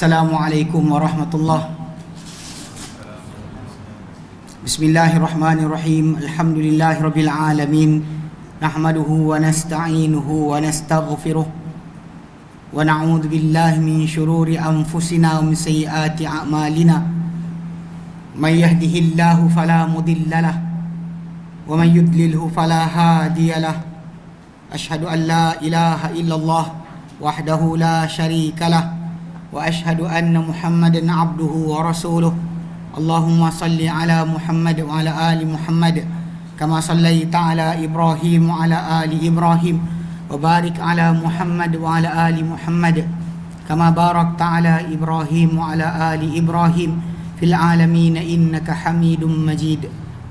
Assalamualaikum warahmatullahi. Bismillahirrahmanirrahim. Alhamdulillahirabbil alamin. Nahmaduhu wa nasta'inuhu wa nastaghfiruh. Wa na'udzu billahi min shururi anfusina wa min sayyiati a'malina. May yahdihillahu fala mudhillalah wa may yudlilhu fala hadiyalah. Asyhadu an la ilaha illallah wahdahu la syarikalah wa asyhadu anna Muhammadan abduhu wa rasuluh. Allahumma salli ala Muhammad wa ala ali Muhammad kama sallaita ala Ibrahim wa ala ali Ibrahim wa barik ala Muhammad wa ala ali Muhammad kama barakta ala Ibrahim wa ala ali Ibrahim fil alamin innaka Hamidum Majid.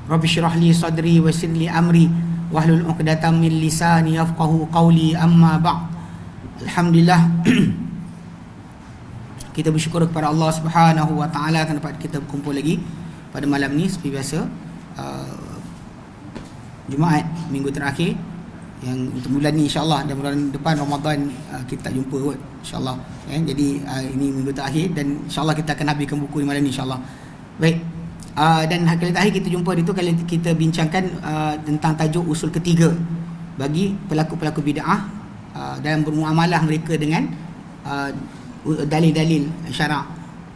Rabbi shrah li sadri wa yassir li amri wahlul 'uqdatam min lisani yafqahu qawli. Amma ba'd. Alhamdulillah, kita bersyukur kepada Allah Subhanahu wa taala kerana dapat kita berkumpul lagi pada malam ni seperti biasa. Jumaat minggu terakhir yang untuk bulan ni, insya-Allah, dan bulan depan Ramadan kita tak jumpa kot, insya-Allah. Jadi ini minggu terakhir dan insya-Allah kita akan habiskan buku ni malam ni, insya-Allah. Baik. Dan kali terakhir kita jumpa itu kali kita bincangkan tentang tajuk usul ketiga bagi pelaku-pelaku bid'ah dalam bermuamalah mereka dengan dalil-dalil syarak.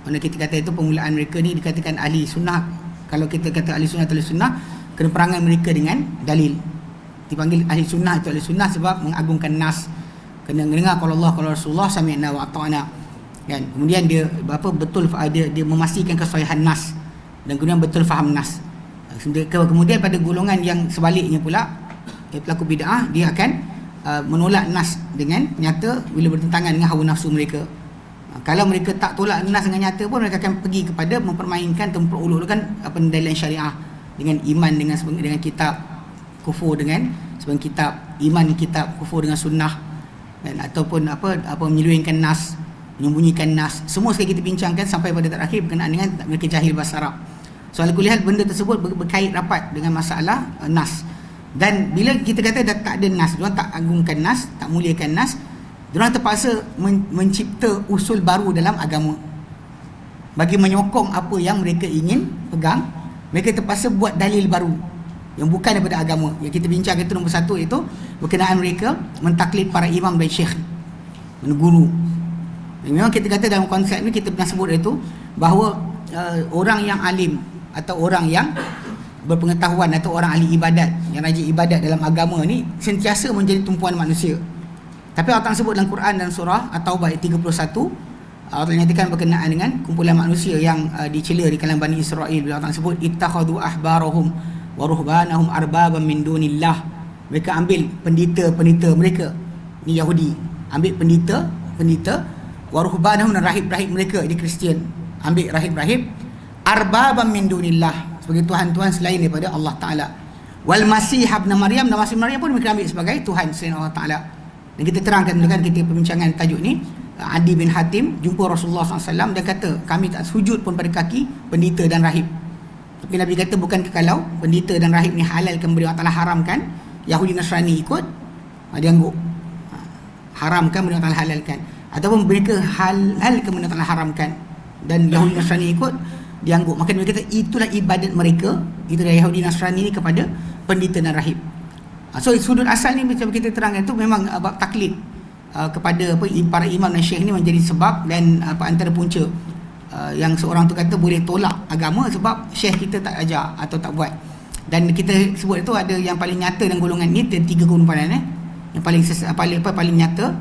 Mana kita kata itu permulaan mereka ni dikatakan ahli sunnah. Kalau kita kata ahli sunnah atau ahli sunnah, kena perangai mereka dengan dalil. Dipanggil ahli sunnah itu ahli sunnah sebab mengagungkan nas. Kena dengar kalau Allah, kalau Rasulullah, sami'na wa ata'na. Kan? Kemudian dia betul dia memastikan kesahihan nas dan kemudian betul faham nas. Kemudian pada golongan yang sebaliknya pula, pelaku bid'ah, dia akan menolak nas dengan nyata bila bertentangan dengan hawa nafsu mereka. Kalau mereka tak tolak nas dengan nyata pun, mereka akan pergi kepada mempermainkan atau memperulurkan pendalilan syariah dengan iman dengan kitab, kufur dengan sebagian kitab, iman kitab, kufur dengan sunnah, dan ataupun menyelewengkan nas, menyembunyikan nas. Semua sekali kita bincangkan sampai pada terakhir berkenaan dengan mereka jahil bahasa Arab. Soal kuliah benda tersebut berkait rapat dengan masalah nas. Dan bila kita kata dah tak ada nas, diorang tak agungkan nas, tak muliakan nas, diorang terpaksa mencipta usul baru dalam agama. Bagi menyokong apa yang mereka ingin pegang, mereka terpaksa buat dalil baru yang bukan daripada agama. Yang kita bincang itu nombor satu, itu berkenaan mereka mentaklid para imam dan syekh, guru. Memang kita kata dalam konsep ni kita pernah sebut itu bahawa orang yang alim atau orang yang berpengetahuan atau orang ahli ibadat, yang rajin ibadat dalam agama ni sentiasa menjadi tumpuan manusia. Tapi Allah sebut dalam Quran dan surah At-Taubah ayat 31, Allah nyatakan berkenaan dengan kumpulan manusia yang dicela di kalangan Bani Israel. Bila Allah sebut ittakhadhu ahbarahum wa ruhbanahum arbaban min dunillah, mereka ambil pendeta-pendeta mereka, ni Yahudi, ambil pendeta wa ruhbanahum, dan rahib-rahib mereka di Kristian, ambil rahib-rahib arbaban min dunillah, sebagai tuhan-tuhan selain daripada Allah Ta'ala. Wal Masih ibn Maryam, dan Masih Maryam pun mereka ambil sebagai Tuhan selain Allah Ta'ala. Dan kita terangkan dulu kan kita perbincangan tajuk ni, Adi bin Hatim jumpa Rasulullah SAW, dia kata kami tak sujud pun pada kaki pendeta dan rahib. Tapi Nabi kata bukankah kalau pendeta dan rahib ni halal kemudian Allah Ta'ala haramkan, Yahudi Nasrani ikut, dia angguk. Haramkan kemudian Allah Ta'ala halalkan, ataupun mereka halal kemudian Allah Ta'ala haramkan dan Yahudi Nasrani ikut, diangguk. Maka mereka kata itulah ibadat mereka, itulah Yahudi Nasrani ni kepada pendeta dan rahib. So sudut asal ni macam kita terangkan tu memang bab taklid kepada para imam dan syekh ni menjadi sebab dan antara punca yang seorang tu kata boleh tolak agama sebab syekh kita tak ajar atau tak buat. Dan kita sebut itu ada yang paling nyata dalam golongan ni, tiga kumpulan yang paling nyata,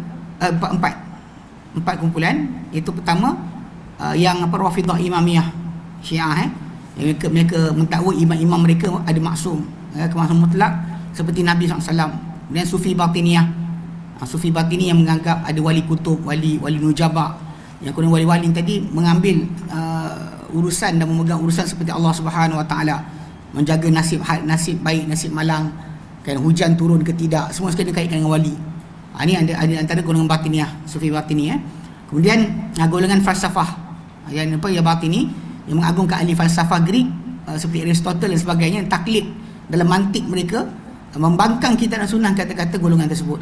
empat kumpulan. Itu pertama yang Rafidah Imamiyah Syiah, mereka mendakwa imam-imam mereka ada maksum, maksum mutlak seperti Nabi SAW. Dan Sufi Batiniyah, Sufi Batini yang menganggap ada wali kutub, wali nujaba, yang kemudian wali-wali tadi mengambil urusan dan memegang urusan seperti Allah Subhanahu Wa Taala, menjaga nasib baik, nasib malang, kan, hujan turun ke tidak, semua sekali dikaitkan dengan wali. Ini ada antara golongan Batiniyah, Sufi Batini. Kemudian golongan falsafah yang Batini, yang mengagungkan ahli falsafah Greek seperti Aristotle dan sebagainya, taklid dalam mantik mereka, membangkang kitab dan sunnah kata-kata golongan tersebut.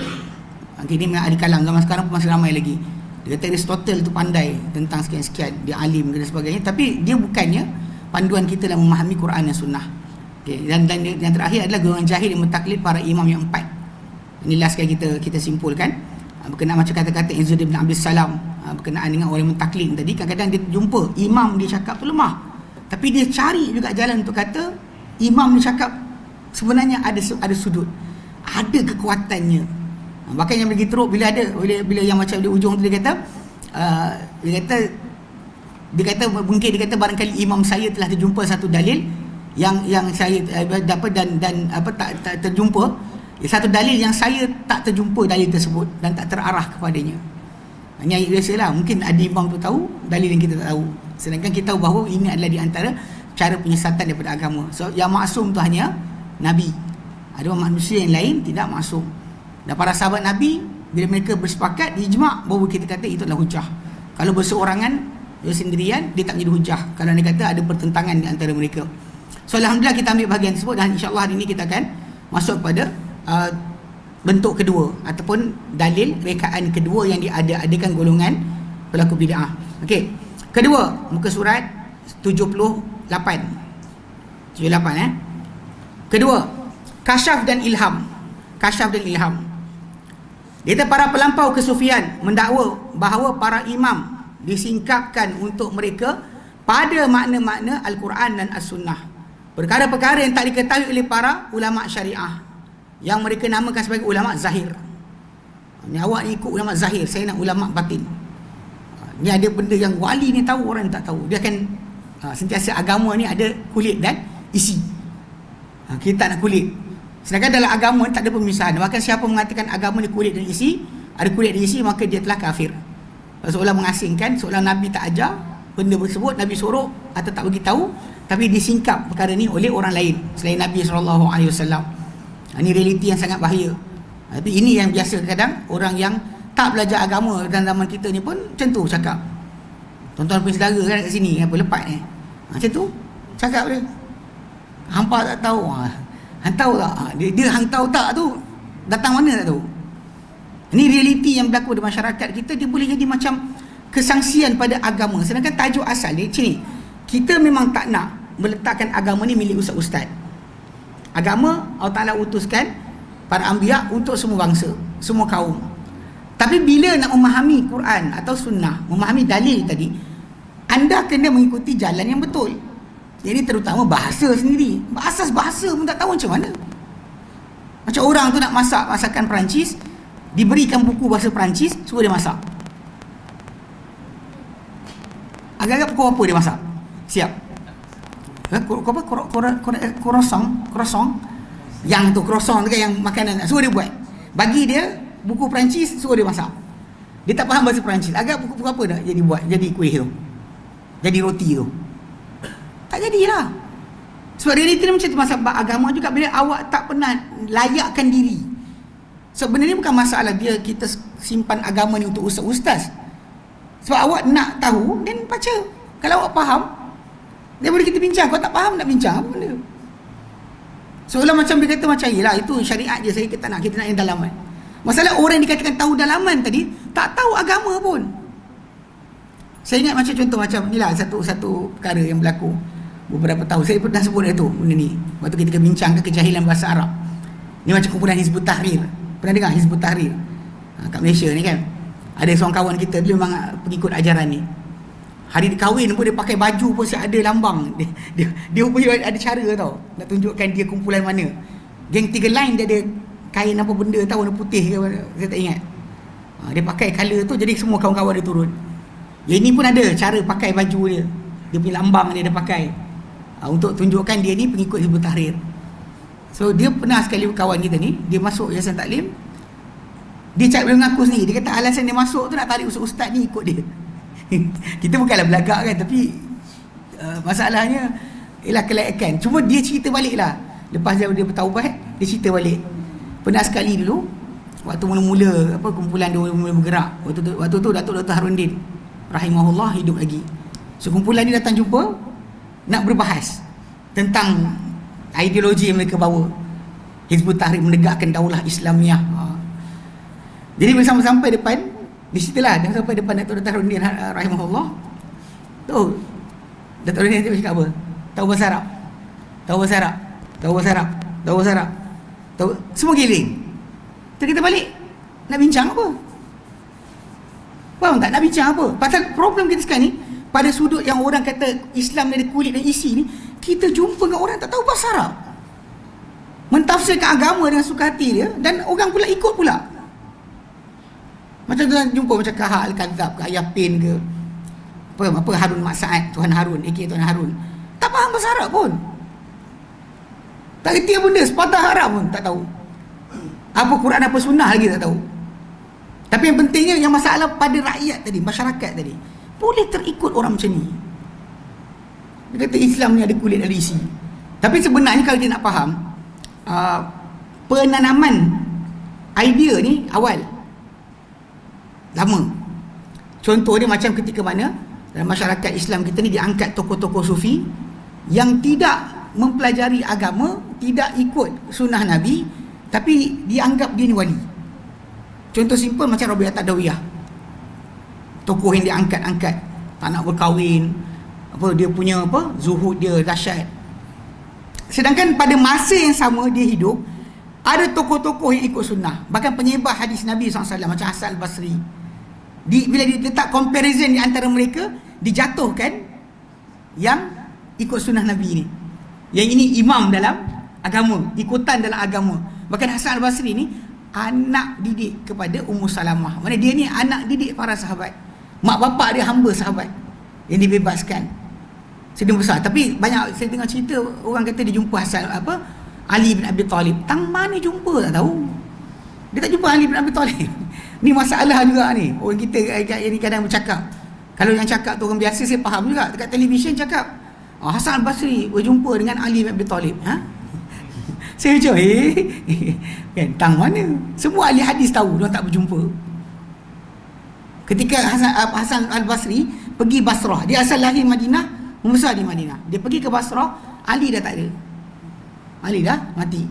Ini memang ada kalang, zaman sekarang pun masih ramai lagi. Dia kata Aristotle tu pandai tentang sekian-sekian, dia alim dan sebagainya, tapi dia bukannya panduan kita dalam memahami Quran dan Sunnah. Okay. Dan yang terakhir adalah golongan jahil yang mentaklid para imam yang 4. Ini last kali kita simpulkan berkenaan macam kata-kata Izzuddin bin Abdul Salam berkenaan dengan orang mentaklid tadi. Kadang-kadang dia jumpa imam dia cakap tu lemah, tapi dia cari juga jalan untuk kata imam dia cakap sebenarnya ada sudut, ada kekuatannya. Bahkan yang lagi teruk bila yang macam di ujung tu dia kata mungkin dia kata barangkali imam saya telah terjumpa satu dalil yang saya dapat dan tak terjumpa, satu dalil yang saya tak terjumpa dalil tersebut dan tak terarah kepadanya. Hanya biasalah, mungkin ada imam tu tahu dalil yang kita tak tahu, sedangkan kita tahu bahawa ini adalah di antara cara penyesatan daripada agama. So yang maksum tu hanya Nabi, ada manusia yang lain tidak maksum. Dan para sahabat Nabi bila mereka bersepakat ijma', bahawa kita kata itu adalah hujah. Kalau berseorangan, dia sendirian, dia tak menjadi hujah kalau dia kata ada pertentangan di antara mereka. So alhamdulillah kita ambil bahagian tersebut, dan insya-Allah hari ini kita akan masuk pada bentuk kedua ataupun dalil rekaan kedua yang diadakan golongan pelaku bid'ah. Okey. Kedua, muka surat 78. Kedua, kasyaf dan ilham. Kasyaf dan ilham. Dia kata para pelampau kesufian mendakwa bahawa para imam disingkapkan untuk mereka pada makna-makna Al-Quran dan As-Sunnah, perkara-perkara yang tak diketahui oleh para ulama syariah yang mereka namakan sebagai ulama zahir. Ni awak ni ikut ulama zahir, saya nak ulama batin. Ni ada benda yang wali ni tahu, orang tak tahu. Dia akan sentiasa agama ni ada kulit dan isi. Kita tak nak kulit. Sedangkan dalam agama tak ada pemisahan. Maka siapa mengatakan agama ni kulit dan isi, ada kulit dan isi, maka dia telah kafir. Seolah mengasingkan, seolah Nabi tak ajar benda tersebut, Nabi suruh atau tak bagi tahu, tapi disingkap perkara ni oleh orang lain selain Nabi SAW. Ini realiti yang sangat bahaya. Tapi ini yang biasa kadang orang yang tak belajar agama dalam zaman kita ni pun macam tu cakap. Tuan-tuan punya saudara kan kat sini, apa lepas ni, macam tu cakap dia. Hampa tak tahu. Hang tahu tak? Dia hang tahu tak tu datang mana tak tahu. Ini realiti yang berlaku di masyarakat kita. Dia boleh jadi macam kesangsian pada agama, sedangkan tajuk asal dia sini. Kita memang tak nak meletakkan agama ni milik ustaz-ustaz. Agama Allah Ta'ala utuskan para anbiya untuk semua bangsa, semua kaum. Tapi bila nak memahami Quran atau sunnah, memahami dalil tadi, anda kena mengikuti jalan yang betul. Jadi terutama bahasa sendiri. Asas bahasa pun tak tahu macam mana. Macam orang tu nak masak masakan Perancis, diberikan buku bahasa Perancis, suruh dia masak. Agak-agak pukul apa dia masak? Siap. Croissant. Yang tu croissant tu kan, yang makanan, suruh dia buat. Bagi dia buku Perancis, suruh dia masak. Dia tak faham bahasa Perancis. Agak pukul apa dah jadi buat, jadi kuih tu, jadi roti tu. Tak jadilah. Sebab realiti macam tu. Masa agama juga, bila awak tak pernah layakkan diri. Sebenarnya bukan masalah dia kita simpan agama ni untuk ustaz-ustaz. Sebab awak nak tahu, dan baca. Kalau awak faham, dia boleh kita bincang. Kalau tak faham, nak bincang apa benda. Seolah macam dia kata macam, yelah itu syariat je, kita nak yang dalaman. Masalah orang yang dikatakan tahu dalaman tadi, tak tahu agama pun. Saya ingat macam contoh macam inilah satu perkara yang berlaku beberapa tahun. Saya pernah sebut itu benda ni waktu kita bincangkan kejahilan bahasa Arab. Ni macam kumpulan Hizbut Tahrir. Pernah dengar Hizbut Tahrir? Kat Malaysia ni kan, ada seorang kawan kita, dia memang pengikut ajaran ni. Hari dia kahwin pun dia pakai baju pun ada lambang. Dia ada cara tau, nak tunjukkan dia kumpulan mana. Geng Tiga Line dia ada kain apa benda tahu, warna putih ke mana, saya tak ingat. Dia pakai colour tu, jadi semua kawan-kawan dia turun. Yang ini pun ada cara pakai baju dia. Dia punya lambang dia pakai untuk tunjukkan dia ni pengikut Hizbut Tahrir. So dia pernah sekali kawan kita ni, dia masuk Yayasan Taklim. Dia cakap, dia mengaku sendiri, dia kata alasan dia masuk tu nak tarik ustaz ni ikut dia. Kita bukanlah belagak kan, tapi masalahnya ialah kelayakan. Cuma dia cerita balik lah, lepas dia bertaubat, dia cerita balik. Pernah sekali dulu, waktu mula-mula kumpulan dia mula bergerak, waktu tu Datuk Dr. Harundin rahimahullah hidup lagi. So kumpulan ni datang jumpa, nak berbahas tentang ideologi yang mereka bawa, Hizbut Tahrir menegakkan daulah Islamiah. Jadi bila sampai depan, Di situlah dah sampai depan Datuk Harudin rahimahullah. Tu Datuk Harudin tu cakap apa? Tahu bahasa Arab. Tahu bahasa Arab. Tahu bahasa Arab. Tahu bahasa Arab. Tahu semua giling. Kita balik nak bincang apa? Faham tak? Nak bincang apa? Pasal problem kita sekarang ni, pada sudut yang orang kata Islam dari kulit dan isi ni, kita jumpa dengan orang tak tahu bahasa Arab, mentafsirkan agama dengan suka hati dia, dan orang pula ikut pula. Macam tu jumpa macam Kahak Al-Kadzab ke Ayah Pin ke apa Harun Mak Saad, Tuan Harun, Tuan Harun, tak faham bahasa Arab pun, tak kerti apa benda, sepatah Arab pun tak tahu, apa Quran apa sunnah lagi tak tahu. Tapi yang pentingnya, yang masalah pada rakyat tadi, masyarakat tadi, boleh terikut orang macam ni. Dia kata Islam ni ada kulit ada isi. Tapi sebenarnya kalau dia nak faham, penanaman idea ni awal lama. Contoh dia macam ketika mana dalam masyarakat Islam kita ni diangkat tokoh-tokoh sufi yang tidak mempelajari agama, tidak ikut sunnah Nabi, tapi dianggap dia ni wali. Contoh simple macam Rabi'ah Tadawiyah, tokoh yang diangkat-angkat, tak nak berkahwin, apa dia punya apa zuhud dia dahsyat. Sedangkan pada masa yang sama dia hidup, ada tokoh-tokoh yang ikut sunnah, bahkan penyebar hadis Nabi SAW macam Hasan Al-Basri. Bila diletak comparison di antara mereka, dijatuhkan yang ikut sunnah Nabi ni, yang ini imam dalam agama, ikutan dalam agama. Bahkan Hasan Al-Basri ni anak didik kepada Ummu Salamah. Mana dia ni anak didik para sahabat. Mak bapak dia hamba sahabat yang dibebaskan sedang besar. Tapi banyak saya tengok cerita orang kata dia jumpa Ali bin Abi Talib. Tang mana jumpa tak tahu. Dia tak jumpa Ali bin Abi Talib. Ni masalah juga ni. Orang kita ni kadang bercakap. Kalau yang cakap tu orang biasa, saya faham juga. Dekat televisyen cakap Hasan Al-Basri berjumpa dengan Ali bin Abi Talib. Saya macam kan, tang mana? Semua ahli hadis tahu dia tak berjumpa. Ketika Hasan Al-Basri pergi Basrah, dia asal lahir Madinah, membesar di Madinah. Dia pergi ke Basrah, Ali dah tak ada. Ali dah mati.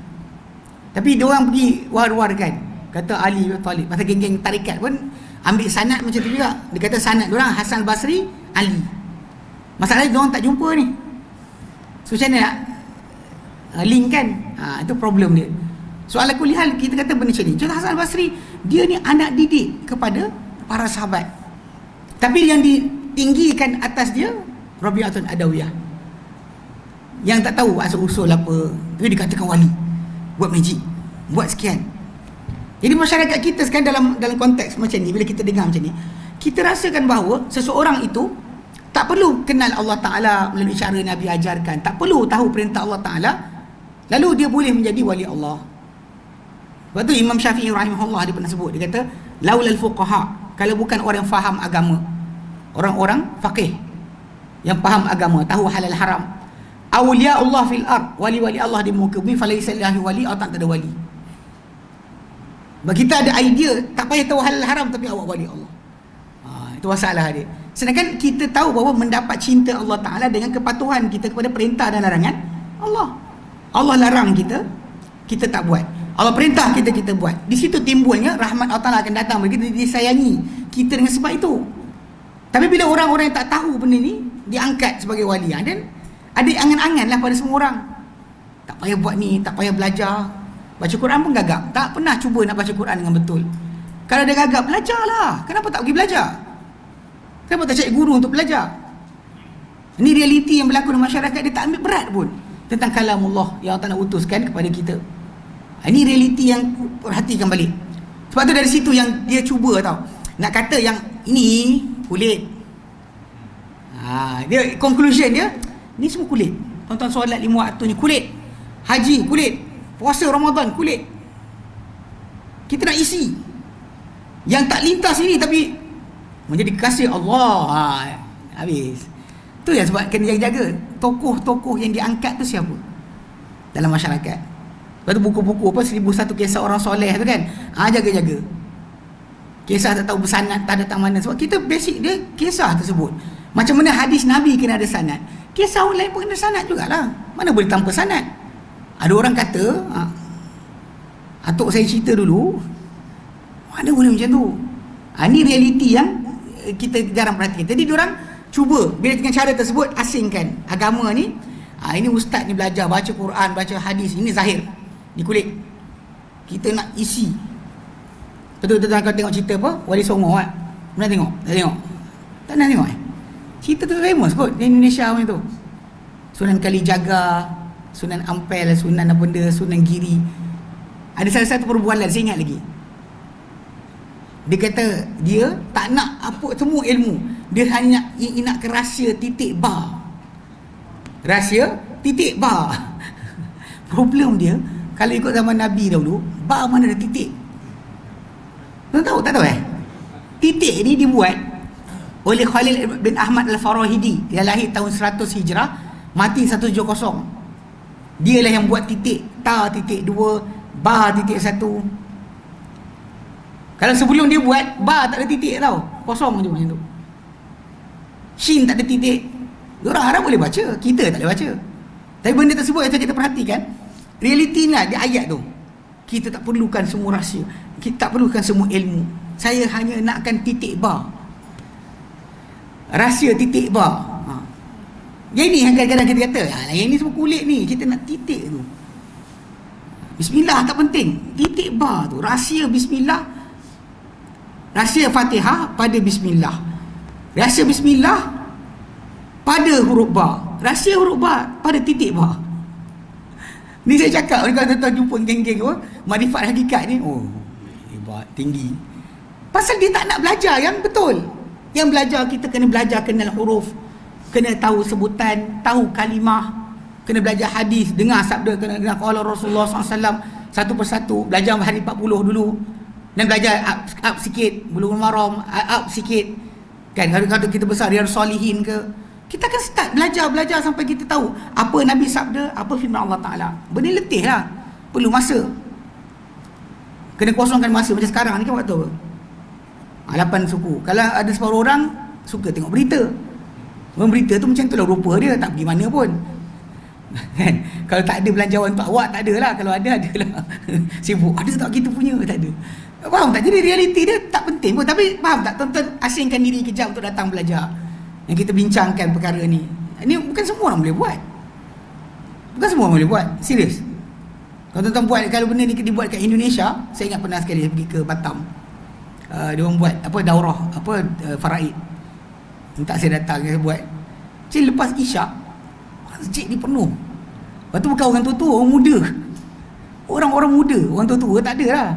Tapi dia orang pergi war-warkan, kata Ali bin Talib. Pasal geng-geng tarikat pun ambil sanad macam tu juga. Dia kata sanad dia orang Hasan Al-Basri, Ali. Masalahnya dia orang tak jumpa ni. So macam mana nak link kan? Itu problem dia. Soalan kulihal kita kata benda macam ni. Contoh Hasan Al-Basri, dia ni anak didik kepada para sahabat. Tapi yang ditinggikan atas dia Rabi'atun Adawiyah, yang tak tahu asal-usul apa, tapi dikatakan wali, buat magic, buat sekian. Jadi masyarakat kita sekarang dalam konteks macam ni, bila kita dengar macam ni, kita rasakan bahawa seseorang itu tak perlu kenal Allah Ta'ala melalui cara Nabi ajarkan, tak perlu tahu perintah Allah Ta'ala, lalu dia boleh menjadi wali Allah. Sebab tu Imam Syafi'i rahimahullah dia pernah sebut, dia kata laulal fuqaha, kalau bukan orang yang faham agama, orang-orang faqih yang faham agama, tahu halal haram, awliya Allah fil ard, wali-wali Allah di muka bumi, falaisa lillahi wali, atau tak ada wali. Bagi kita ada idea, tak payah tahu halal haram tapi awak wali Allah. Itu masalah dia. Sedangkan kita tahu bahawa mendapat cinta Allah Ta'ala dengan kepatuhan kita kepada perintah dan larangan Allah. Allah larang kita, kita tak buat. Allah perintah kita, kita buat. Di situ timbulnya rahmat Allah Ta'ala akan datang bagi kita, disayangi kita dengan sebab itu. Tapi bila orang-orang yang tak tahu benda ni diangkat sebagai wali, dan ada angan-angan lah pada semua orang, tak payah buat ni, tak payah belajar. Baca Quran pun gagap, tak pernah cuba nak baca Quran dengan betul. Kalau dia gagap, belajarlah. Kenapa tak pergi belajar? Kenapa tak cari guru untuk belajar? Ini realiti yang berlaku dalam masyarakat. Dia tak ambil berat pun tentang kalamullah yang Allah nak utuskan kepada kita. Ini realiti yang perhatikan balik. Sebab tu dari situ yang dia cuba tau, nak kata yang ini kulit. Dia conclusion dia, ni semua kulit. Tonton solat 5 waktu ni kulit. Haji kulit. Puasa Ramadan kulit. Kita nak isi yang tak lintas ini tapi menjadi kekasih Allah. Habis. Tu yang sebab kena jaga-jaga tokoh-tokoh yang diangkat tu siapa dalam masyarakat. Lepas tu buku-buku apa 1001 kisah orang soleh tu kan, jaga-jaga. Kisah tak tahu bersanad tak datang mana, sebab kita basic dia kisah tersebut. Macam mana hadis Nabi kena ada sanad, kisah orang lain pun kena sanad jugalah. Mana boleh tanpa sanad. Ada orang kata, atuk saya cerita dulu, mana boleh macam tu. Ini realiti yang kita jarang perhatikan. Jadi diorang cuba bila dengan cara tersebut asingkan agama ni. Ini ustaz ni belajar baca Quran, baca hadis, ini zahir di kulit. Kita nak isi. Betul-betul kau tengok cerita apa? Wali Songo kan? Pernah tengok? Tak tengok? Tak nak tengok cerita tu famous kot di Indonesia macam tu. Sunan Kalijaga, Sunan Ampel, Sunan apa benda, Sunan Giri. Ada salah satu perbualan saya ingat lagi. Dia kata dia tak nak apa semua ilmu. Dia hanya nak ke rahsia titik bar. Rahsia titik bar. Problem dia, kalau ikut zaman Nabi dahulu, bar mana ada titik? Tuan tahu? Tak tahu Titik ni dibuat oleh Khalil bin Ahmad Al-Farahidi. Dia lahir tahun 100 Hijrah, mati 170. Dialah yang buat titik. Ta titik 2, bar titik 1. Kalau sebelum dia buat, bar tak ada titik tau. Kosong je macam tu. Shin tak ada titik. Diorang harap boleh baca, kita tak boleh baca. Tapi benda tersebut yang kita perhatikan, realiti ni lah di ayat tu. Kita tak perlukan semua rahsia, kita tak perlukan semua ilmu. Saya hanya nakkan titik bar. Rahsia titik bar. Jadi yang kadang-kadang kita kata, yang ni semua kulit ni, kita nak titik tu. Bismillah tak penting. Titik bar tu, rahsia bismillah. Rahsia Fatihah pada bismillah. Rahsia bismillah pada huruf ba. Rahsia huruf ba pada titik ba. Ni saya cakap, kalau tuan-tuan jumpa geng-geng apa, makrifat hakikat ni, oh, hebat, tinggi. Pasal dia tak nak belajar yang betul. Yang belajar, kita kena belajar kenal huruf, kena tahu sebutan, tahu kalimah, kena belajar hadis, dengar sabda, kena dengar qala Rasulullah SAW satu persatu, belajar hari 40 dulu. Dan belajar up sikit, Bulughul Maram up sikit. Kan kalau kita besar Riyadhus Shalihin ke, kita akan start belajar sampai kita tahu apa Nabi sabda, apa firman Allah Taala. Benda letih lah, perlu masa. Kena kosongkan masa. Macam sekarang ni kan waktu apa? 8 suku. Kalau ada separuh orang suka tengok berita, berita tu macam tu lah rupa dia, tak pergi mana pun. Kan? Kalau tak ada belanjawan untuk awak, tak ada lah. Kalau ada, adalah. Sibuk, ada tak kita punya? Tak ada. Faham tak? Jadi realiti dia tak penting pun. Tapi faham tak? Tuan-tuan asingkan diri kejap untuk datang belajar. Yang kita bincangkan perkara ni. Ini bukan semua orang boleh buat. Bukan semua orang boleh buat. Serius. Kalau tuan-tuan buat, kalau benda ni dibuat kat Indonesia, saya ingat pernah sekali pergi ke Batam. Dia orang buat apa daurah, faraid. Minta saya datang, saya buat. Jadi lepas Isyak, masjid ni penuh. Lepas tu bukan orang tua-tua, orang muda. Orang-orang muda, orang tua-tua tak ada lah.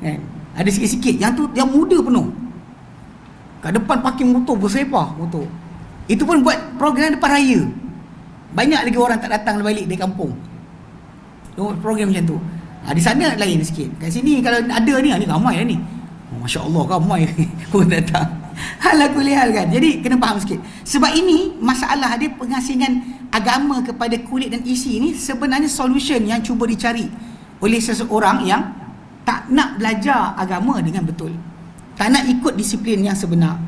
Kan? Ada sikit-sikit, yang muda penuh. Kat depan parking motor, bersepah motor. Itu pun buat program depan raya. Banyak lagi orang tak datang balik dari kampung. Program macam tu. Di sana lain sikit. Kat sini kalau ada ni ramai lah ni. Oh, Masya Allah, ramai pun datang. Hal kan. Jadi kena faham sikit. Sebab ini masalah dia pengasingan agama kepada kulit dan isi ni sebenarnya solution yang cuba dicari oleh seseorang yang tak nak belajar agama dengan betul. Tak nak ikut disiplin yang sebenar.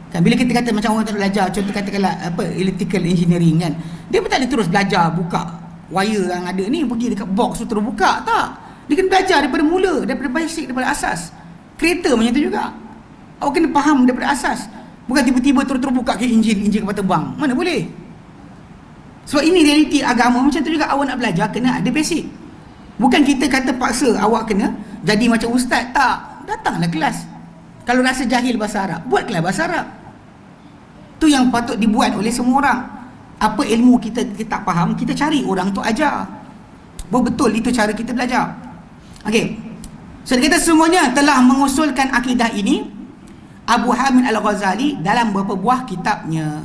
Kan bila kita kata macam orang tak belajar, contoh katakanlah electrical engineering kan. Dia pun tak ada terus belajar buka wire yang ada ni, pergi dekat box tu terus buka, tak. Dia kena belajar daripada mula, daripada basic, daripada asas. Kereta macam tu juga. Awak kena faham daripada asas. Bukan tiba-tiba terus buka ke enjin kapal terbang. Mana boleh? Sebab ini realiti agama. Macam tu juga awak nak belajar, kena ada basic. Bukan kita kata paksa awak kena jadi macam ustaz. Tak. Datanglah kelas. Kalau rasa jahil bahasa Arab, buat kelas bahasa Arab. Tu yang patut dibuat oleh semua orang. Apa ilmu kita tak faham, kita cari orang untuk ajar. Betul itu cara kita belajar. Okey. So dia kata semuanya telah mengusulkan akidah ini Abu Hamid Al-Ghazali dalam beberapa buah kitabnya.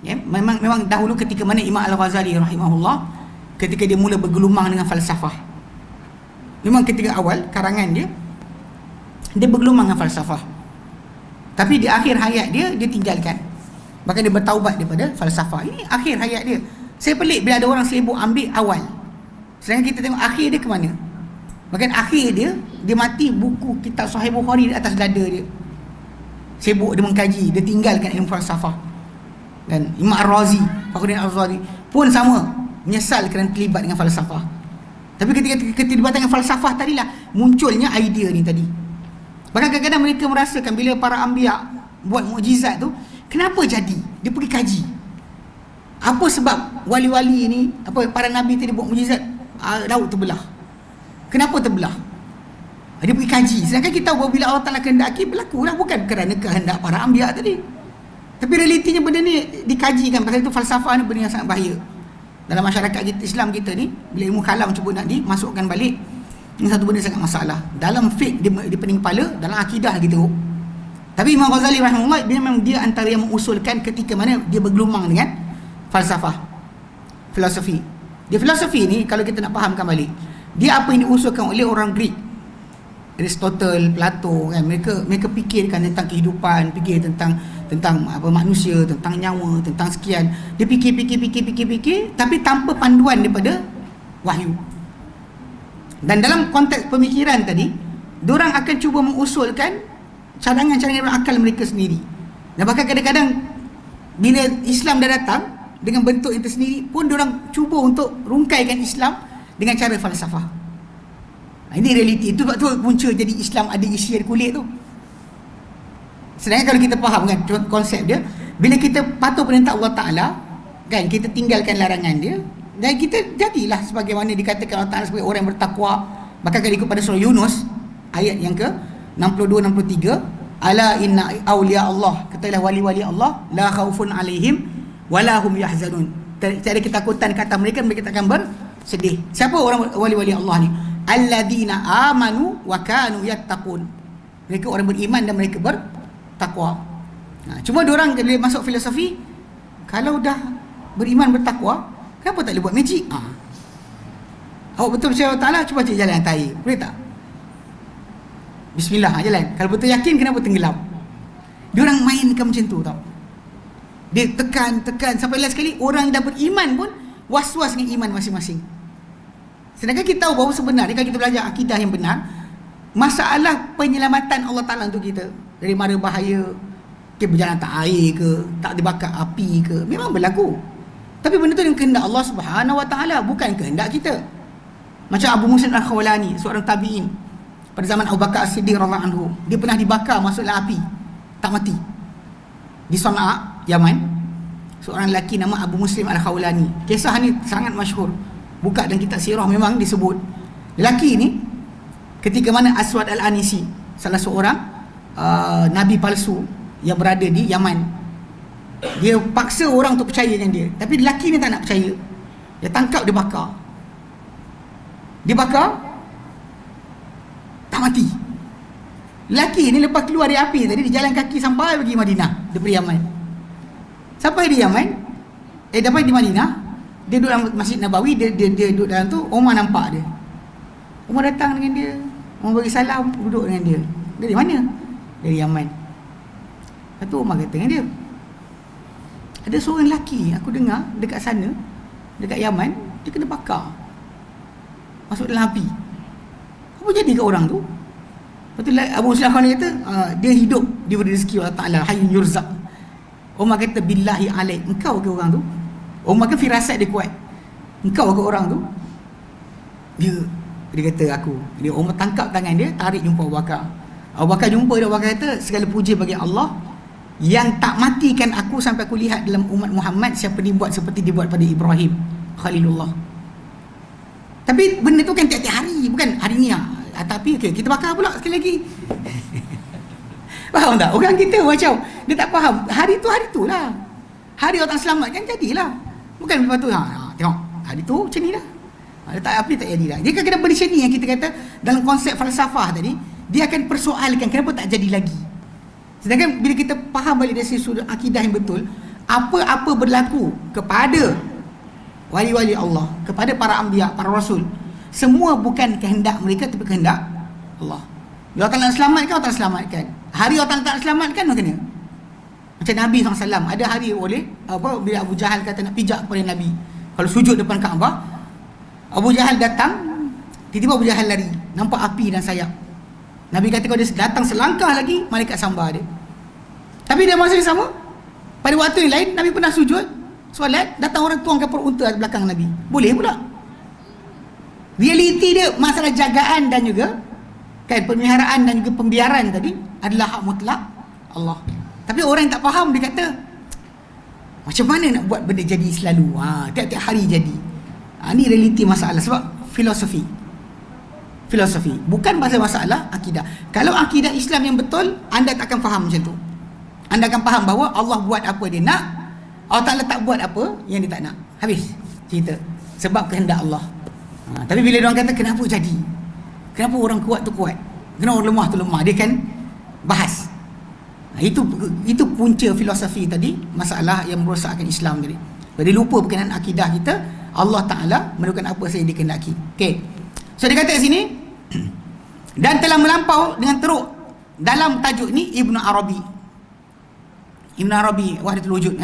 Ya, memang dahulu ketika mana Imam Al-Ghazali rahimahullah, ketika dia mula bergelumang dengan falsafah. Memang ketika awal karangan dia bergelumang dengan falsafah. Tapi di akhir hayat dia tinggalkan. Bahkan dia bertaubat daripada falsafah. Ini akhir hayat dia. Saya pelik bila ada orang sibuk ambil awal. Sedangkan kita tengok akhir dia ke mana. Bahkan akhir dia mati buku kitab Sahih Bukhari di atas dada dia. Sibuk dia mengkaji, dia tinggalkan ilmu falsafah. Dan Imam Ar-Razi, Fakhruddin Ar-Razi pun sama, menyesal kerana terlibat dengan falsafah. Tapi ketika keterlibatan dengan falsafah tadilah munculnya idea ni tadi. Bahkan kadang-kadang mereka merasakan bila para anbiya buat mukjizat tu, kenapa jadi? Dia pergi kaji. Apa sebab wali-wali ni, para nabi tadi buat mukjizat, laut terbelah. Kenapa terbelah? Dia pergi kaji. Sedangkan kita tahu bila Allah Ta'ala kehendaki, berlakulah, bukan kerana kehendak para anbiya tadi. Tapi realitinya benda ni dikajikan. Pasal itu falsafah ni benda yang sangat bahaya dalam masyarakat kita, Islam kita ni. Bila ilmu kalam cuba nak dimasukkan balik, ini satu benda sangat masalah. Dalam fiqh dia pening kepala, dalam akidah lagi teruk. Tapi Imam Ghazali rahimahullah, dia memang dia antara yang mengusulkan ketika mana dia bergelumang dengan falsafah, filosofi. Dia filosofi ni kalau kita nak fahamkan balik, dia apa yang diusulkan oleh orang Greek, Aristotle, Plato kan, mereka fikirkan tentang kehidupan, fikir tentang apa manusia, tentang nyawa, tentang sekian. Dia fikir, tapi tanpa panduan daripada wahyu. Dan dalam konteks pemikiran tadi, diorang akan cuba mengusulkan cadangan-cadangan akal mereka sendiri. Dan bahkan kadang-kadang bila Islam dah datang dengan bentuk itu sendiri pun, diorang cuba untuk rungkaikan Islam dengan cara falsafah. Ini realiti. Itu sebab tu punca jadi Islam ada isian kulit tu. Sedangkan kalau kita faham kan konsep dia, bila kita patuh perintah Allah Ta'ala kan, kita tinggalkan larangan dia, dan kita jadilah sebagaimana dikatakan Allah Ta'ala sebagai orang yang bertakwa. Bahkan kalau ikut pada surah Yunus ayat yang ke 62-63, ala inna awliya Allah, katalah wali-wali Allah, la khaufun alaihim wala hum yahzanun, tak ada ketakutan kata mereka, mereka tak akan bersedih. Siapa orang wali-wali Allah ni? Alladina amanu wa kanu yattaqun, mereka orang beriman dan mereka bertakwa. Cuma diorang bila masuk filosofi, kalau dah beriman bertakwa, kenapa tak boleh buat magic? Awak betul percaya Allah Ta'ala, cuba cari jalan atas air, boleh tak? Bismillah, jalan. Kalau betul yakin, kenapa tenggelam? Diorang mainkan macam tu tau. Dia tekan sampai last sekali orang yang dah beriman pun was-was dengan iman masing-masing. Sedangkan kita tahu bahawa sebenarnya kalau kita belajar akidah yang benar, masalah penyelamatan Allah Ta'ala untuk kita dari mara bahaya, berjalan atas air ke, tak dibakar api ke, memang berlaku. Tapi benda tu dengan kehendak Allah Subhanahu Wa Ta'ala, bukan kehendak kita. Macam Abu Muslim Al-Khawlani, seorang tabi'in pada zaman Abu Bakar As-Siddiq radhiyallahu anhu, dia pernah dibakar masuk dalam api, tak mati. Di Sana'a, Yaman, seorang lelaki nama Abu Muslim Al-Khawlani. Kisah ni sangat masyhur. Buka dalam kitab sirah memang disebut. Lelaki ni ketika mana Aswad Al-Anisi, salah seorang nabi palsu yang berada di Yaman, dia paksa orang untuk percaya dengan dia, tapi lelaki ni tak nak percaya. Dia tangkap, dia bakar. Dia bakar, tak mati. Lelaki ni lepas keluar dari api tadi, dia jalan kaki sampai pergi Madinah daripada Yaman. Sampai di Yaman, dapat di Madinah, dia duduk dalam Masjid Nabawi, dia duduk dalam tu. Umar nampak dia, Umar datang dengan dia, Umar bagi salam, duduk dengan dia. Dari mana? Dari Yaman. Lepas tu Umar kata dengan dia, ada seorang lelaki aku dengar dekat sana, dekat Yaman, dia kena bakar, masuk dalam api. Apa jadi kat orang tu? Lepas tu Abu Muslim Al-Khawlani kata, dia hidup diberi rezeki Allah Ta'ala, hayyun yurzaq. Umar kata, billahi alaik, engkau ke orang tu? Umar kan firasat dia kuat, engkau ke orang tu? Dia kata aku. Dia Umar tangkap tangan dia, tarik jumpa Abu Bakar. Abu Bakar jumpa dia, Abu Bakar kata, segala puji bagi Allah yang tak matikan aku sampai aku lihat dalam umat Muhammad siapa dibuat seperti dibuat pada Ibrahim Khalilullah. Tapi benda tu kan tiap-tiap hari, bukan hari ni tapi okay, kita bakar pula sekali lagi. Faham tak? Orang kita macam dia tak faham, hari tu lah, hari orang selamatkan jadilah. Bukan lepas tu tengok hari tu macam ni dah, tak api tak jadi dah. Dia kan kena benda macam ni yang kita kata dalam konsep falsafah tadi, dia akan persoalkan kenapa tak jadi lagi. Sedangkan bila kita faham balik dari sudut akidah yang betul, apa-apa berlaku kepada wali-wali Allah, kepada para anbiya, para rasul, semua bukan kehendak mereka tapi kehendak Allah. Bila Allah nak selamatkan, Allah tak selamatkan. Hari Allah tak selamatkan, macam mana? Macam Nabi SAW, ada hari boleh bila Abu Jahal kata nak pijak kepada Nabi, kalau sujud depan Kaabah, Abu Jahal datang, tiba-tiba Abu Jahal lari, nampak api dan sayap. Nabi kata kalau dia datang selangkah lagi, malaikat sambar dia. Tapi dia masa yang sama, pada waktu yang lain, Nabi pernah sujud solat, datang orang tuangkan perut unta belakang Nabi. Boleh pula. Realiti dia masalah jagaan dan juga Kan pemeliharaan dan juga pembiaran tadi adalah hak mutlak Allah. Tapi orang yang tak faham dia kata, macam mana nak buat benda jadi selalu? Tiap-tiap hari jadi. Ni realiti masalah sebab filosofi. Bukan masalah akidah. Kalau akidah Islam yang betul, anda tak akan faham macam tu. Anda akan faham bahawa Allah buat apa dia nak, Allah Ta'ala tak buat apa yang dia tak nak. Habis cerita. Sebab kehendak Allah. Tapi bila orang kata kenapa jadi? Kenapa orang kuat tu kuat? Kenapa orang lemah tu lemah? Dia kan bahas. Itu punca filosofi tadi, masalah yang merosakkan Islam tadi. Jadi lupa berkenaan akidah kita, Allah Ta'ala melakukan apa saja dia kehendaki. Okay. So dia kata kat sini, dan telah melampau dengan teruk dalam tajuk ni Ibn Arabi, Wahdatul Wujud,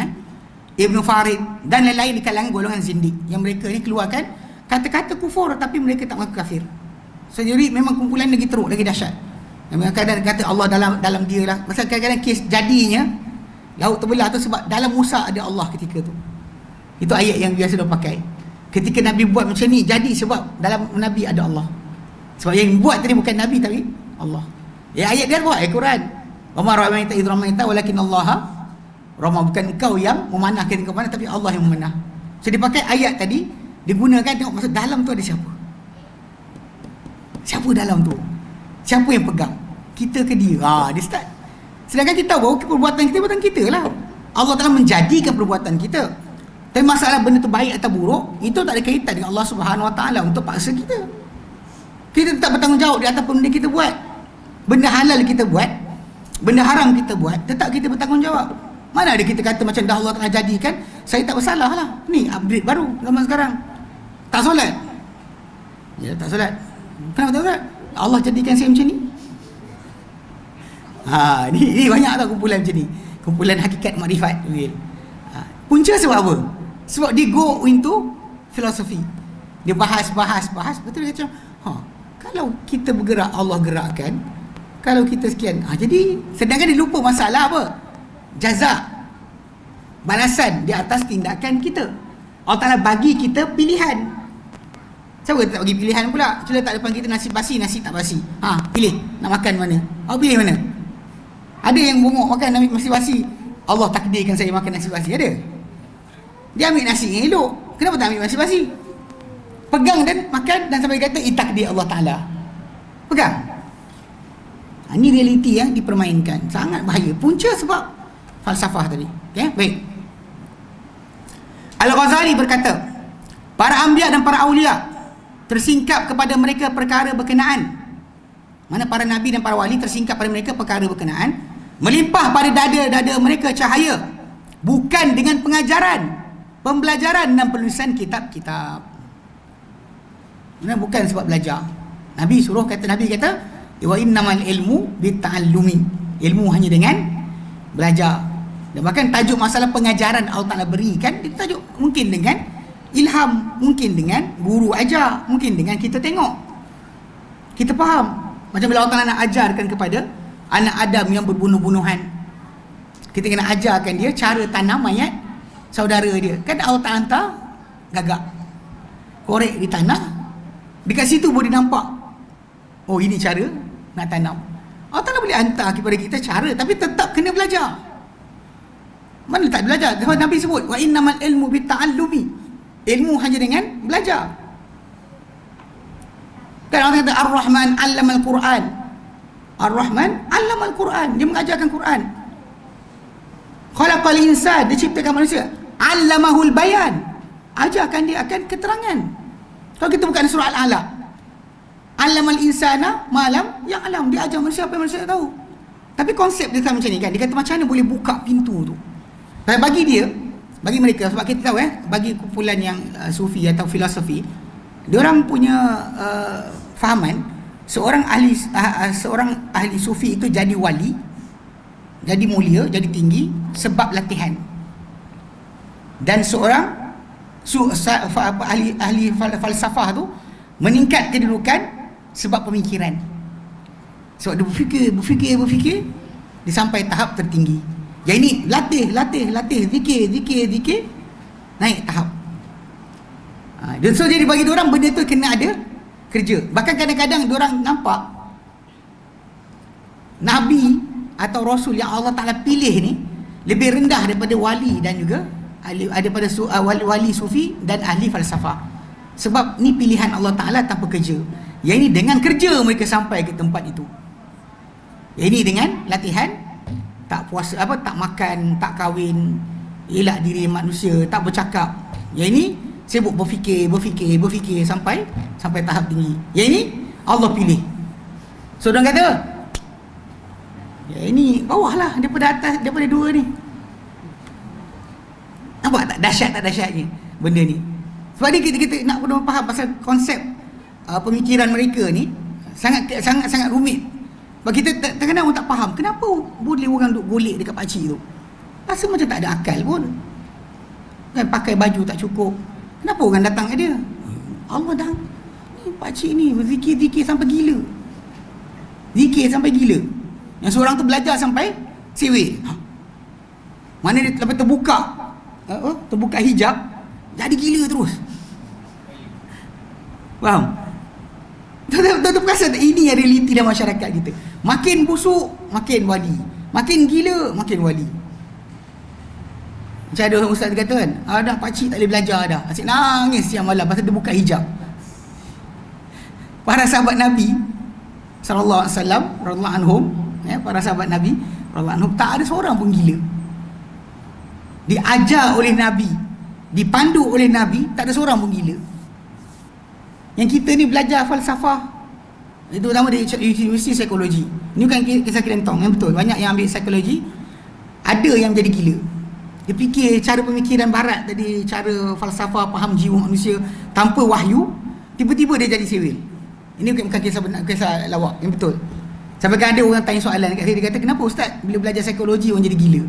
Ibn Farid dan lain-lain di kalangan golongan zindik, yang mereka ni keluarkan kata-kata kufur tapi mereka tak mengaku kafir. So jadi memang kumpulan lagi teruk, lagi dahsyat. Kadang-kadang kata Allah dalam dia lah. Pasal kadang-kadang kes jadinya laut terbelah tu sebab dalam Musa ada Allah ketika tu. Itu ayat yang biasa dia pakai. Ketika Nabi buat macam ni jadi sebab dalam Nabi ada Allah. Sebab yang buat tadi bukan Nabi tapi Allah. Ayat dia buat Al-Quran. Wa ma ramaita idh ramaita walakin Allah rama, bukan engkau yang memanahkan engkau mana, tapi Allah yang memanah. So dia pakai ayat tadi, digunakan tengok maksud dalam tu ada siapa. Siapa dalam tu? Siapa yang pegang? Kita ke dia? Dia start. Sedangkan kita tahu perbuatan kita lah. Allah telah menjadikan perbuatan kita. Tapi masalah benda tu baik atau buruk, itu tak ada kaitan dengan Allah Subhanahu Wa Taala untuk paksa kita. Kita tetap bertanggungjawab di atas benda kita buat. Benda halal kita buat, benda haram kita buat, tetap kita bertanggungjawab. Mana ada kita kata macam dah Allah telah jadikan, saya tak bersalah lah. Ni upgrade baru zaman sekarang. Tak solat. Ya, tak solat. Kenapa tak solat? Allah jadikan saya macam ni. Ni banyak tau kumpulan macam ni. Kumpulan hakikat makrifat. Punca sebab apa? Sebab dia go into filosofi. Dia bahas. Betul dia macam, kalau kita bergerak, Allah gerakkan. Kalau kita sekian. Jadi, sedangkan dia lupa masalah apa? Jazak. Balasan di atas tindakan kita. Allah Ta'ala bagi kita pilihan. Siapa tak bagi pilihan pula? Sudah tak depan kita nasi basi, nasi tak basi. Pilih. Nak makan mana? Pilih mana? Ada yang bongok makan nasi basi. Allah takdirkan saya makan nasi basi. Ada? Dia ambil nasi yang elok. Kenapa tak ambil nasi basi? Pegang dan makan dan sampai kata takdir Allah Ta'ala. Pegang. Ini realiti yang dipermainkan. Sangat bahaya. Punca sebab falsafah tadi. Okay? Baik. Al-Ghazali berkata, para anbiya dan para awliya tersingkap kepada mereka perkara berkenaan. Mana para nabi dan para wali tersingkap pada mereka perkara berkenaan, melimpah pada dada-dada mereka cahaya, bukan dengan pengajaran, pembelajaran dan penulisan kitab-kitab. Bukan sebab belajar. Nabi kata wa innamal ilmu bitta'allumi. Ilmu hanya dengan belajar. Dan bahkan tajuk masalah pengajaran Allah Ta'ala berikan, dia tajuk mungkin dengan ilham, mungkin dengan guru ajar, mungkin dengan kita tengok, kita faham. Macam bila Allah Ta'ala nak ajarkan kepada anak Adam yang berbunuh-bunuhan, kita kena ajarkan dia cara tanam mayat saudara dia. Kan Allah Ta'ala hantar gagak, korek di tanah, dekat situ boleh nampak, oh ini cara nak tanam. Allah Ta'ala boleh hantar kepada kita cara, tapi tetap kena belajar. Mana tak belajar? Sebab Nabi sebut wa innamal ilmu bitta'allumi. Ilmu hanya dengan belajar. Kan orang kata Ar-Rahman 'allamal Quran. Ar-Rahman 'allamal Quran. Dia mengajarkan Quran. Khalaqal insan, dia ciptakan manusia. 'Allamahul bayan. Ajarkan dia akan keterangan. Kalau kita bukan surah Al-Alaq, 'allamal insana ma lam ya'lam. Dia ajar manusia apa yang manusia tak tahu. Tapi konsep dia macam ni kan. Dia kata macam mana boleh buka pintu tu. Bagi mereka, sebab kita tahu bagi kumpulan yang sufi atau filosofi, diorang punya fahaman seorang ahli sufi itu jadi wali, jadi mulia, jadi tinggi sebab latihan. Dan seorang ahli falsafah tu meningkat kedudukan sebab pemikiran. Sebab dia berfikir dia sampai tahap tertinggi. Yang ini latih, zikir, naik tahap. Dan so jadi bagi diorang benda tu kena ada kerja. Bahkan kadang-kadang diorang nampak Nabi atau Rasul yang Allah Ta'ala pilih ni lebih rendah daripada wali dan juga daripada wali sufi dan ahli falsafah. Sebab ni pilihan Allah Ta'ala tanpa kerja. Yang ini dengan kerja mereka sampai ke tempat itu. Yang ini dengan latihan, tak puasa, tak makan, tak kahwin, elak diri manusia, tak bercakap. Yang ini sibuk berfikir sampai tahap tinggi. Yang ini Allah pilih. So orang kata, ya ini bawah lah daripada atas, daripada dua ni. Nampak tak dahsyatnya benda ni. Sebab ni kita nak benar faham pasal konsep pemikiran mereka ni sangat rumit. Sebab kita kadang-kadang orang tak faham kenapa boleh orang duk golek dekat pakcik tu. Rasa macam tak ada akal pun. Kan pakai baju tak cukup. Kenapa orang datang ke dia? Allah dah, ni pakcik ni berzikir-zikir sampai gila. Zikir sampai gila. Yang seorang tu belajar sampai sewil. Mana dia lepas terbuka hijab, jadi gila terus. Faham? Tuan-tuan perasan tak? Ini realiti dalam masyarakat kita. Makin busuk, makin wali. Makin gila, makin wali. Macam ada orang ustaz kata kan, dah pakcik tak boleh belajar dah, asyik nangis siang malam pasal dia buka hijab. Para sahabat Nabi sallallahu alaihi wasallam radhiyallahu anhum, para sahabat Nabi radhiyallahu anhum, tak ada seorang pun gila. Diajar oleh Nabi, dipandu oleh Nabi, tak ada seorang pun gila. Yang kita ni belajar falsafah, itu terutama di universiti psikologi. Ini bukan kisah kelentong, yang betul. Banyak yang ambil psikologi, ada yang jadi gila. Dia fikir cara pemikiran barat tadi, cara falsafah, faham jiwa manusia tanpa wahyu, tiba-tiba dia jadi sewil. Ini bukan kisah lawak, yang betul. Sampai kan ada orang tanya soalan dekat saya, dia kata, kenapa ustaz bila belajar psikologi orang jadi gila?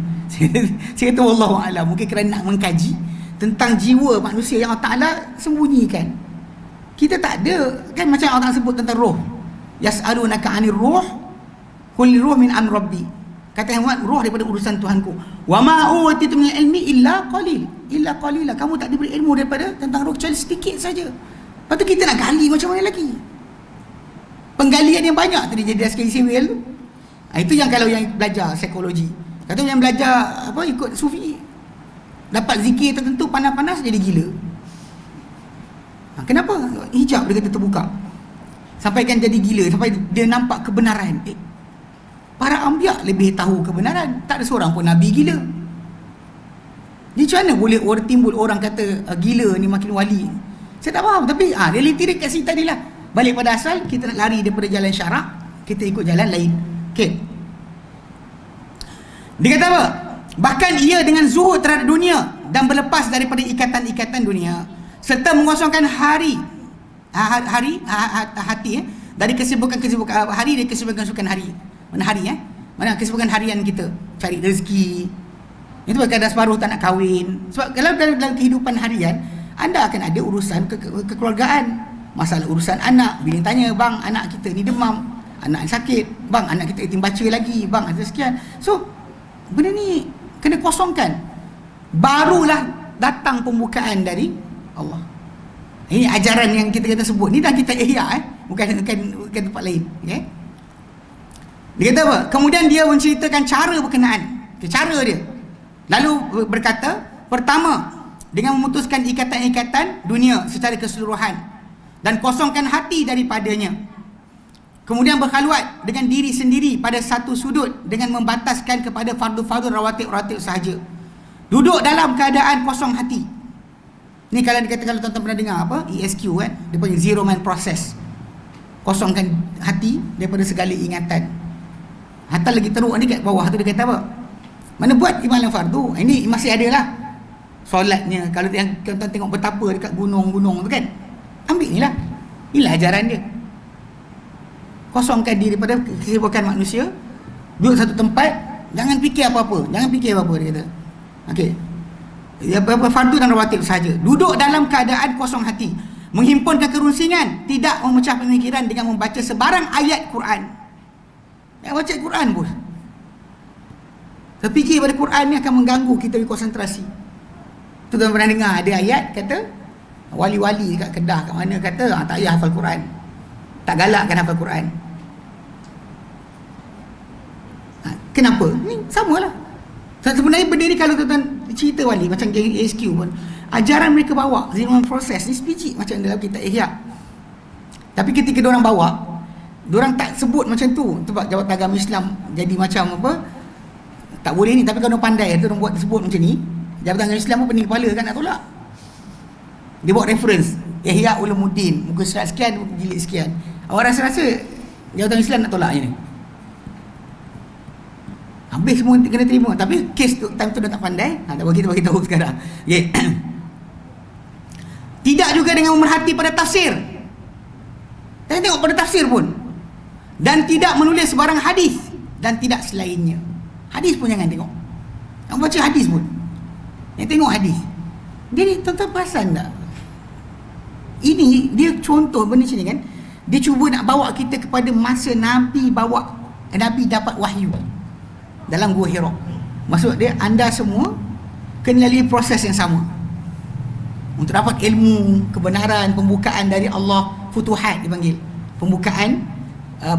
Saya kata wallahualam, mungkin kerana nak mengkaji tentang jiwa manusia yang Allah Ta'ala sembunyikan. Kita tak ada, kan macam orang sebut tentang roh. Yas'alunaka 'anir ruh, qul ruh min amri rabbi. Kata Muhammad, roh daripada urusan Tuhanku. Wa ma utitu min ilmi illa qalila. Kamu tak diberi ilmu daripada tentang roh kecuali sedikit saja. Lepas tu kita nak gali macam mana lagi? Penggalian yang banyak tadi jadi sekali sewil tu. Itu yang kalau yang belajar psikologi. Kata yang belajar ikut sufi, dapat zikir tertentu panas-panas jadi gila. Kenapa? Hijab dia kata terbuka. Sampai kan jadi gila, sampai dia nampak kebenaran. Para anbiya lebih tahu kebenaran. Tak ada seorang pun nabi gila. Jadi macam mana boleh timbul orang kata gila ni makin wali? Saya tak faham. Tapi realiti dia kat sini tadi lah. Balik pada asal, kita nak lari daripada jalan syarak, kita ikut jalan lain. Okay. Dia kata apa? Bahkan ia dengan zuhud terhadap dunia dan berlepas daripada ikatan-ikatan dunia, serta mengosongkan hati dari kesibukan hari dari kesibukan hari. Mana hari mana kesibukan harian kita, cari rezeki. Itu kadang separuh tak nak kahwin. Sebab kalau dalam kehidupan harian anda akan ada urusan kekeluargaan, masalah urusan anak. Bila tanya, bang anak kita ni demam, anak sakit, bang anak kita yatim baca lagi, bang ada sekian. So benda ni kena kosongkan, barulah datang pembukaan dari Allah. Ini ajaran yang kita sebut ni dah kita ihya, bukan tempat lain. Okay? Dia kata apa? Kemudian dia menceritakan cara berkenaan, cara dia. Lalu berkata, pertama, dengan memutuskan ikatan-ikatan dunia secara keseluruhan dan kosongkan hati daripadanya. Kemudian berkhalwat dengan diri sendiri pada satu sudut dengan membataskan kepada fardu-fardu rawatib-rawatib sahaja. Duduk dalam keadaan kosong hati. Ni kalau dikatakan, kalau tuan-tuan pernah dengar ESQ kan, dia panggil zero mind process. Kosongkan hati daripada segala ingatan. Hatta lagi teruk ni kat bawah tu dia kata apa? Mana buat ibadah fardu? Ini masih ada lah. Solatnya, kalau yang tuan-tuan tengok betapa dekat gunung-gunung tu kan, ambil ni lah. Inilah ajaran dia. Kosongkan diri daripada kesibukan manusia, duduk satu tempat, jangan fikir apa-apa, dia kata. Okey. Ya, fardu dan rawatib saja. Duduk dalam keadaan kosong hati, menghimpunkan kerusingan, tidak memecah pemikiran dengan membaca sebarang ayat Quran. Yang baca Quran bos, terfikir pada Quran ni akan mengganggu kita di konsentrasi. Tu tuan pernah dengar ada ayat kata wali-wali kat Kedah kat mana kata tak payah hafal Quran, tak galakkan hafal Quran. Kenapa? Ni samalah. Sebenarnya benda ni kalau tuan-tuan cerita balik macam geng ASQ pun, ajaran mereka bawa Zilman proses ni sebiji macam dalam kitab Ihya. Tapi ketika diorang bawa, diorang tak sebut macam tu. Sebab Jabatan Agama Islam jadi macam apa, tak boleh ni. Tapi kalau pandai, diorang buat sebut macam ni, Jabatan Agama Islam pun pening kepala kan nak tolak. Dia buat reference Ihya Ulumuddin, muka surat sekian, muka jilid sekian. Awak rasa-rasa Jabatan Islam nak tolak je ni? Habis semua kena terima. Tapi kes tu, time tu dah tak pandai, tak bagi tahu sekarang. Okay. Tidak juga dengan memerhati pada tafsir. Jangan tengok pada tafsir pun. Dan tidak menulis sebarang hadis, dan tidak selainnya. Hadis pun jangan tengok. Jangan baca hadis pun. Yang tengok hadis. Jadi tuan-tuan perasan tak? Ini dia contoh benda macam ni kan. Dia cuba nak bawa kita kepada masa Nabi dapat wahyu dalam Gua Hira. Maksud dia, anda semua kena lalui proses yang sama untuk dapat ilmu, kebenaran, pembukaan dari Allah. Futuhat dipanggil, pembukaan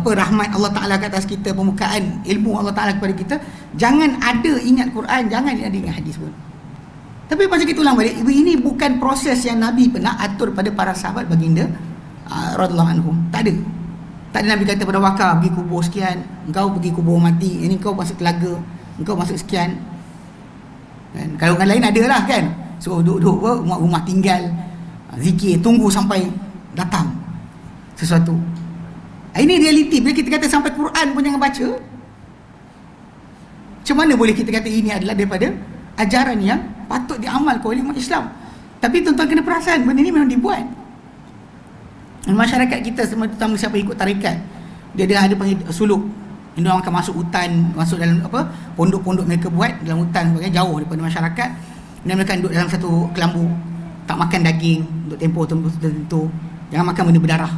rahmat Allah Ta'ala ke atas kita, pembukaan ilmu Allah Ta'ala kepada kita. Jangan ada ingat Quran, jangan ada ingat hadis pun. Tapi macam kita ulang balik, ini bukan proses yang Nabi pernah atur pada para sahabat baginda radhiyallahu anhum. Tak ada. Tak ada Nabi kata pada Bakar, pergi kubur sekian, engkau pergi kubur mati, ini kau masuk telaga, engkau masuk sekian kan? Kalau orang lain ada lah kan, so duduk rumah tinggal, zikir, tunggu sampai datang sesuatu. Ini realiti. Bila kita kata sampai Quran pun jangan baca, macam mana boleh kita kata ini adalah daripada ajaran yang patut diamalkan oleh umat Islam? Tapi tuan-tuan kena perasan, benda ni memang dibuat. Dan masyarakat kita, terutama siapa ikut tarikat, dia ada panggil suluk. Dia orang akan masuk hutan, masuk dalam pondok-pondok mereka buat dalam hutan sebagainya, jauh daripada masyarakat. Dan mereka duduk dalam satu kelambu, tak makan daging untuk tempoh tertentu, jangan makan benda berdarah.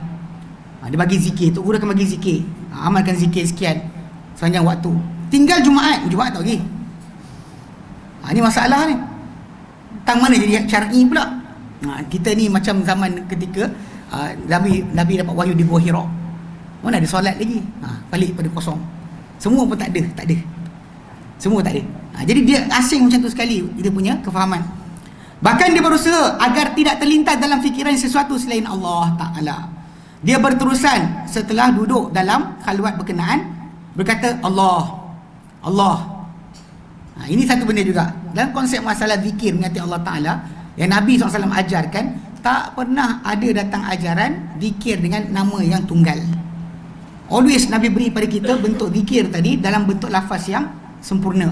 Dia bagi zikir, Tok Guru akan bagi zikir, amalkan zikir sekian sepanjang waktu. Tinggal Jumaat tak lagi. Ini masalah ni. Tang mana jadi syar'i pula. Kita ni macam zaman ketika Nabi dapat wahyu di Gua Hira. Mana ada solat lagi? Balik pada kosong. Semua pun tak ada. Semua tak ada. Jadi dia asing macam tu sekali dia punya kefahaman. Bahkan dia berusaha agar tidak terlintas dalam fikiran sesuatu selain Allah Ta'ala. Dia berterusan setelah duduk dalam khalwat berkenaan berkata Allah. Ini satu benda juga. Dalam konsep masalah zikir mengingati Allah Ta'ala yang Nabi SAW ajarkan, tak pernah ada datang ajaran zikir dengan nama yang tunggal. Always Nabi beri pada kita bentuk zikir tadi dalam bentuk lafaz yang sempurna.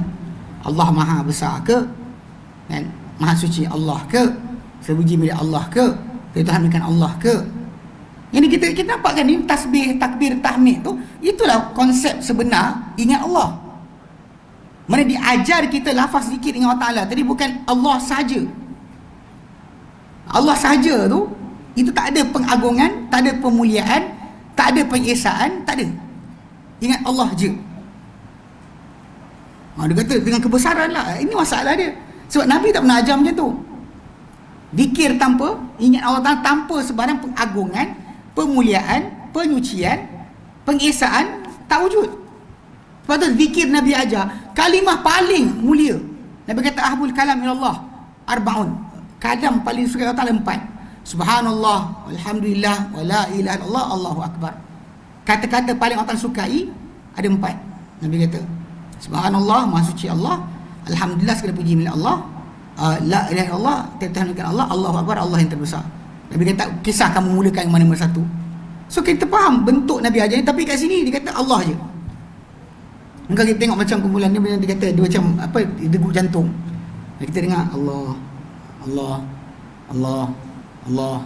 Allah Maha Besar ke, kan? Maha Suci Allah ke, sepuji milik Allah ke, Tuhan bukan Allah ke. Yang kita nampak kan ni tasbih, takbir, tahmid tu, itulah konsep sebenar ingat Allah. Mana diajar kita lafaz zikir dengan Allah Ta'ala tadi bukan Allah sahaja. Allah sahaja tu, itu tak ada pengagungan, tak ada pemuliaan, tak ada pengesaan, tak ada. Ingat Allah je. Dia kata dengan kebesaran lah. Ini masalah dia. Sebab Nabi tak pernah ajar macam tu. Zikir tanpa ingat Allah Ta'ala, tanpa sebarang pengagungan, pemuliaan, penyucian, pengesaan, tak wujud. Sebab tu zikir Nabi ajar, kalimah paling mulia. Nabi kata ahbul kalam ilallah arba'un. Kalam paling suka Allah Ta'ala 4. Subhanallah, alhamdulillah, wa la ilaha illallah, Allahu akbar. Kata-kata paling Allah Ta'ala sukai ada 4. Nabi kata Subhanallah, Maha Suci Allah, alhamdulillah, segala puji milik Allah, la ilaha illallah, Tuhan bukan Allah, Allahu akbar, Allah yang terbesar. Nabi kata kisah kamu mulakan yang mana nombor 1. So kita faham bentuk Nabi ajar ni, tapi kat sini dia kata Allah je. Engkau kita tengok macam kumpulan ni, dia kata dia macam apa, degup jantung. Kita dengar Allah, Allah, Allah, Allah.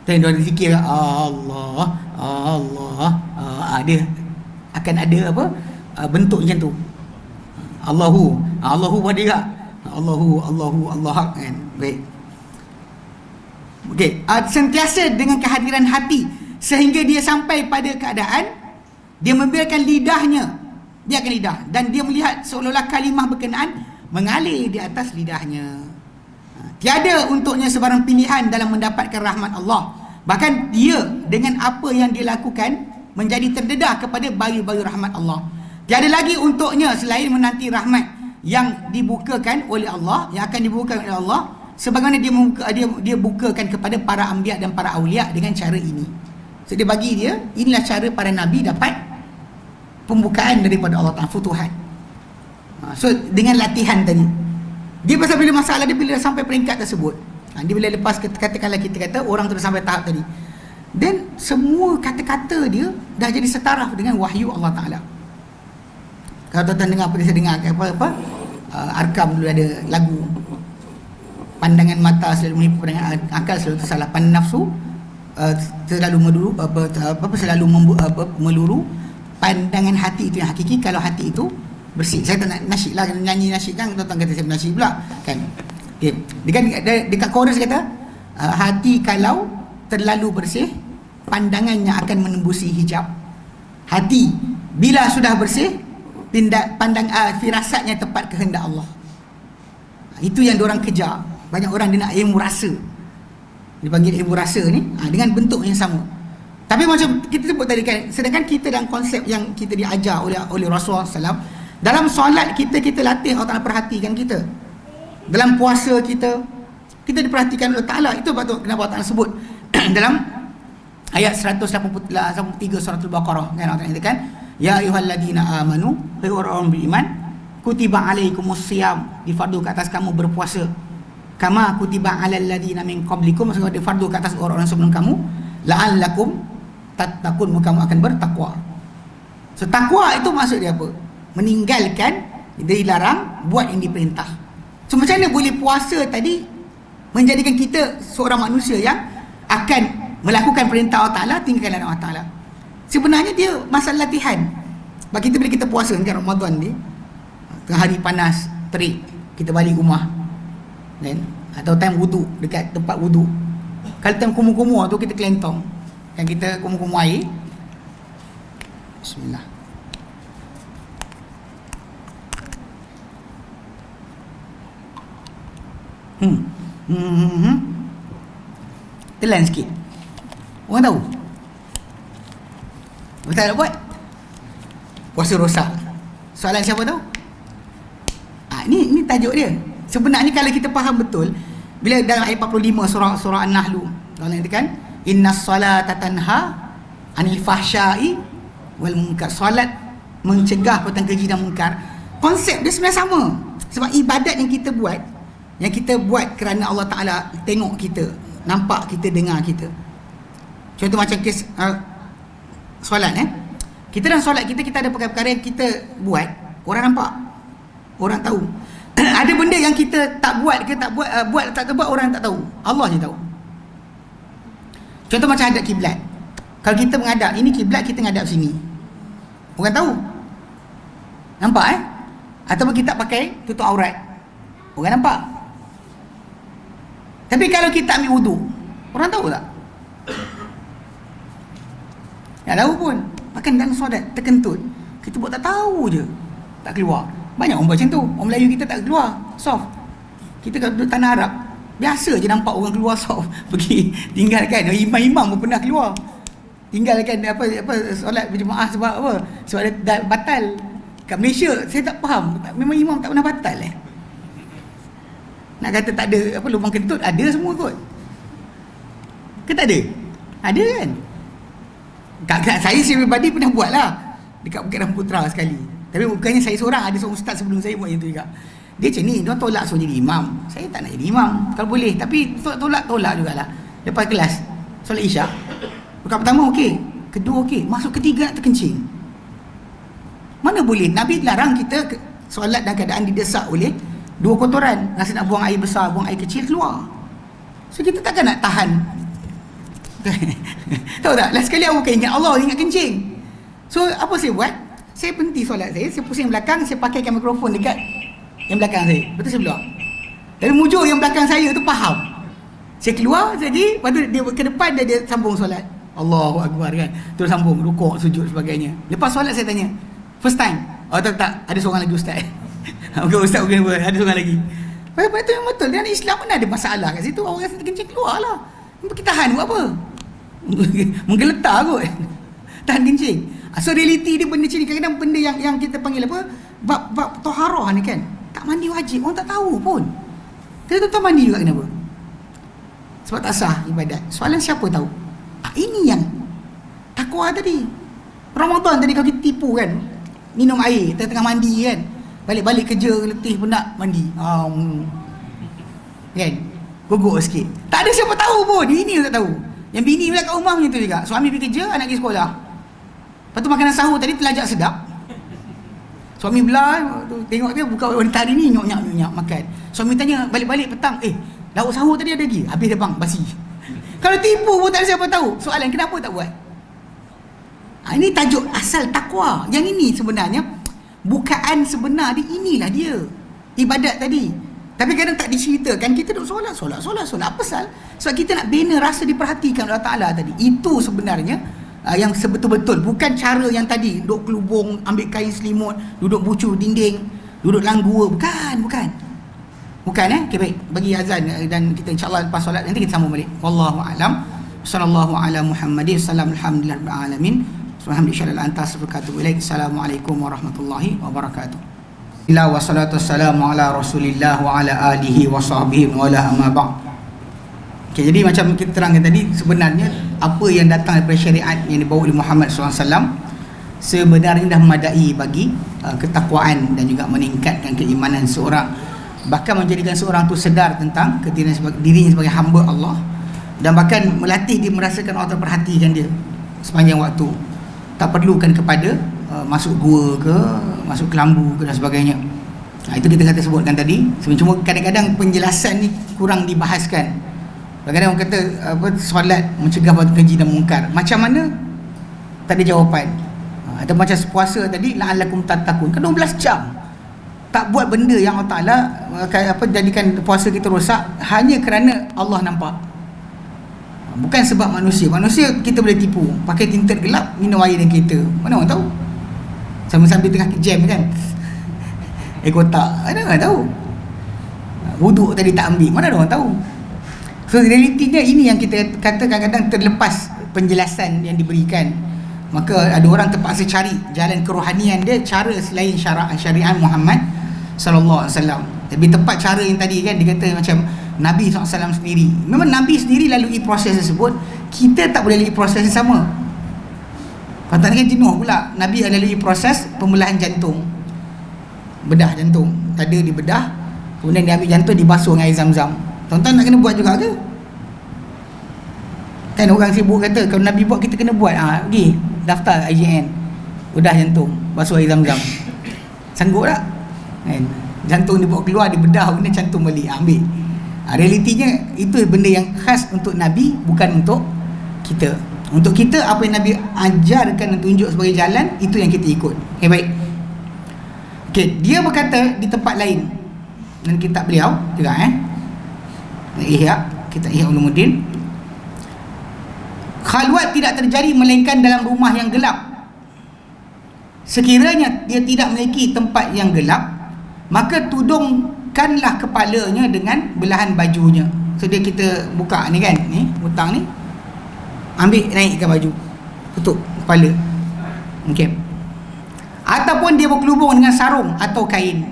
Dan dia zikir Allah, Allah. Dia akan ada apa? Bentuk macam tu. Allahu pada dia. Allahu Allah kan. Baik. Okey, sentiasa dengan kehadiran hati sehingga dia sampai pada keadaan dia membiarkan lidahnya, biarkan lidah, dan dia melihat seolah-olah kalimah berkenaan mengalir di atas lidahnya. Tiada untuknya sebarang pilihan dalam mendapatkan rahmat Allah. Bahkan dia dengan apa yang dia lakukan menjadi terdedah kepada bayu-bayu rahmat Allah. Tiada lagi untuknya selain menanti rahmat yang dibukakan oleh Allah, yang akan dibukakan oleh Allah, sebagaimana dia bukakan kepada para anbiya dan para awliya dengan cara ini. So dia bagi dia, inilah cara para nabi dapat pembukaan daripada Allah Ta'ala, futuhat. So dengan latihan tadi, dia pasal bila masalah dia bila sampai peringkat tersebut, dia bila lepas katakanlah kita kata orang tu dah sampai tahap tadi, dan semua kata-kata dia dah jadi setaraf dengan wahyu Allah Ta'ala. Kalau tuan-tuan dengar, saya dengar apa Arkam dulu ada lagu, pandangan mata selalu menipu, pandangan akal selalu tersalah, pandang nafsu selalu selalu meluru, pandangan hati itu yang hakiki kalau hati itu bersih. Saya tak nak nasyid lah, nyanyi nasyid kan, tuan-tuan kata saya nasyid pula kan. Okay. Dia kan dekat chorus kata hati kalau terlalu bersih, pandangannya akan menembusi hijab. Hati bila sudah bersih, firasatnya tepat kehendak Allah. Itu yang diorang kejar. Banyak orang dia nak ilmu rasa, dipanggil ilmu rasa ni, dengan bentuk yang sama. Tapi macam kita sebut tadi kan, sedangkan kita dalam konsep yang kita diajar oleh Rasulullah SAW, dalam solat kita latih Allah Ta'ala perhatikan kita. Dalam puasa kita diperhatikan oleh Ta'ala. Itu sebab kenapa Allah Ta'ala sebut dalam ayat 183 surah Al-Baqarah kan, Allah Ta'ala katakan, ya ayyuhalladzina amanu, hai orang beriman, kutiba alaikumusiyam, difardu ke atas kamu berpuasa, kama kutiba alal ladzina min qablikum, maksudnya difardu ke atas orang-orang sebelum kamu, la'allakum tattaqun, kamu akan bertakwa. So takwa itu maksud dia apa? Meninggalkan, dilarang, buat yang diperintah. So macam mana boleh puasa tadi menjadikan kita seorang manusia yang akan melakukan perintah Allah Ta'ala, tinggalkan larangan Allah Ta'ala? Sebenarnya dia masalah latihan. Sebab kita bila kita puasa kan Ramadan ni, tengah hari panas, terik, kita balik rumah kan? Atau time wudu, dekat tempat wudu. Kalau time kumur-kumur tu kita kelentong kan, kita kumur-kumur air. Bismillah. Telan sikit. Orang tahu betul nak buat puasa rosak. Soalan siapa tahu? Ni tajuk dia. Sebenarnya kalau kita faham betul, bila dalam ayat 45 surah An-Nahl, Allah katakan innas salata tanha anil fahsya'i wal munkar. Solat mencegah perbuatan keji dan munkar. Konsep dia sebenarnya sama. Sebab ibadat yang kita buat kerana Allah Ta'ala tengok kita, nampak kita, dengar kita. Contoh macam kes solat kita dalam solat kita ada perkara-perkara yang kita buat, orang nampak, orang tahu. Ada benda yang kita tak buat ke tak buat, orang tak tahu, Allah je tahu. Contoh macam hadap kiblat. Kalau kita menghadap, ini kiblat, kita menghadap sini, orang tahu, nampak ataupun kita pakai tutup aurat, orang nampak. Tapi kalau kita ambil wudu, orang tahu tak? Tak tahu pun. Bahkan dalam solat terkentut, kita buat tak tahu je, tak keluar. Banyak orang buat macam tu. Orang Melayu kita tak keluar soft. Kita kalau duduk tanah Arab, biasa je nampak orang keluar soft, pergi tinggalkan. Imam-imam pun pernah keluar, tinggalkan apa solat berjemaah. Sebab apa? Sebab dia dah batal. Kat Malaysia saya tak faham, memang imam tak pernah batal Nak kata tak ada lubang kentut, ada semua kot. Ke tak ada? Ada kan? Saya pribadi pernah buat lah dekat Bukit Ramputra sekali. Tapi bukannya saya seorang, ada seorang ustaz sebelum saya buat yang tu juga. Dia macam ni, dia tolak suruh jadi imam. Saya tak nak jadi imam kalau boleh, tapi tolak jugalah. Lepas kelas solat isyak, rakaat pertama okey, kedua okey, masuk ketiga nak terkencing. Mana boleh? Nabi larang kita solat dalam keadaan didesak oleh dua kotoran. Rasa nak buang air besar, buang air kecil, keluar. So kita takkan nak tahan. Tahu tak? Last sekali aku ingat Allah, ingat kencing. So apa saya buat? Saya berhenti solat saya pusing belakang, saya pakaikan mikrofon dekat yang belakang saya. Betul saya belakang. Tapi mujur yang belakang saya tu faham. Saya keluar jadi, lepas tu dia ke depan, dia sambung solat. Allahu Akbar kan. Terus sambung rukuk, sujud sebagainya. Lepas solat saya tanya, first time? Oh tak, ada seorang lagi ustaz. Bukan ustaz, bukan apa, ada seorang lagi. Lepas tu yang betul, dan Islam mana ada masalah kat situ. Orang rasa kencing, keluar lah. Kita tahan buat apa? Menggeletar kot. Tahan kencing. So reality dia benda macam ni. Kadang-kadang benda yang kita panggil apa, bab toharah ni kan, tak mandi wajib, orang tak tahu pun. Kita tuan mandi juga kenapa? Sebab tak sah ibadat. Soalan siapa tahu? Ini yang takwa tadi. Ramadan tadi kalau kita tipu kan, minum air tengah mandi kan, balik-balik kerja letih penat mandi, kan, gogok sikit. Tak ada siapa tahu pun. Ini tak tahu. Yang bini pula kat rumah macam tu juga. Suami pergi kerja, anak pergi sekolah. Lepas tu makanan sahur tadi telajak sedap. Suami belah, tengok dia buka wanita hari ni nyok-nyok makan. Suami tanya balik-balik petang, lauk sahur tadi ada lagi? Habis dah bang, basi. Kalau tipu pun tak ada siapa tahu. Soalan, kenapa tak buat? Ini tajuk asal takwa. Yang ini sebenarnya bukaan sebenar dia, inilah dia ibadat tadi. Tapi kadang tak diceritakan. Kita duk solat. Apa pasal? Sebab kita nak bina rasa diperhatikan oleh Allah Ta'ala tadi. Itu sebenarnya yang sebetul-betul. Bukan cara yang tadi duduk kelubung, ambil kain selimut, duduk bucu dinding, duduk dalam gua. Bukan. Bukan Okay, baik. Bagi azan dan kita insyaAllah lepas solat nanti kita sambung balik. Wallahu a'lam. Sallallahu ala Muhammadin. Alhamdulillah rabbil alamin. Assalamualaikum warahmatullahi wabarakatuh. Wassalatu wassalamu ala Rasulillah wa ala alihi wa sahbihi wa ala amma ba'd. Okay, jadi macam kita terangkan tadi, sebenarnya apa yang datang daripada syariat yang dibawa oleh Muhammad SAW sebenarnya dah memadai bagi ketakwaan dan juga meningkatkan keimanan seorang, bahkan menjadikan seorang tu sedar tentang dirinya sebagai hamba Allah, dan bahkan melatih dia merasakan Allah terperhatikan dia sepanjang waktu. Tak perlukan kepada masuk gua ke, masuk kelambu ke dan sebagainya. Itu kita kata sebutkan tadi. Cuma kadang-kadang penjelasan ni kurang dibahaskan. Kadang-kadang orang kata solat mencegah perbuatan keji dan mungkar. Macam mana? Tak ada jawapan. Atau macam puasa tadi, la'allakum tattaqun. Kan 12 jam tak buat benda yang Allah Ta'ala jadikan puasa kita rosak hanya kerana Allah nampak. Bukan sebab manusia kita boleh tipu, pakai tinted gelap, minum air dalam kereta, mana orang tahu? Sambil-sambil tengah jam kan, kotak, mana orang tahu? Wuduk tadi tak ambil, mana orang tahu? So realitinya ini yang kita kata kadang-kadang terlepas penjelasan yang diberikan. Maka ada orang terpaksa cari jalan kerohanian dia, cara selain syariat Muhammad sallallahu alaihi wasallam. Lebih tepat cara yang tadi kan, dia kata macam Nabi SAW sendiri. Memang Nabi sendiri lalui proses tersebut. Kita tak boleh lalui proses yang sama. Patutnya kan jenuh pula. Nabi lalui proses pembelahan jantung, bedah jantung. Tadi dibedah, kemudian dia ambil jantung, dibasuh dengan air zam-zam. Tuan-tuan nak kena buat juga ke? Kan orang sibuk kata kalau Nabi buat kita kena buat. Pergi daftar IJN, bedah jantung, basuh air zam-zam. Sanggup tak? Kan? Jantung dibawa keluar, dibedah, kemudian cantum balik, ambil. Realitinya itu benda yang khas untuk Nabi, bukan untuk kita. Untuk kita, apa yang Nabi ajarkan dan tunjuk sebagai jalan, itu yang kita ikut. Okay, baik. Okay, dia berkata di tempat lain, dan kitab beliau juga kitab Ihya Ulumuddin, khalwat tidak terjadi melainkan dalam rumah yang gelap. Sekiranya dia tidak memiliki tempat yang gelap, maka tudungkanlah kepalanya dengan belahan bajunya. So dia kita buka ni kan, ni butang ni, ambil naikkan baju, tutup kepala. Okey. Ataupun dia berkelubung dengan sarung atau kain.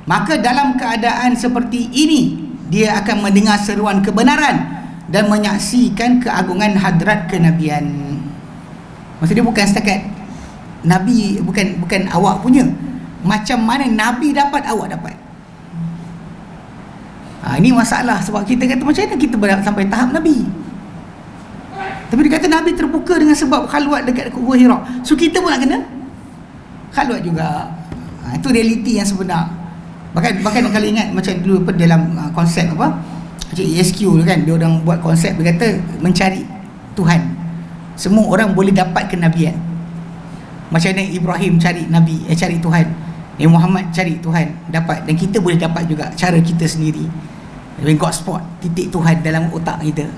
Maka dalam keadaan seperti ini, dia akan mendengar seruan kebenaran dan menyaksikan keagungan hadrat kenabian. Maksudnya bukan setakat Nabi, bukan awak punya. Macam mana Nabi dapat, awak dapat. Ini masalah. Sebab kita kata macam mana kita sampai tahap Nabi. Tapi dia kata Nabi terbuka dengan sebab khalwat dekat Gua Hira. So kita pun nak kena khalwat juga. Itu realiti yang sebenar. Bahkan kalau ingat macam dulu dalam konsep apa, macam ESQ tu kan, dia orang buat konsep, dia kata mencari Tuhan. Semua orang boleh dapat kenabian. Macam mana Ibrahim cari Nabi, cari Tuhan, Muhammad cari Tuhan, dapat. Dan kita boleh dapat juga cara kita sendiri. When God spot titik Tuhan dalam otak kita.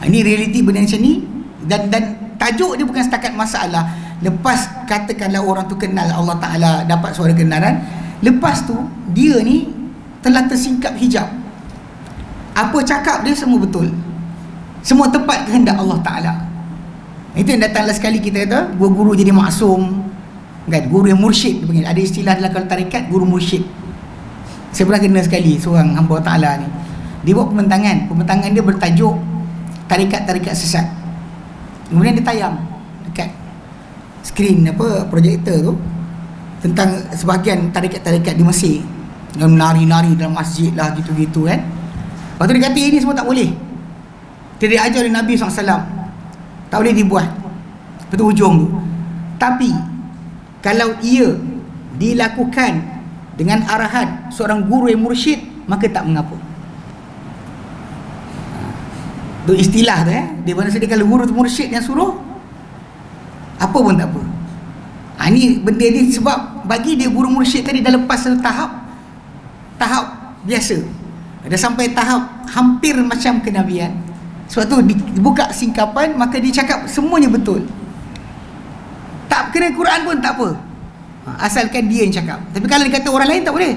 Ini realiti benda macam ni. Dan tajuk dia bukan setakat masalah lepas katakanlah orang tu kenal Allah Ta'ala, dapat suara kebenaran, lepas tu dia ni telah tersingkap hijab. Apa cakap dia semua betul, semua tepat kehendak Allah Ta'ala. Itu yang datanglah sekali kita kata guru jadi maksum kan, guru yang mursyid dipanggil. Ada istilah dalam kalau tarekat guru mursyid. Saya pernah kena sekali seorang hamba Ta'ala ni, dia buat pembentangan dia bertajuk tarekat-tarekat sesat. Kemudian dia tayang dekat skrin projektor tu tentang sebahagian tarekat-tarekat di Mesir yang menari-nari dalam masjid lah gitu-gitu kan. Lepas tu dia kata ini semua tak boleh, dia diajar oleh Nabi SAW, tak boleh dibuat. Lepas tu hujung tu, tapi kalau ia dilakukan dengan arahan seorang guru yang mursyid, maka tak mengapa. Itu istilah tu dia mana sedih kalau guru tu mursyid yang suruh, apa pun tak apa. Ni benda ni sebab bagi dia guru mursyid tadi dah lepas satu tahap biasa, dah sampai tahap hampir macam kenabian. Sebab tu dibuka singkapan, maka dia cakap semuanya betul. Tak kena Quran pun tak apa, asalkan dia yang cakap. Tapi kalau dia kata orang lain tak boleh.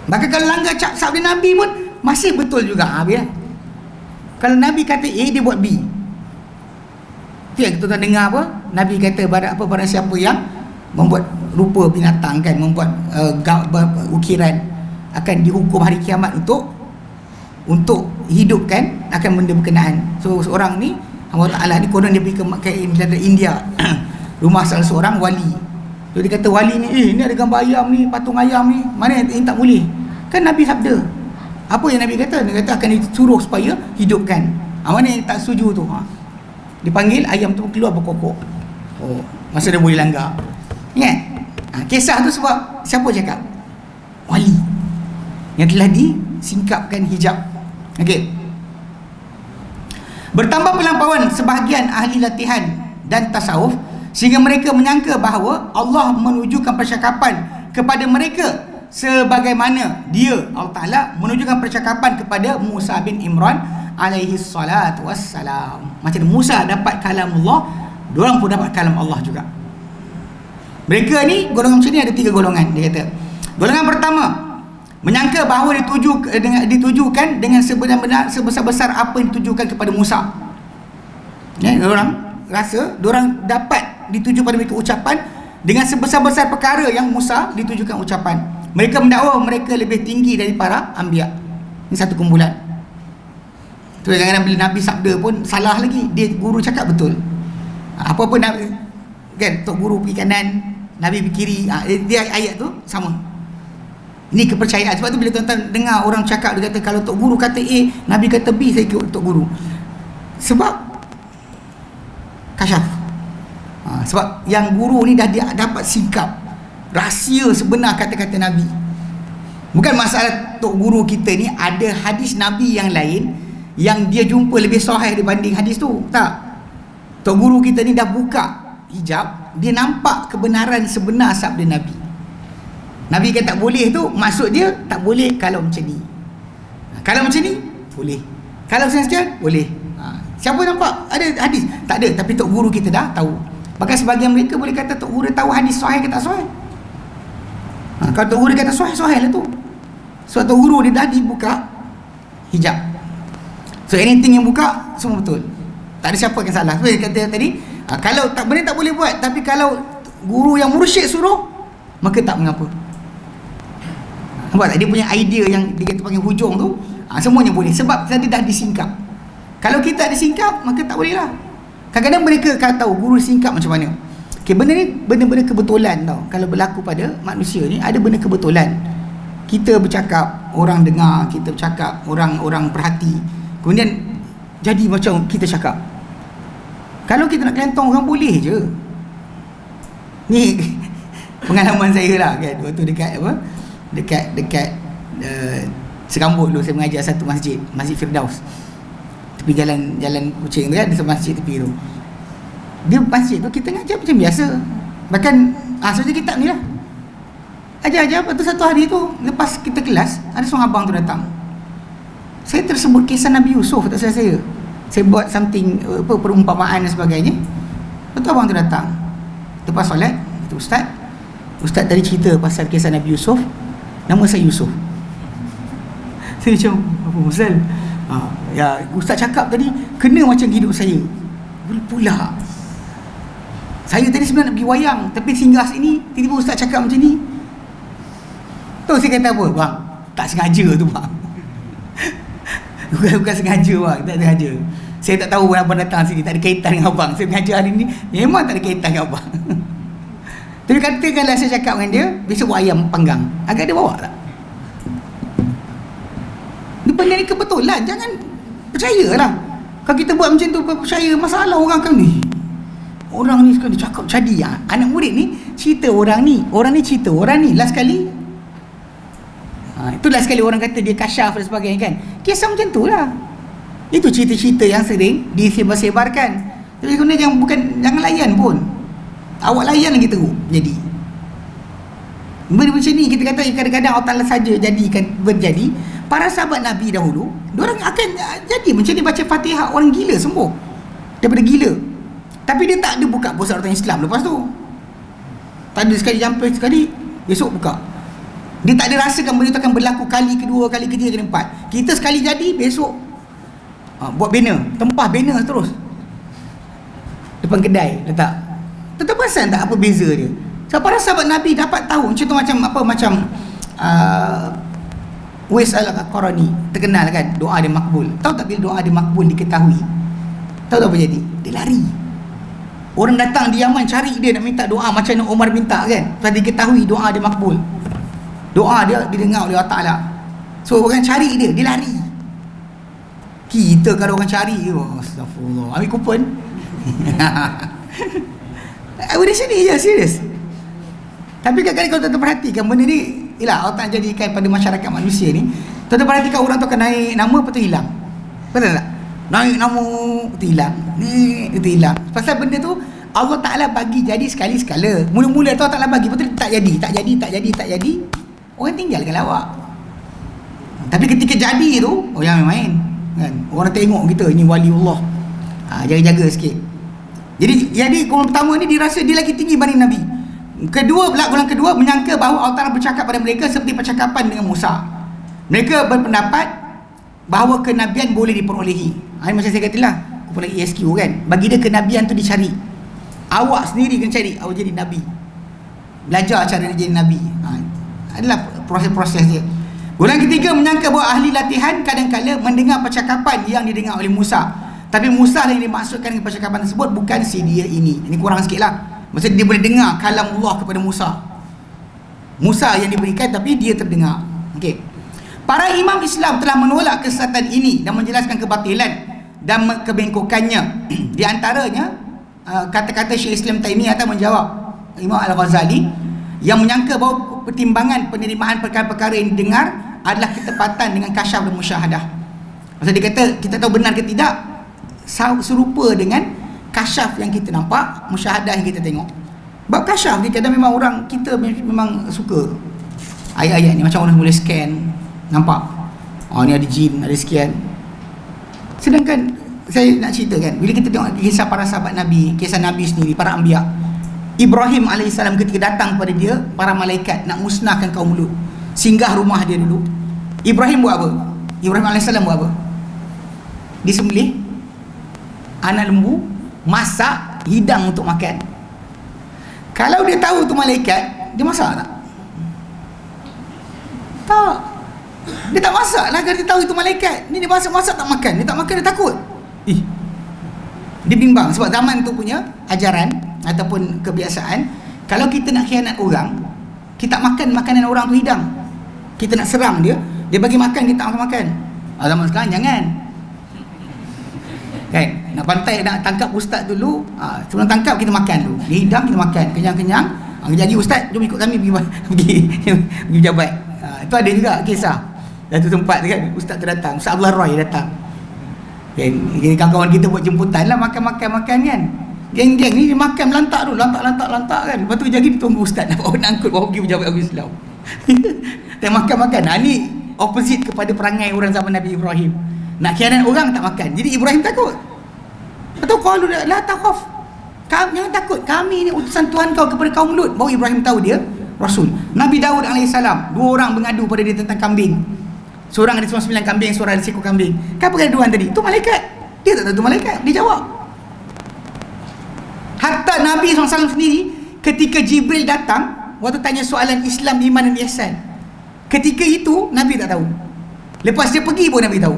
Maka kalau langgar sabda Nabi pun masih betul juga. Biar kalau Nabi kata A, dia buat B. Itu yang kita dengar Nabi kata barang siapa yang membuat rupa binatang kan, membuat ukiran, akan dihukum hari kiamat untuk hidupkan akan benda berkenaan. So seorang ni Allah Ta'ala ni konon dia pergi ke India rumah salah seorang wali. So dia kata wali ni ni ada gambar ayam ni, patung ayam ni, mana ini tak boleh. Kan Nabi sabda. Apa yang Nabi kata? Dia kata akan disuruh supaya hidupkan. Mana yang tak setuju tu? Dipanggil, ayam tu keluar berkokok. Masa dia boleh langgar. Ingat? Kisah tu sebab siapa cakap? Wali yang telah disingkapkan hijab. Okey. Bertambah pelampauan sebahagian ahli latihan dan tasawuf sehingga mereka menyangka bahawa Allah menunjukkan percakapan kepada mereka sebagaimana dia Allah Ta'ala menunjukkan percakapan kepada Musa bin Imran alaihi salatu wassalam. Macam Musa dapat kalam Allah, diorang pun dapat kalam Allah juga. Mereka ni golongan macam ni ada 3 golongan. Dia kata golongan pertama menyangka bahawa ditujukan dengan sebenar-benar sebesar-besar apa yang ditujukan kepada Musa. Diorang rasa diorang dapat dituju pada mereka ucapan dengan sebesar-besar perkara yang Musa ditujukan ucapan. Mereka mendakwa mereka lebih tinggi dari para anbiya. Ini satu kumpulan. Tu kadang-kadang bila Nabi sabda pun salah lagi, dia guru cakap betul. Apa-apa Nabi kan, tok guru pergi kanan, Nabi pergi kiri, dia ayat tu sama. Ini kepercayaan. Sebab tu bila tuan-tuan dengar orang cakap, dia kata kalau tok guru kata A, Nabi kata B, saya ikut tok guru. Sebab kasyaf. Sebab yang guru ni dah dapat singkap rahsia sebenar kata-kata Nabi. Bukan masalah tok guru kita ni ada hadis Nabi yang lain yang dia jumpa lebih sahih dibanding hadis tu. Tak. Tok guru kita ni dah buka hijab, dia nampak kebenaran sebenar sabda Nabi. Nabi kata tak boleh tu, maksud dia tak boleh kalau macam ni. Kalau macam ni boleh, kalau sekian boleh. Siapa nampak ada hadis? Tak ada, tapi tok guru kita dah tahu. Bahkan sebahagian mereka boleh kata tok guru tahu hadis sahih ke tak sahih. Kalau tok guru kata sahih, sahih lah tu. Sebab tok guru dia dah dibuka hijab. So anything yang buka semua betul. Tak ada siapa yang salah. Sebab dia kata tadi, kalau tak benda tak boleh buat, tapi kalau guru yang mursyid suruh, maka tak mengapa. Nampak tak? Dia punya idea yang dia kata panggil hujung tu, semuanya boleh. Sebab tadi dah disingkap. Kalau kita ada singkap, maka tak boleh lah. Kadang-kadang mereka akan tahu guru singkap macam mana. Okay, benda ni benda-benda kebetulan tau. Kalau berlaku pada manusia ni, ada benda kebetulan. Kita bercakap, orang dengar, kita bercakap, orang perhati. Kemudian jadi macam kita cakap. Kalau kita nak kelentong orang boleh je. Ni pengalaman saya lah kan. Waktu dekat apa? Dekat Serambut dulu saya mengajar satu masjid, Masjid Firdaus. Tepi jalan kucing tu kan, ada masjid tepi tu. Dia masjid tu kita ngajar macam biasa. Bahkan saja kitab ni lah. Ajar-ajar, lepas tu satu hari tu lepas kita kelas, ada seorang abang tu datang. Saya tersebut kisah Nabi Yusuf tak salah saya. Saya buat something perumpamaan dan sebagainya. Lepas tu abang tu datang. Lepas solat, kata Ustaz tadi cerita pasal kisah Nabi Yusuf. Nama saya Yusuf. Saya macam apa pasal? Ya, Ustaz cakap tadi kena macam hidup saya. pula. Saya tadi sebenarnya nak pergi wayang, tapi singgah sini, tiba-tiba ustaz cakap macam ni. Tahu saya kata apa? Bang, tak sengaja tu bang. Bukan sengaja bang, tak sengaja. Saya tak tahu abang datang sini, tak ada kaitan dengan abang. Saya mengajar hari ni, memang tak ada kaitan dengan abang. Tapi katakanlah saya cakap dengan dia, besok buat ayam panggang, agak dia bawa tak? Ni benda ni kebetulan, jangan percayalah. Kalau kita buat macam tu, percaya masalah orang kan ni. Orang ni sekarang dia cakap jadi ya. Anak murid ni cerita orang ni cerita orang ni. Last kali itu last kali orang kata dia kasyaf dan sebagainya kan. Kisah macam tu lah. Itu cerita-cerita yang sering disebar-sebarkan. Tapi sebenarnya jangan layan pun. Awak layan lagi teruk jadi. Benda macam ni kita kata kadang-kadang Allah Ta'ala saja jadikan berjadi. Para sahabat Nabi dahulu, diorang akan jadi macam ni, baca Fatihah orang gila sembuh daripada gila. Tapi dia tak ada buka puasa orang Islam lepas tu. Tak ada sekali sampai sekali, besok buka. Dia tak ada rasakan benda tu akan berlaku kali kedua, kali ketiga, kali empat. Kita sekali jadi, besok buat banner, tempah banner terus depan kedai letak. Tetap perasan tak apa beza dia? So, para sahabat Nabi dapat tahu contoh macam Uwais Al-Qarani terkenal kan, doa dia makbul. Tahu tak bila doa dia makbul diketahui, tahu tak apa jadi? Dia lari. Orang datang di Yaman cari dia nak minta doa macam yang Umar minta kan. Sebab diketahui doa dia makbul, doa dia didengar oleh Allah Ta'ala. So orang cari dia lari. Kita kalau orang cari, astagfirullah, ambil kupon. Dari sini je, serius. Tapi kadang-kadang kalau tuan-tuan perhatikan benda ni, ialah Allah Ta'ala jadikan pada masyarakat manusia ni, tuan-tuan perhatikan orang tu akan naik nama, lepas tu hilang. Betul tak? Naik nama, lepas tu hilang. Ni, lepas tu hilang. Pasal benda tu Allah Ta'ala bagi jadi sekali-sekala. Mula-mula tu Allah Ta'ala bagi, lepas tu tak jadi. Orang tinggalkan awak. Tapi ketika jadi tu, jangan main kan? Orang tengok kita ni waliullah. Jaga-jaga sikit. Jadi golongan pertama ni dirasa dia lagi tinggi banding Nabi. Golongan kedua menyangka bahawa Allah Ta'ala bercakap pada mereka seperti percakapan dengan Musa. Mereka berpendapat bahawa kenabian boleh diperolehi. Macam saya katalah, kumpulan ESQ kan, bagi dia kenabian tu dicari. Awak sendiri kena cari, awak jadi Nabi. Belajar cara dia jadi Nabi. Adalah proses-proses dia. Golongan ketiga menyangka bahawa ahli latihan kadang-kala mendengar percakapan yang didengar oleh Musa. Tapi Musa yang dimaksudkan dengan percakapan tersebut bukan si dia ini. Ini kurang sikit lah. Maksudnya dia boleh dengar kalamullah kepada Musa. Musa yang diberikan tapi dia terdengar. Okey. Para imam Islam telah menolak kesesatan ini dan menjelaskan kebatilan dan kebengkokannya. Di antaranya kata-kata Syekh Islam Taimiyah atau menjawab Imam Al-Ghazali yang menyangka bahawa pertimbangan penerimaan perkara-perkara yang didengar adalah ketepatan dengan kasyaf dan musyahadah. Maksud dia kata kita tahu benar ke tidak serupa dengan kasyaf yang kita nampak, musyahadah yang kita tengok. Bab kasyaf ni kadang memang orang kita memang suka ayat-ayat ni, macam orang boleh scan, nampak ni ada jin, ada sekian. Sedangkan saya nak ceritakan, bila kita tengok kisah para sahabat Nabi, kisah Nabi sendiri, para anbiya, Ibrahim AS ketika datang pada dia para malaikat nak musnahkan kaum Lut, singgah rumah dia dulu. Ibrahim buat apa? Ibrahim AS buat apa? Disembelih anak lembu, masak, hidang untuk makan. Kalau dia tahu tu malaikat, dia masak tak? Tak. Dia tak masak lah. Kalau dia tahu itu malaikat, ni dia masak tak makan. Dia tak makan, dia takut. Dia bimbang. Sebab zaman tu punya ajaran ataupun kebiasaan, kalau kita nak khianat orang, kita makan makanan orang tu hidang, kita nak serang dia, dia bagi makan, kita tak makan. Zaman sekarang jangan kan, nak pantai, nak tangkap ustaz dulu, sebelum tangkap kita makan dulu, dia hidang kita makan, kenyang-kenyang, jadi ustaz jom ikut kami pergi pejabat. Itu ada juga kisah satu tempat kan, ustaz tu datang, Ustaz Abdullah Roy datang kan, kawan-kawan kita buat jemputan lah, makan kan, geng-geng ni dia makan melantak dulu, lantak kan, lepas tu jadi tunggu ustaz nak angkut bawa pergi pejabat Abu Islam. Dan makan. Ni opposite kepada perangai orang zaman Nabi Ibrahim. Nak khianat orang tak makan. Jadi Ibrahim takut. Atau qalu la takhaf. Jangan takut. Kami ni utusan Tuhan kau kepada kaum Lut. Baru Ibrahim tahu dia rasul. Nabi Daud AS, dua orang mengadu pada dia tentang kambing. Seorang ada 99 kambing, seorang ada seekor kambing. Kenapa kegaduhan tadi? Tu malaikat. Dia tak tahu tu malaikat. Dia jawab. Bahkan Nabi SAW sendiri ketika Jibril datang waktu tanya soalan Islam, iman dan ihsan, ketika itu Nabi tak tahu. Lepas dia pergi pun Nabi tahu.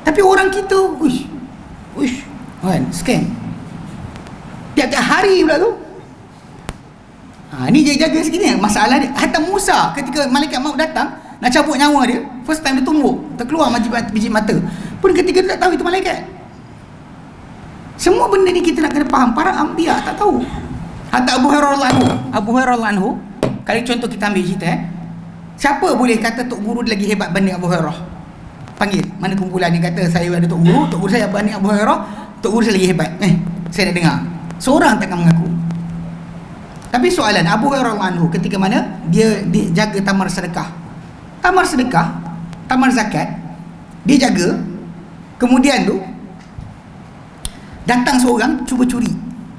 Tapi orang kita kan, scam tiap-tiap hari pula tu. Ni jaga segini masalah dia. Hatta Musa ketika malaikat maut datang nak cabut nyawa dia, first time dia tumbuk, terkeluar biji mata, pun ketika dia tak tahu itu malaikat. Semua benda ni kita nak kena faham. Para anbiya tak tahu. Hatta Abu Hurairah anhu, kalau contoh kita ambil cerita, siapa boleh kata Tok Guru lagi hebat banding Abu Hurairah? Panggil mana kumpulan ni kata saya ada Tok Guru saya banding Abu Hurairah, Tok Guru saya lagi hebat. Saya nak dengar. Seorang takkan mengaku. Tapi soalan Abu Hurairah anhu ketika mana dia jaga tamar sedekah, tamar zakat, dia jaga. Kemudian tu datang seorang cuba curi.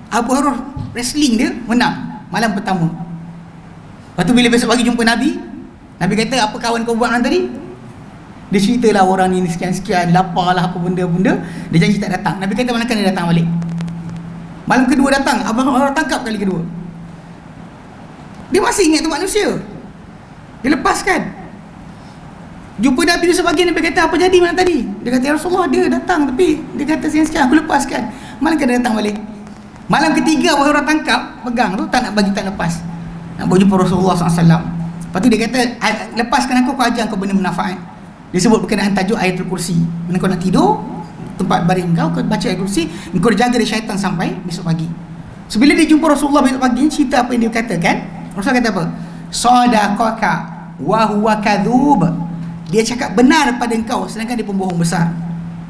Abu Hurairah wrestling dia menang malam pertama. Lepas tu bila besok pagi jumpa Nabi kata, apa kawan kau buat tadi? Dia ceritalah orang ni sekian-sekian, lapar lah apa benda-benda. Dia janji tak datang. Nabi kata mana kan dia datang balik. Malam kedua datang, Abu Hurairah tangkap kali kedua. Dia masih ingat tu manusia. Dia lepaskan. Jumpa Nabi besok pagi, Nabi kata, apa jadi malam tadi? Dia kata, ya Rasulullah, dia datang tapi dia kata sekian-sekian, aku lepaskan. Malam kan dia datang balik. Malam ketiga Abu Hurairah tangkap, pegang tu, tak nak bagi, tak lepas. Nak bawa jumpa Rasulullah SAW. Lepas tu dia kata, lepaskan aku ajar kau benda manfaat. Dia sebut berkenaan tajuk Ayatul Kursi. Bila kau nak tidur, tempat baring kau baca Ayatul Kursi, kau jaga dari syaitan sampai besok pagi. So bila dia jumpa Rasulullah besok pagi, cerita apa yang dia katakan. Rasulullah kata apa? Sadaqaka wa huwa kadhub. Dia cakap benar pada engkau sedangkan dia pembohong besar.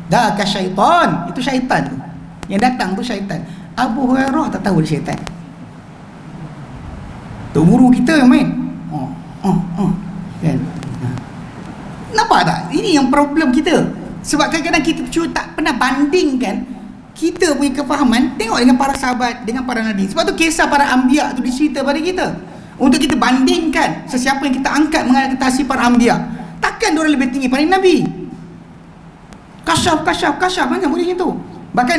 Daka syaitan. Itu syaitan tu. Yang datang tu syaitan. Abu Hurairah tak tahu dia syaitan. Tu guru kita yang main. Kan? Nampak tak? Ini yang problem kita. Sebab kadang-kadang kita tak pernah bandingkan kita punya kefahaman. Tengok dengan para sahabat, dengan para nabi. Sebab tu kisah para anbiya tu dicerita pada kita, untuk kita bandingkan sesiapa yang kita angkat mengatasi para anbiya. Takkan diorang lebih tinggi pada nabi. Kasyaf macam boleh tu. Bahkan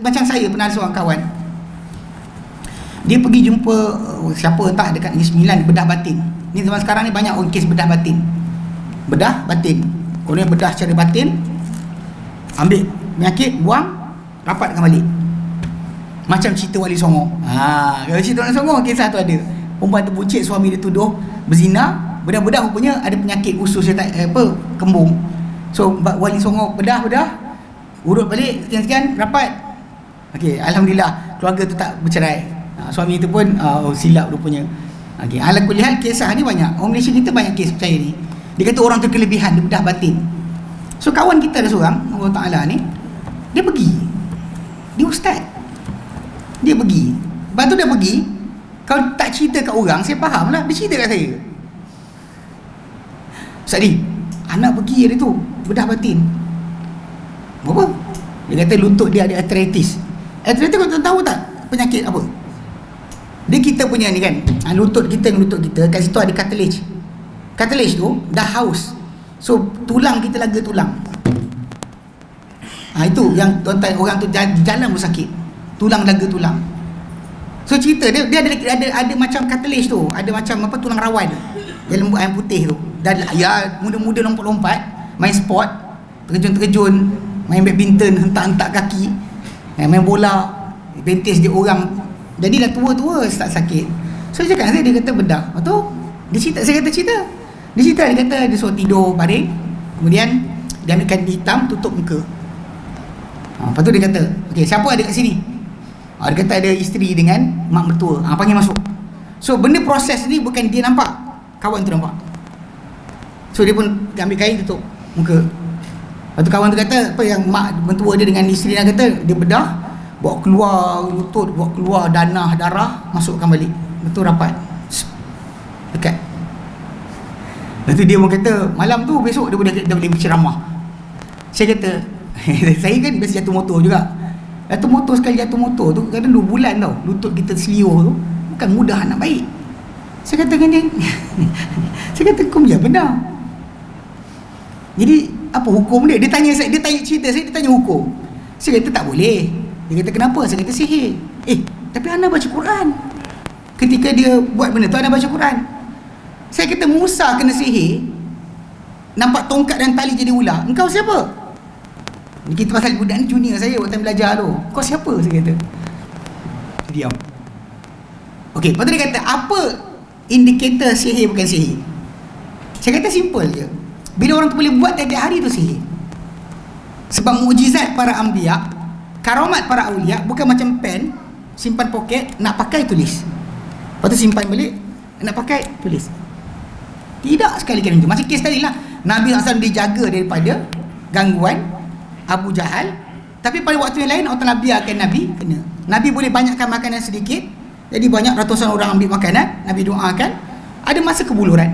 macam saya pernah ada seorang kawan, dia pergi jumpa siapa entah dekat Negeri Sembilan, bedah batin. Ni zaman sekarang ni banyak orang kes bedah batin. Kemudian bedah secara batin, ambil penyakit, buang, rapatkan balik. Macam cerita Wali Songo. Kalau cerita Wali Songo, kisah tu ada. Perempuan tu buncit, suami dia tuduh berzina. Bedah-bedah rupanya ada penyakit usus dia kembung. So Wali Songo bedah, urut balik sekian-sekian, rapat. Okey, alhamdulillah keluarga tu tak bercerai. Suami tu pun silap rupanya. Okey, ala kulihal kisah ni banyak. Orang Malaysia kita banyak kes percaya ni. Dia kata orang tu kelebihan, dia bedah batin. So kawan kita ada seorang, Allah Ta'ala ni, dia pergi. Dia ustaz. Dia pergi. Lepas tu dia pergi, kalau tak cerita kat orang, saya faham lah, dia cerita kat saya. Ustaz ni, anak pergi hari tu, bedah batin. Apa? Dia kata lutut dia ada arthritis. Arthritis kau tahu tak penyakit apa? Dia kita punya ni kan, lutut kita kat situ ada cartilage. Cartilage tu dah haus. So tulang kita laga tulang. Itu yang tuan-tuan, orang tu jalan pun sakit. Tulang laga tulang. So cerita dia ada macam cartilage tu, ada macam apa, tulang rawan. Yang lembut ayam putih tu. Dan ya muda-muda lompat-lompat, main sport, terjun-terjun, main badminton, hentak-hentak kaki, main bola, bentis dia orang. Jadi dah tua-tua start sakit. So dia cakap, dia kata bedah. Lepas tu dia cerita, saya kata cerita. Dia kata dia suruh tidur baring, kemudian dia ambil kain hitam tutup muka. Lepas tu dia kata, okey, siapa ada kat sini? Dia kata ada isteri dengan mak mertua. Panggil masuk. So benda proses ni bukan dia nampak, kawan tu nampak. So dia pun ambil kain tutup muka. Lepas tu kawan tu kata, apa yang mak mertua dia dengan isteri dia kata, dia bedah, bawa keluar lutut, bawa keluar darah, masukkan balik. Betul rapat. Dekat. Lepas tu dia pun kata, malam tu besok dia boleh berceramah. Saya kata, saya kan biasa jatuh motor juga. Sekali jatuh motor tu kadang 2 bulan tau, lutut kita seliur tu, bukan mudah nak baik. Saya kata dengan dia, saya kata kau biar benar. Jadi apa hukum dia? Dia tanya cerita saya, dia tanya hukum. Saya kata tak boleh. Dia kata, kenapa? Saya kata, sihir. Tapi anda baca Quran. Ketika dia buat benda tu, anda baca Quran. Saya kata, Musa kena sihir, nampak tongkat dan tali jadi ular. Engkau siapa? Kita pasal budak ni junior saya waktu belajar tu. Kau siapa? Saya kata. Diam. Okey, lepas tu dia kata, apa indikator sihir bukan sihir? Saya kata simple je. Bila orang tu boleh buat tiap-tiap hari tu sihir. Sebab mukjizat para anbiya, karamat para aulia bukan macam pen, simpan poket, nak pakai tulis. Lepas tu simpan balik, nak pakai tulis. Tidak sekali-kali itu. Macam kes tadi lah, Nabi SAW dijaga daripada gangguan Abu Jahal. Tapi pada waktu yang lain Allah Ta'ala biarkan Nabi kena. Nabi boleh banyakkan makanan sedikit, jadi banyak ratusan orang ambil makanan, Nabi doakan. Ada masa kebuluran,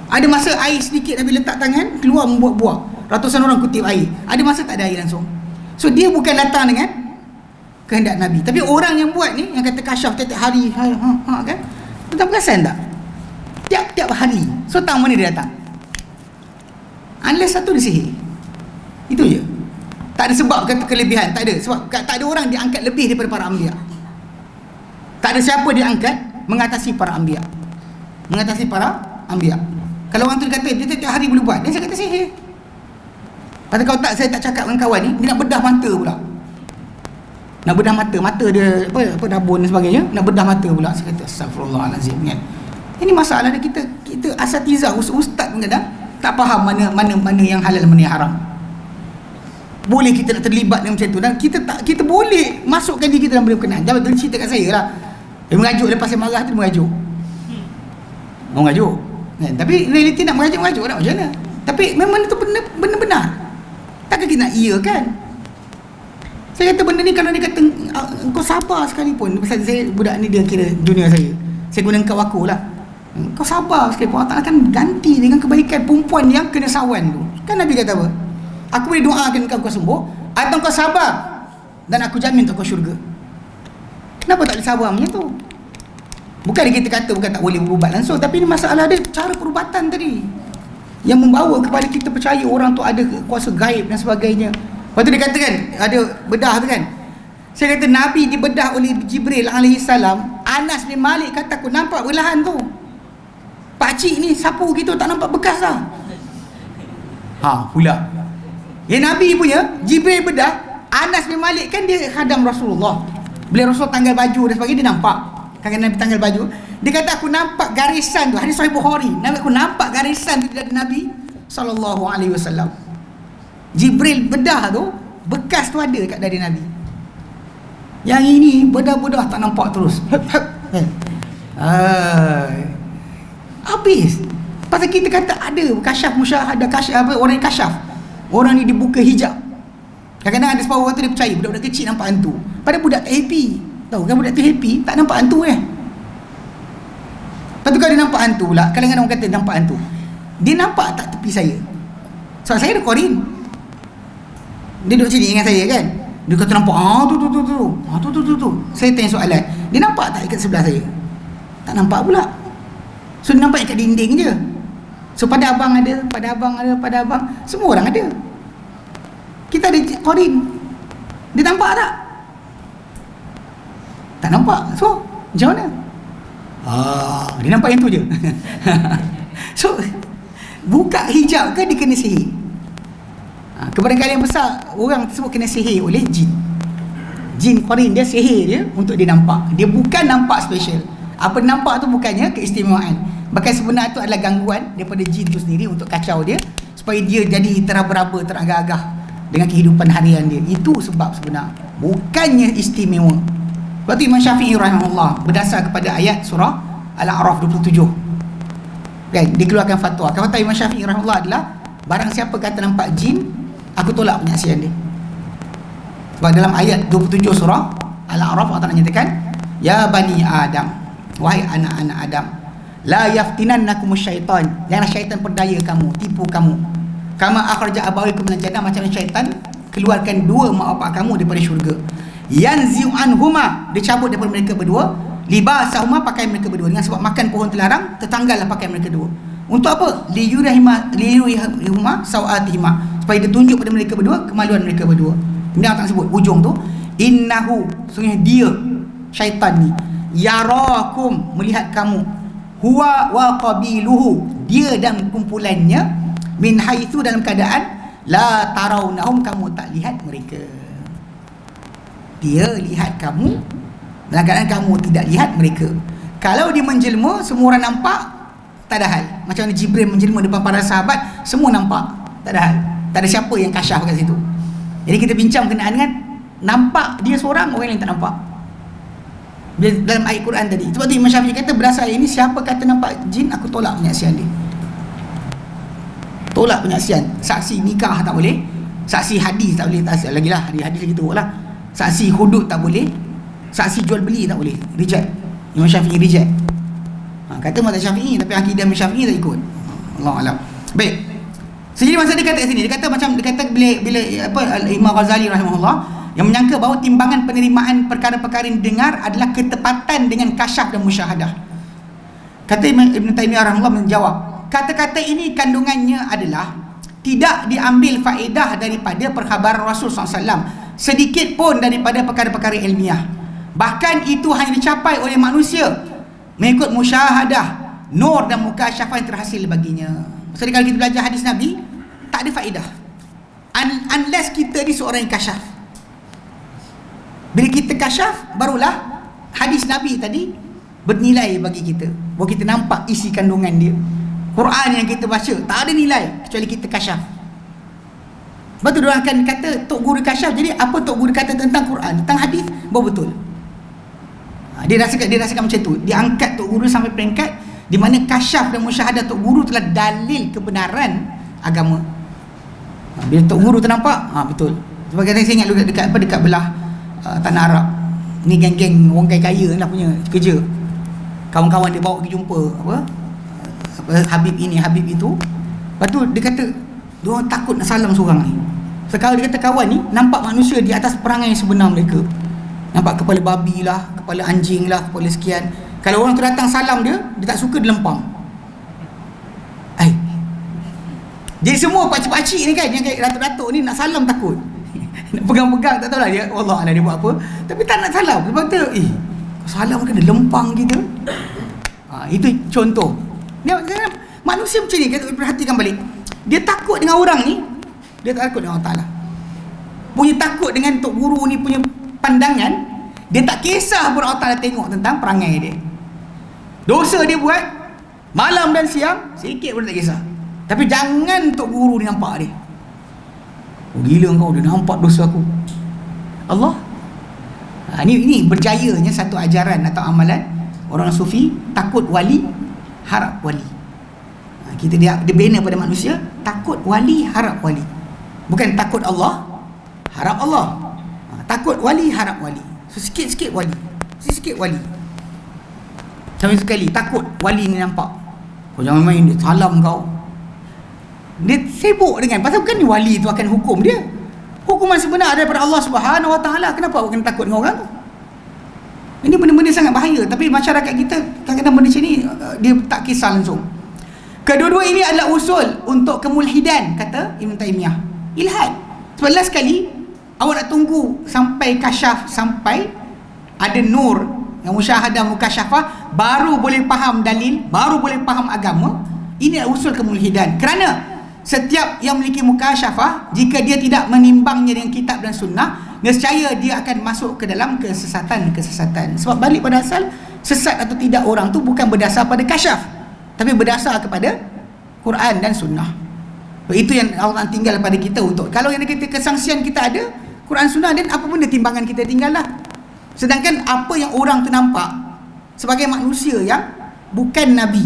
ada masa air sedikit, Nabi letak tangan, keluar membuat buah, ratusan orang kutip air. Ada masa tak ada air langsung. So dia bukan datang dengan kehendak Nabi. Tapi orang yang buat ni, yang kata kasyaf tiap-tiap hari, kan, tuan perasan tak? Tiap-tiap hari. So tahu mana dia datang? Unless satu dia sihir. Itu je. Tak ada sebab kata kelebihan, tak ada. Sebab tak ada orang diangkat lebih daripada para anbiya. Tak ada siapa diangkat mengatasi para anbiya. Mengatasi para anbiya. Kalau orang tu kata dia tiap hari boleh buat, dia saya kata sihir. Kata kau tak, saya tak cakap dengan kawan ni, dia nak bedah mata pula. Nak bedah mata, mata dia apa dabun dan sebagainya, nak bedah mata pula. Saya kata astagfirullahalazim, kan. Ini masalah dia, kita asatizah, ustaz pun kadang tak faham mana yang halal, mana yang haram. Boleh kita nak terlibat dengan macam tu, dan kita boleh masukkan diri kita dalam benda berkenaan. Jangan dia cerita kat saya lah. Dia mengajuk lepas saya marah tu, mengajuk. Kan? Tapi realiti nak mengajuk nak macam mana? Tapi memang itu benda benar. Takkan kita nak iya kan? Saya kata benda ni, kalau dia kata kau sabar sekalipun, pasal saya budak ni dia kira junior saya guna kau aku lah. Kau sabar sekalipun, Allah akan ganti dengan kebaikan perempuan yang kena sawan tu. Kan Nabi kata apa? Aku boleh doakan kau sembuh, atau kau sabar dan aku jamin untuk kau syurga. Kenapa tak boleh sabar macam tu? Bukan kita kata bukan tak boleh berubat langsung, tapi ini masalah dia cara perubatan tadi yang membawa kepada kita percaya orang tu ada kuasa gaib dan sebagainya. Lepas tu dia kata kan, ada bedah tu kan, saya kata Nabi dibedah oleh Jibril alaihissalam. Anas bin Malik kata, aku nampak belahan tu, pakcik ni sapu gitu tak nampak bekas dah. Pula Nabi punya Jibril bedah. Anas bin Malik kan dia khadam Rasulullah, bila Rasul tanggal baju dan sebagainya, dia nampak kan Nabi tanggal baju. Dia kata aku nampak garisan tu, hadis Sahih Bukhari, aku nampak garisan tu dari Nabi SAW. Jibril bedah tu, bekas tu ada kat dari Nabi. Yang ini bedah-bedah tak nampak terus. Habis. Pasal kita kata ada kasyaf musyahadah, kasyaf apa, orang yang kasyaf, orang ni dibuka hijab. Kadang-kadang ada separuh orang tu dia percaya budak-budak kecil nampak hantu, padahal budak tak happy. Tahu kan budak tu happy, tak nampak hantu eh. Lepas tu kalau dia nampak hantu pula, kadang-kadang orang kata nampak hantu, dia nampak tak tepi saya? Sebab saya ada korin, dia duduk sini dengan saya kan, dia kata nampak tu. Saya tanya soalan, dia nampak tak ikat sebelah saya? Tak nampak pula. So dia nampak ikat dinding je. So pada abang ada, pada abang, semua orang ada. Kita ada korin, dia nampak tak? Tak nampak. So macam mana? Dia nampak yang tu je. So buka hijab ke dia kena sihir? Kebarangkalian besar orang tersebut kena sihir oleh jin. Jin korin dia sihir dia untuk dia nampak. Dia bukan nampak special. Apa nampak tu bukannya keistimewaan, bahkan sebenarnya tu adalah gangguan daripada jin tu sendiri untuk kacau dia, supaya dia jadi teraba-raba, teragah-agah dengan kehidupan harian dia. Itu sebab sebenar, bukannya istimewa. Sebab tu Imam Syafi'i rahimahullah berdasar kepada ayat surah Al-A'raf 27 kan, dikeluarkan fatwa. Kata Imam Syafi'i rahimahullah adalah, barang siapa kata nampak jin, aku tolak penyaksian dia. Sebab dalam ayat 27 surah Al-A'raf Allah Ta'ala nyatakan, ya bani Adam, wahai anak-anak Adam, la yaftinannakumus syaitan, janganlah syaitan perdaya kamu, tipu kamu, kama akhraja abawaykum minal jannah, macam syaitan keluarkan dua mak bapak kamu daripada syurga. Yanzi'u anhuma, dia cabut daripada mereka berdua, libasahuma, pakaian mereka berdua. Dengan sebab makan pohon terlarang, tertanggallah pakaian mereka dua. Untuk apa? Liyurihima sawatihima, supaya dia tunjuk pada mereka berdua kemaluan mereka berdua. Kemudian Allah sebut ujung tu, innahu, sungguh dia syaitan ni, yarakum, melihat kamu, huwa wa qabiluhu, dia dan kumpulannya, min haitsu, dalam keadaan la tarawnahum, kamu tak lihat mereka. Dia lihat kamu dalam keadaan kamu tidak lihat mereka. Kalau dia menjelma, semua orang nampak, tak ada hal. Macam mana Jibril menjelma depan para sahabat, semua nampak, tak ada hal. Tak ada siapa yang kasyaf kat situ. Jadi kita bincang berkenaan dengan nampak dia seorang, orang lain tak nampak. Dalam ayat Quran tadi. Sebab tu Imam Syafi'i kata, berdasar ini, siapa kata nampak jin, aku tolak penyaksian dia. Tolak penyaksian. Saksi nikah tak boleh, saksi hadis tak boleh, lagilah hadis lagi teruk lah. Saksi hudud tak boleh, saksi jual beli tak boleh, reject. Imam Syafi'i reject. Kata mazhab Syafi'i, tapi akidah Imam Syafi'i tak ikut. Allah alam. Baik. Jadi masa dia kata kat sini, dia kata macam, dia kata bila Imam Ghazali rahimahullah yang menyangka bahawa timbangan penerimaan perkara-perkara yang dengar adalah ketepatan dengan kasyaf dan musyahadah. Kata Ibn Taymiyah rahimahullah menjawab, kata-kata ini kandungannya adalah tidak diambil faedah daripada perkhabaran Rasul SAW, sedikit pun daripada perkara-perkara ilmiah. Bahkan itu hanya dicapai oleh manusia mengikut musyahadah, nur dan mukasyafah yang terhasil baginya. Maksudnya kalau kita belajar hadis Nabi, tak ada faedah unless kita ni seorang yang kasyaf. Bila kita kasyaf, barulah hadis Nabi tadi bernilai bagi kita, bahawa kita nampak isi kandungan dia. Quran yang kita baca tak ada nilai kecuali kita kasyaf. Sebab tu diorang akan kata Tok Guru kasyaf. Jadi apa Tok Guru kata tentang Quran, tentang hadis, baru betul. Dia rasakan macam tu. Dia angkat Tok Guru sampai peringkat di mana kasyaf dan musyahadah Tok Guru telah dalil kebenaran agama. Bila Tok Guru ternampak, betul. Sebab saya ingat dekat belah tanah Arab. Ni geng-geng orang kaya-kaya lah punya kerja. Kawan-kawan dia bawa pergi jumpa Habib ini, Habib itu. Lepas tu dia kata diorang takut nak salam seorang ni. Sekarang dia kata kawan ni nampak manusia di atas perangai sebenar mereka. Nampak kepala babi lah, kepala anjing lah, kepala sekian. Kalau orang tu datang salam dia tak suka, dia lempam. Jadi semua pakcik-pakcik ni kan, yang kayak datuk-datuk ni nak salam takut. Nak pegang-pegang, tak tahulah dia, Allah dia buat apa, tapi tak nak salam. Sebab tu salam kena lempang kita. Itu contoh. Dia, manusia macam ni, kita perhatikan balik. Dia takut dengan orang ni, dia tak takut dengan Allah Ta'ala. Punya takut dengan Tok Guru ni punya pandangan, dia tak kisah pun Allah Ta'ala tengok tentang perangai dia. Dosa dia buat malam dan siang, sikit pun tak kisah. Tapi jangan Tok Guru ni nampak dia. Gila kau, dia nampak dosa aku. Allah. Ini berjayanya satu ajaran atau amalan orang sufi, takut wali, harap wali. Kita dia bina pada manusia, takut wali, harap wali. Bukan takut Allah, harap Allah. Takut wali, harap wali. So sikit-sikit wali, sikit-sikit wali. Sampai sekali takut wali ni nampak, kau jangan main, dia salam kau. Dia sibuk dengan, pasal bukan ni wali tu akan hukum dia. Hukuman sebenar daripada Allah Subhanahu Wa Taala. Kenapa awak kena takut dengan orang tu? Ini benda-benda sangat bahaya. Tapi masyarakat kita kadang-kadang benda macam ni dia tak kisah langsung. Kedua-dua ini adalah usul untuk kemulhidan, kata Ibn Taymiyah. Ilhad. Sebab last sekali awak nak tunggu sampai kasyaf, sampai ada nur yang musyahadah mukasyafah, baru boleh faham dalil, baru boleh faham agama. Ini adalah usul kemulhidan. Kerana setiap yang memiliki mukasyafah, jika dia tidak menimbangnya dengan kitab dan sunnah, nescaya dia akan masuk ke dalam kesesatan. Sebab balik pada asal, sesat atau tidak orang tu bukan berdasar pada kasyaf, tapi berdasar kepada Quran dan sunnah. Itu yang Allah tinggal pada kita untuk, kalau yang kita kesangsian kita ada Quran sunnah, dan apa benda timbangan kita tinggal lah. Sedangkan apa yang orang tu nampak sebagai manusia yang bukan Nabi,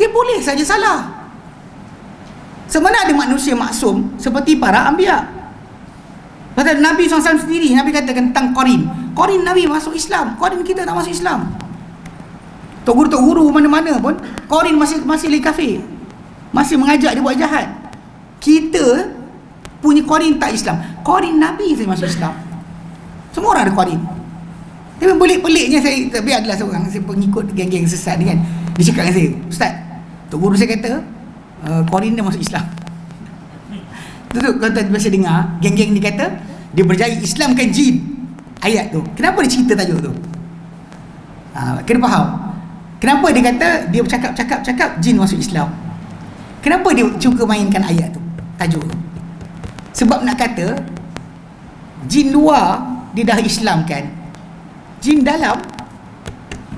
dia boleh saja salah. Sebenarnya ada manusia maksum seperti para anbiya. Pasal Nabi SAW sendiri, Nabi katakan tentang Qarin Nabi masuk Islam, Qarin kita tak masuk Islam. Tok guru mana-mana pun Qarin masih lagi kafir, masih mengajak dia buat jahat. Kita punya Qarin tak Islam, Qarin Nabi saya masuk Islam. Semua orang ada Qarin. Tapi pelik-peliknya saya, tapi adalah seorang saya pengikut geng-geng sesat ni kan, dia cakap dengan saya, Ustaz, Tok Guru saya kata Qarin dia masuk Islam. Tu kata biasa dengar geng-geng ni kata dia berjaya Islamkan jin. ayat tu? Kenapa dia cerita tajuk tu? Kena faham. Kenapa dia kata dia bercakap jin masuk Islam? Kenapa dia suka mainkan ayat tu, tajuk tu? Sebab nak kata jin luar dia dah Islamkan, jin dalam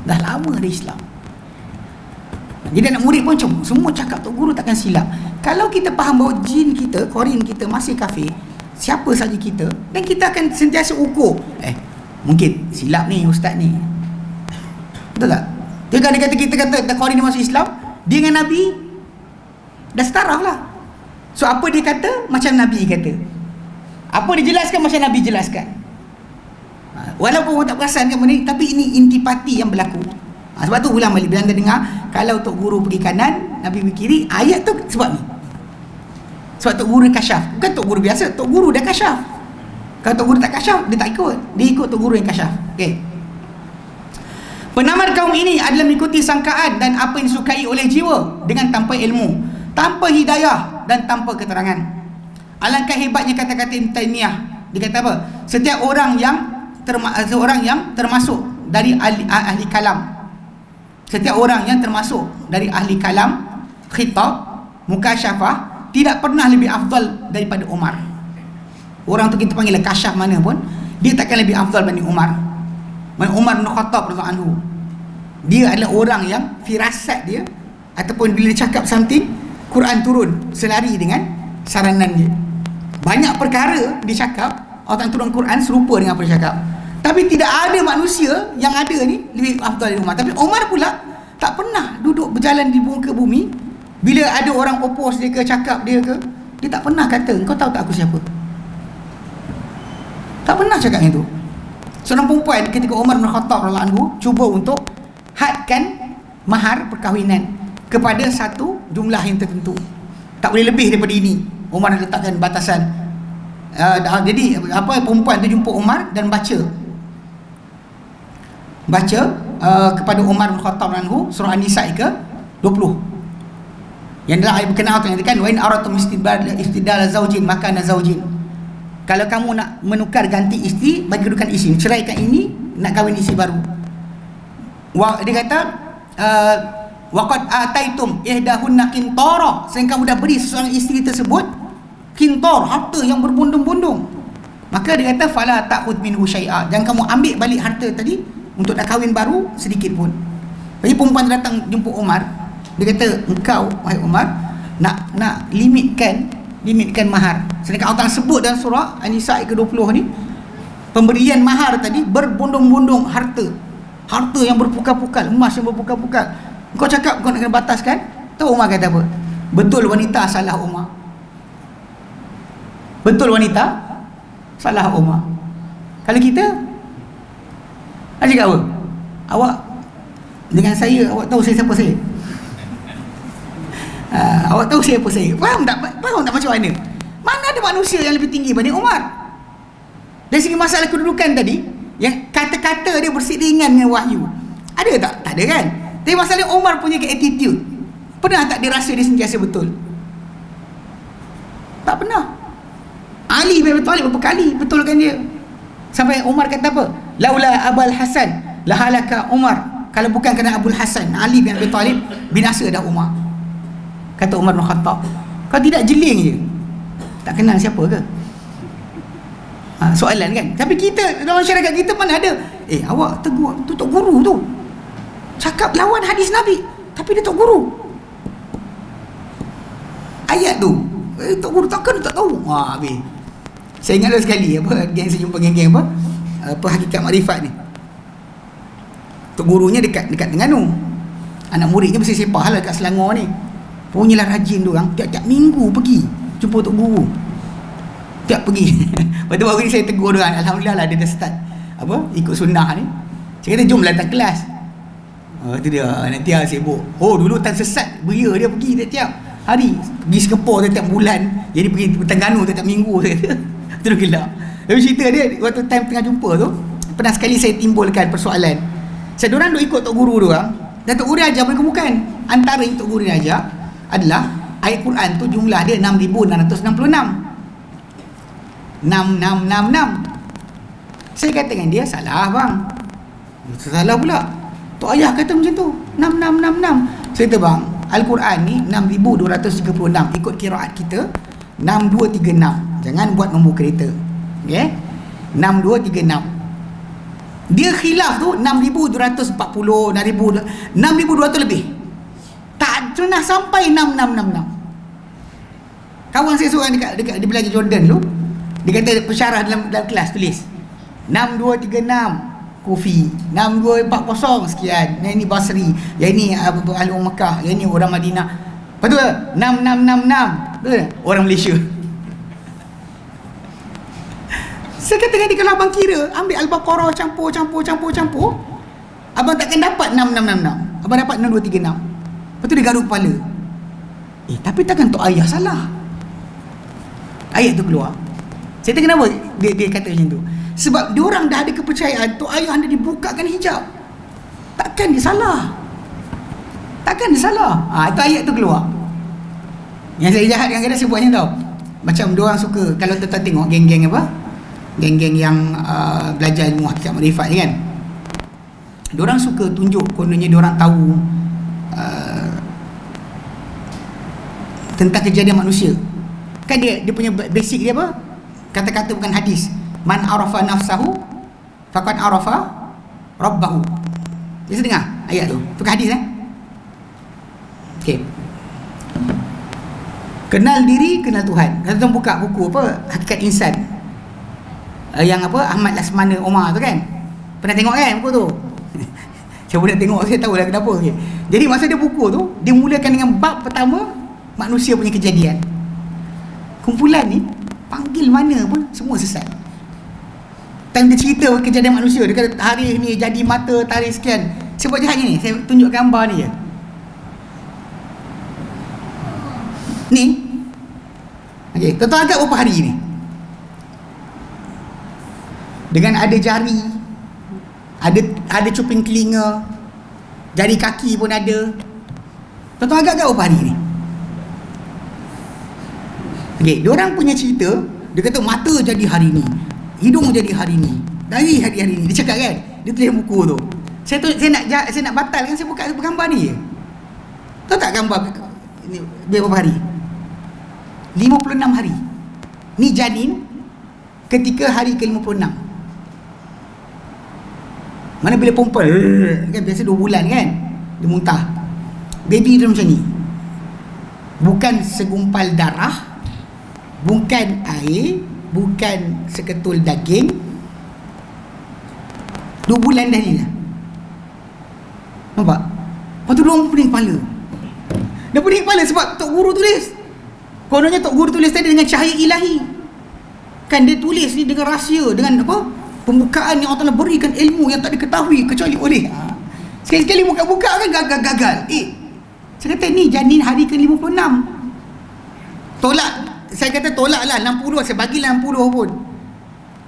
dah lama dia Islam. Jadi anak murid pun semua cakap Tok Guru takkan silap. Kalau kita faham bahawa jin kita, korin kita masih kafir, siapa saja kita, dan kita akan sentiasa ukur, mungkin silap ni ustaz ni, betul tak? Dia kata kita kata korin dia masuk Islam, dia dengan Nabi dah setaraf lah. So apa dia kata macam Nabi kata, apa dia jelaskan macam Nabi jelaskan. Walaupun orang tak perasan kan benda ni, tapi ini intipati yang berlaku. Sebab tu ulang balik, bila anda dengar kalau Tok Guru pergi kanan, Nabi pergi kiri, ayat tu sebab ni. Sebab Tok Guru kasyaf. Bukan Tok Guru biasa, Tok Guru dah kasyaf. Kalau Tok Guru tak kasyaf, dia tak ikut. Dia ikut Tok Guru yang kasyaf. Okay. Penamar kaum ini adalah mengikuti sangkaan dan apa yang disukai oleh jiwa dengan tanpa ilmu, tanpa hidayah dan tanpa keterangan. Alangkah hebatnya kata-kata Ibn Taymiyah. Dia kata apa? Setiap orang yang termasuk dari ahli kalam, setiap orang yang termasuk dari ahli kalam, khitab, mukasyafah, tidak pernah lebih afdal daripada Umar. Orang tu kita panggil kasyaf mana pun, dia takkan lebih afdal berbanding Umar. Umar bin Khattab radhiyallahu anhu, dia adalah orang yang firasat dia, ataupun bila dia cakap something, Quran turun selari dengan saranan dia. Banyak perkara dia cakap, Allah turun Quran serupa dengan apa dia cakap. Tapi tidak ada manusia yang ada ni lebih afdal dari Umar. Tapi Umar pula tak pernah duduk berjalan di muka bumi, bila ada orang oppose dia ke, cakap dia ke, dia tak pernah kata, kau tahu tak aku siapa? Tak pernah cakap yang tu. Seorang perempuan ketika Umar bin Khattab radhiyallahu anhu cuba untuk hadkan mahar perkahwinan kepada satu jumlah yang tertentu, tak boleh lebih daripada ini. Umar letakkan batasan. Jadi perempuan tu jumpa Umar dan baca kepada Umar bin Khattab anhu surah An-Nisa ke 20, yang dalam ayat berkenaan tu nyatakan, wa in aratum istibdal zaujin makana zaujin. Kalau kamu nak menukar ganti isteri bagi kedudukan isteri, ceraikan ini nak kahwin isteri baru. Dia kata waqad ataitum ihdahunna qintara, sehingga kamu dah beri seseorang isteri tersebut qintar, harta yang berbondong-bondong, maka dia kata fala ta'khudh minhu syai'a, jangan kamu ambil balik harta tadi untuk nak kahwin baru sedikit pun. Jadi perempuan datang jumpa Umar, dia kata, engkau wahai Umar nak limitkan mahar, sedangkan Allah sebut dalam surah An-Nisa ayat ke-20 ni, pemberian mahar tadi berbondong-bondong harta yang berpukal-pukal, emas yang berpukal-pukal. Kau cakap kau nak kena bataskan. Tahu Umar kata apa? Betul wanita, salah Umar. Betul wanita, salah Umar. Kalau kita nak cakap apa? Awak dengan saya, awak tahu saya siapa saya? Awak tahu siapa saya? Faham tak macam mana? Mana ada manusia yang lebih tinggi berbanding Umar? Dari segi masalah kedudukan tadi, yang kata-kata dia berseiringan dengan wahyu, ada tak? Tak ada kan? Tapi masalah Umar punya attitude, pernah tak dia rasa dia sentiasa betul? Tak pernah. Ali bin Abi Thalib berapa kali betulkan dia, sampai Umar kata apa? Laula Abul Hasan lahalaka Umar, kalau bukan kerana Abul Hasan Ali bin Abi Thalib, binasa dah Umar. Kata Umar bin Khattab. Kau tidak jeling je, tak kenal siapa ke? Soalan kan. Tapi kita dalam masyarakat kita mana ada, awak tegur tu Tok Guru tu cakap lawan hadis Nabi, tapi dia Tok Guru. Ayat tu Tok Guru takkan tak tahu. Habis. Saya ingat sekali geng saya jumpa geng-geng hakikat makrifat ni. Tok Gurunya dekat Terengganu. Anak muridnya mesti sepah lah dekat Selangor ni. Punyalah rajin diorang, tiap-tiap minggu pergi jumpa Tok Guru. Tiap pergi. Lepas tu baru ni saya tegur diorang, alhamdulillah lah dia dah start ikut sunnah ni. Saya kata jomlah datang kelas. Tu dia nanti sibuk. Dulu time sesat beria dia pergi tiap-tiap hari, pergi Singapura tiap bulan, jadi pergi Terengganu tiap minggu. Saya kata terus gelak. Tapi cerita dia waktu time tengah jumpa tu, pernah sekali saya timbulkan persoalan. Saya diorang duk ikut Tok Guru diorang, dan Tok Guru ajar mereka bukan. Antara yang Tok Guru dia ajar adalah ayat Quran tu jumlah dia 6,666. Saya kata dengan dia, salah bang. Salah pula. Tok ayah kata macam tu. 6666. Saya kata bang, Al-Quran ni 6236. Ikut kiraat kita 6236. Jangan buat nombor kereta. Okay? 6236. Dia khilaf tu 6240, 6200 lebih. Tak pernah sampai 6666. Kawan saya seorang dekat dia belajar Jordan dulu. Dia kata pensyarah dalam kelas tulis 6236 Kufi, 6240 sekian. Yang ini Basri, yang ini ahli Mekah, yang ini orang Madinah. Betul tak? 6666. Betul tak? Orang Malaysia. Saya kata dengan dia, kalau abang kira ambil Al-Baqarah campur, abang takkan dapat 6666. Abang dapat 6236. Lepas tu dia garuk kepala. Tapi takkan tok ayah salah. Ayat tu keluar. Saya kata kenapa dia kata macam tu? Sebab diorang dah ada kepercayaan tok ayah anda dibukakan hijab. Takkan dia salah. Itu ayat tu keluar. Yang saya jahat kadang-kadang saya buat macam tau. Macam diorang suka, kalau tuan-tuan tengok geng-geng apa, geng-geng yang belajar ilmu hakikat makrifat ni kan, diorang suka tunjuk kononnya diorang tahu tentang kejadian manusia. Kan dia punya basic dia apa? Kata-kata bukan hadis. Man arafa nafsahu faqad arafa rabbahu. Dia dengar ayat tu. Bukan hadis Okey. Kenal diri, kenal Tuhan. Kalau tuan buka buku apa, Hakikat Insan, yang apa, Ahmad Lasmana Omar tu kan, pernah tengok kan buku tu? Saya pernah tengok, saya tahu dah kenapa. Okay. Jadi masa dia buku tu, dia mulakan dengan bab pertama, manusia punya kejadian. Kumpulan ni panggil mana pun semua sesat. Dan dia cerita kejadian manusia. Dia kata hari ni jadi mata tarik sekian. Saya buat jahatnya ni, saya tunjuk gambar ni je. Ni okey, tuan-tuan agak berapa hari ni? Dengan ada jari, ada cuping telinga, jari kaki pun ada. Tuan-tuan agak berapa hari ni? Okey, diorang punya cerita, dia kata mata jadi hari ni, hidung jadi hari ni, dari hari-hari ni. Dia cakap kan, dia tulis buku tu. Saya nak batalkan, saya buka gambar ni je. Tahu tak gambar ni dia berapa hari? 56 hari. Ni janin ketika hari ke-56. Mana bila perempuan kan biasa 2 bulan kan, dia muntah. Baby dia macam ni. Bukan segumpal darah, bukan air, bukan seketul daging. 2 bulan dah ni lah. Nampak? Lepas tu diorang pening kepala. Dia pening kepala sebab Tok Guru tulis. Kononnya Tok Guru tulis tadi dengan cahaya ilahi. Kan dia tulis ni dengan rahsia, dengan apa? Pembukaan yang Allah Ta'ala berikan ilmu yang tak diketahui kecuali oleh. Sekali-sekali buka-buka kan gagal. Saya kata ni janin hari ke-56. Tolak. Saya kata tolak lah 60, saya bagilah 60 pun.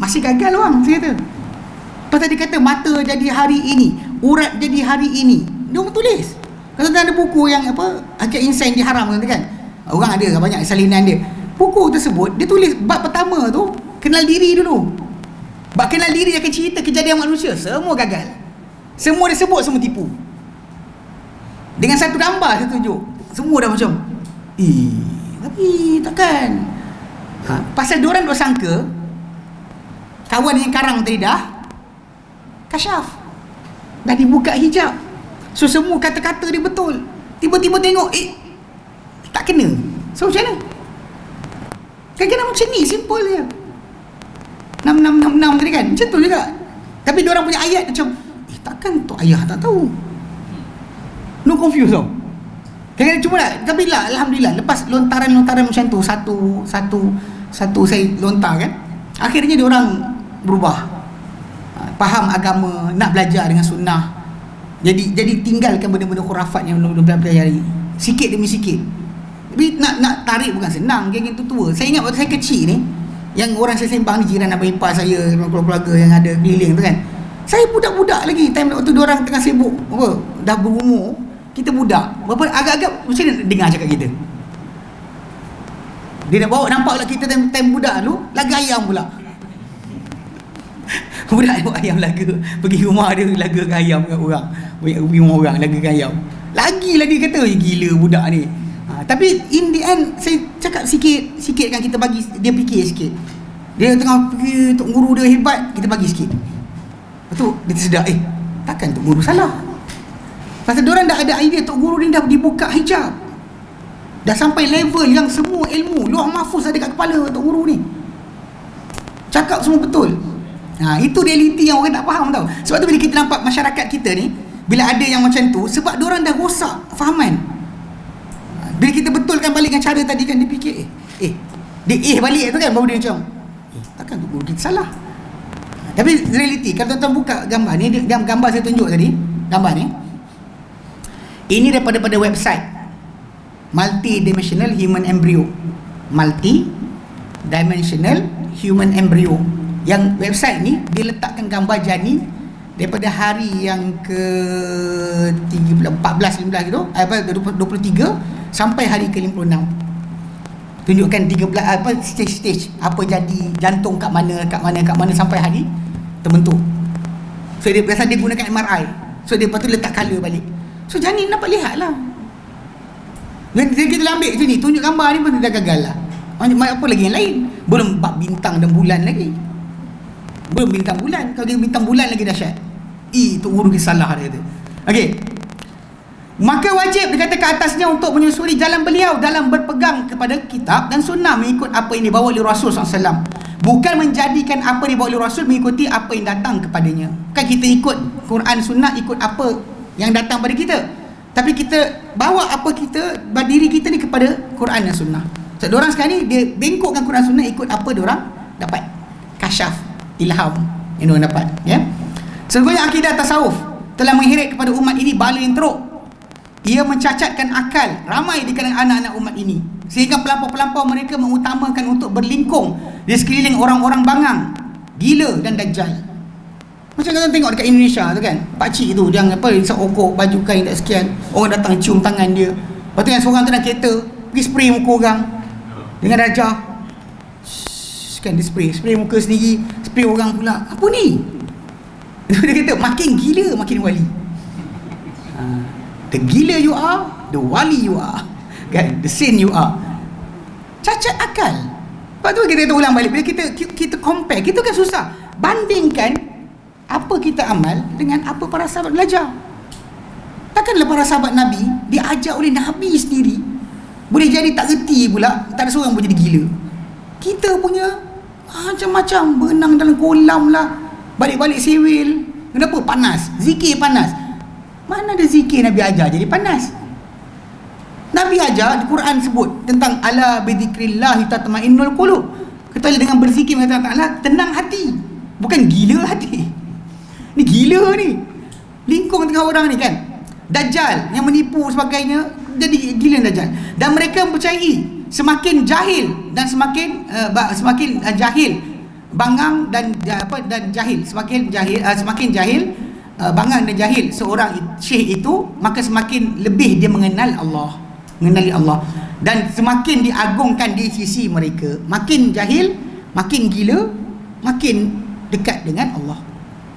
Masih gagal orang, saya kata. Pasal dia kata mata jadi hari ini, urat jadi hari ini. Dia orang tulis. Kalau ada buku yang apa, Hakikat Insan diharam kan? Orang ada banyak salinan dia. Buku tersebut dia tulis bab pertama tu kenal diri dulu. Bab kenal diri akan cerita kejadian manusia, semua gagal. Semua dia sebut, semua tipu. Dengan satu gambar saya tunjuk, semua dah macam tapi takkan. Pasal diorang duk sangka kawan yang karang tadi dah kasyaf, dah dibuka hijab, so semua kata-kata dia betul. Tiba-tiba tengok tak kena. So macam mana? Kadang-kadang macam ni, simple je. 6666 tadi kan, macam tu juga. Tapi diorang punya ayat macam takkan tok ayah tak tahu. No confuse tau. Kadang-kadang cuma lah. Tapi lah alhamdulillah, lepas lontaran-lontaran macam tu, satu saya lontar kan, akhirnya diorang berubah, faham agama, nak belajar dengan sunnah. Jadi tinggalkan benda-benda khurafat yang belum pelajari, sikit demi sikit. Tapi nak tarik bukan senang. Geng tu tua. Saya ingat waktu saya kecil ni, yang orang saya sembang ni, jiran abang ipar saya, keluarga yang ada keliling tu kan, saya budak-budak lagi. Time waktu diorang tengah sibuk apa, dah berumur, kita budak. Berapa agak-agak macam mana dengar cakap kita. Dia nak bawa nampak lah kita time budak dulu laga ayam pula. Budak buat ayam laga, pergi rumah dia lagakan ayam kat orang, pergi rumah orang lagakan ayam. Lagilah dia kata gila budak ni. Tapi in the end saya cakap sikit kan, kita bagi dia fikir sikit. Dia tengah fikir tok guru dia hebat, kita bagi sikit. Lepas tu dia tersedar, takkan tok guru salah. Pasal diorang dah ada idea tok guru ni dah dibuka hijab. Dah sampai level yang semua ilmu Lauh Mahfuz ada kat kepala tok guru ni. Cakap semua betul. Itu realiti yang orang tak faham tau. Sebab tu bila kita nampak masyarakat kita ni, bila ada yang macam tu, sebab diorang dah rosak fahaman. Bila kita betulkan balik dengan cara tadi kan, dia fikir dia balik tu kan, baru dia macam takkan tu guru kita salah. Tapi realiti, kalau tuan-tuan buka gambar ni, gambar saya tunjuk tadi, gambar ni, ini daripada website Multi-Dimensional Human Embryo. Multi-Dimensional Human Embryo. Yang website ni dia letakkan gambar janin daripada hari yang ke 14 15 gitu, 23 sampai hari ke 56. Tunjukkan 13 stage apa jadi jantung kat mana sampai hari terbentuk. So dia biasa dia gunakan MRI. So dia lepas tu letak color balik. So janin dapat lihat lah. Jadi kita ambil macam ni, tunjuk gambar ni pun dah gagal lah. Apa lagi yang lain? Belum bab bintang dan bulan lagi. Belum bintang bulan. Kalau dia bintang bulan lagi dahsyat. Tok guru kita salah, dia kata. Okey. Maka wajib dikata ke atasnya untuk menyusuri jalan beliau dalam berpegang kepada kitab dan sunnah, mengikut apa yang dibawa oleh Rasul SAW. Bukan menjadikan apa yang dibawa oleh Rasul mengikuti apa yang datang kepadanya. Kan kita ikut Quran sunnah, ikut apa yang datang pada kita. Tapi kita bawa apa kita, diri kita ni kepada Quran dan sunnah. So diorang sekarang ni dia bengkokkan Quran sunnah ikut apa diorang dapat, kasyaf, ilham yang diorang dapat, ya. Sesungguhnya akidah tasawuf telah mengheret kepada umat ini bala yang teruk. Ia mencacatkan akal ramai di kalangan anak-anak umat ini, sehingga pelampau-pelampau mereka mengutamakan untuk berlingkung di sekeliling orang-orang bangang, gila dan dajjal. Macam kita tengok dekat Indonesia tu kan, pakcik tu yang isap okok, baju kain tak sekian, orang datang cium tangan dia. Lepas tu yang seorang tu nak kereta, pergi spray muka orang dengan darjah. Kan dia spray muka sendiri, spray orang pula. Apa ni? Dia kata makin gila makin wali. The gila you are, the wali you are, kan? The saint you are. Cacat akal. Lepas tu kita ulang balik. Bila kita compare, kita kan susah bandingkan apa kita amal dengan apa para sahabat belajar. Takkanlah para sahabat Nabi diajar oleh Nabi sendiri boleh jadi tak reti pula, tak ada seorang boleh jadi gila. Kita punya macam-macam, berenang dalam kolam lah, balik-balik sewil. Kenapa? Panas, zikir panas. Mana ada zikir Nabi ajar jadi panas? Nabi ajar, di Quran sebut tentang ala bidzikrillah tatma'innul qulub. Kata dengan berzikir kata Allah tenang hati, bukan gila hati. Ni gila ni, lingkung tengah orang ni kan. Dajjal yang menipu sebagainya, jadi gila Dajjal. Dan mereka mempercayai semakin jahil dan semakin jahil, bangang dan jahil, semakin jahil, bangang dan jahil seorang syekh itu, maka semakin lebih dia mengenali Allah, dan semakin diagungkan di sisi mereka. Makin jahil, makin gila, makin dekat dengan Allah.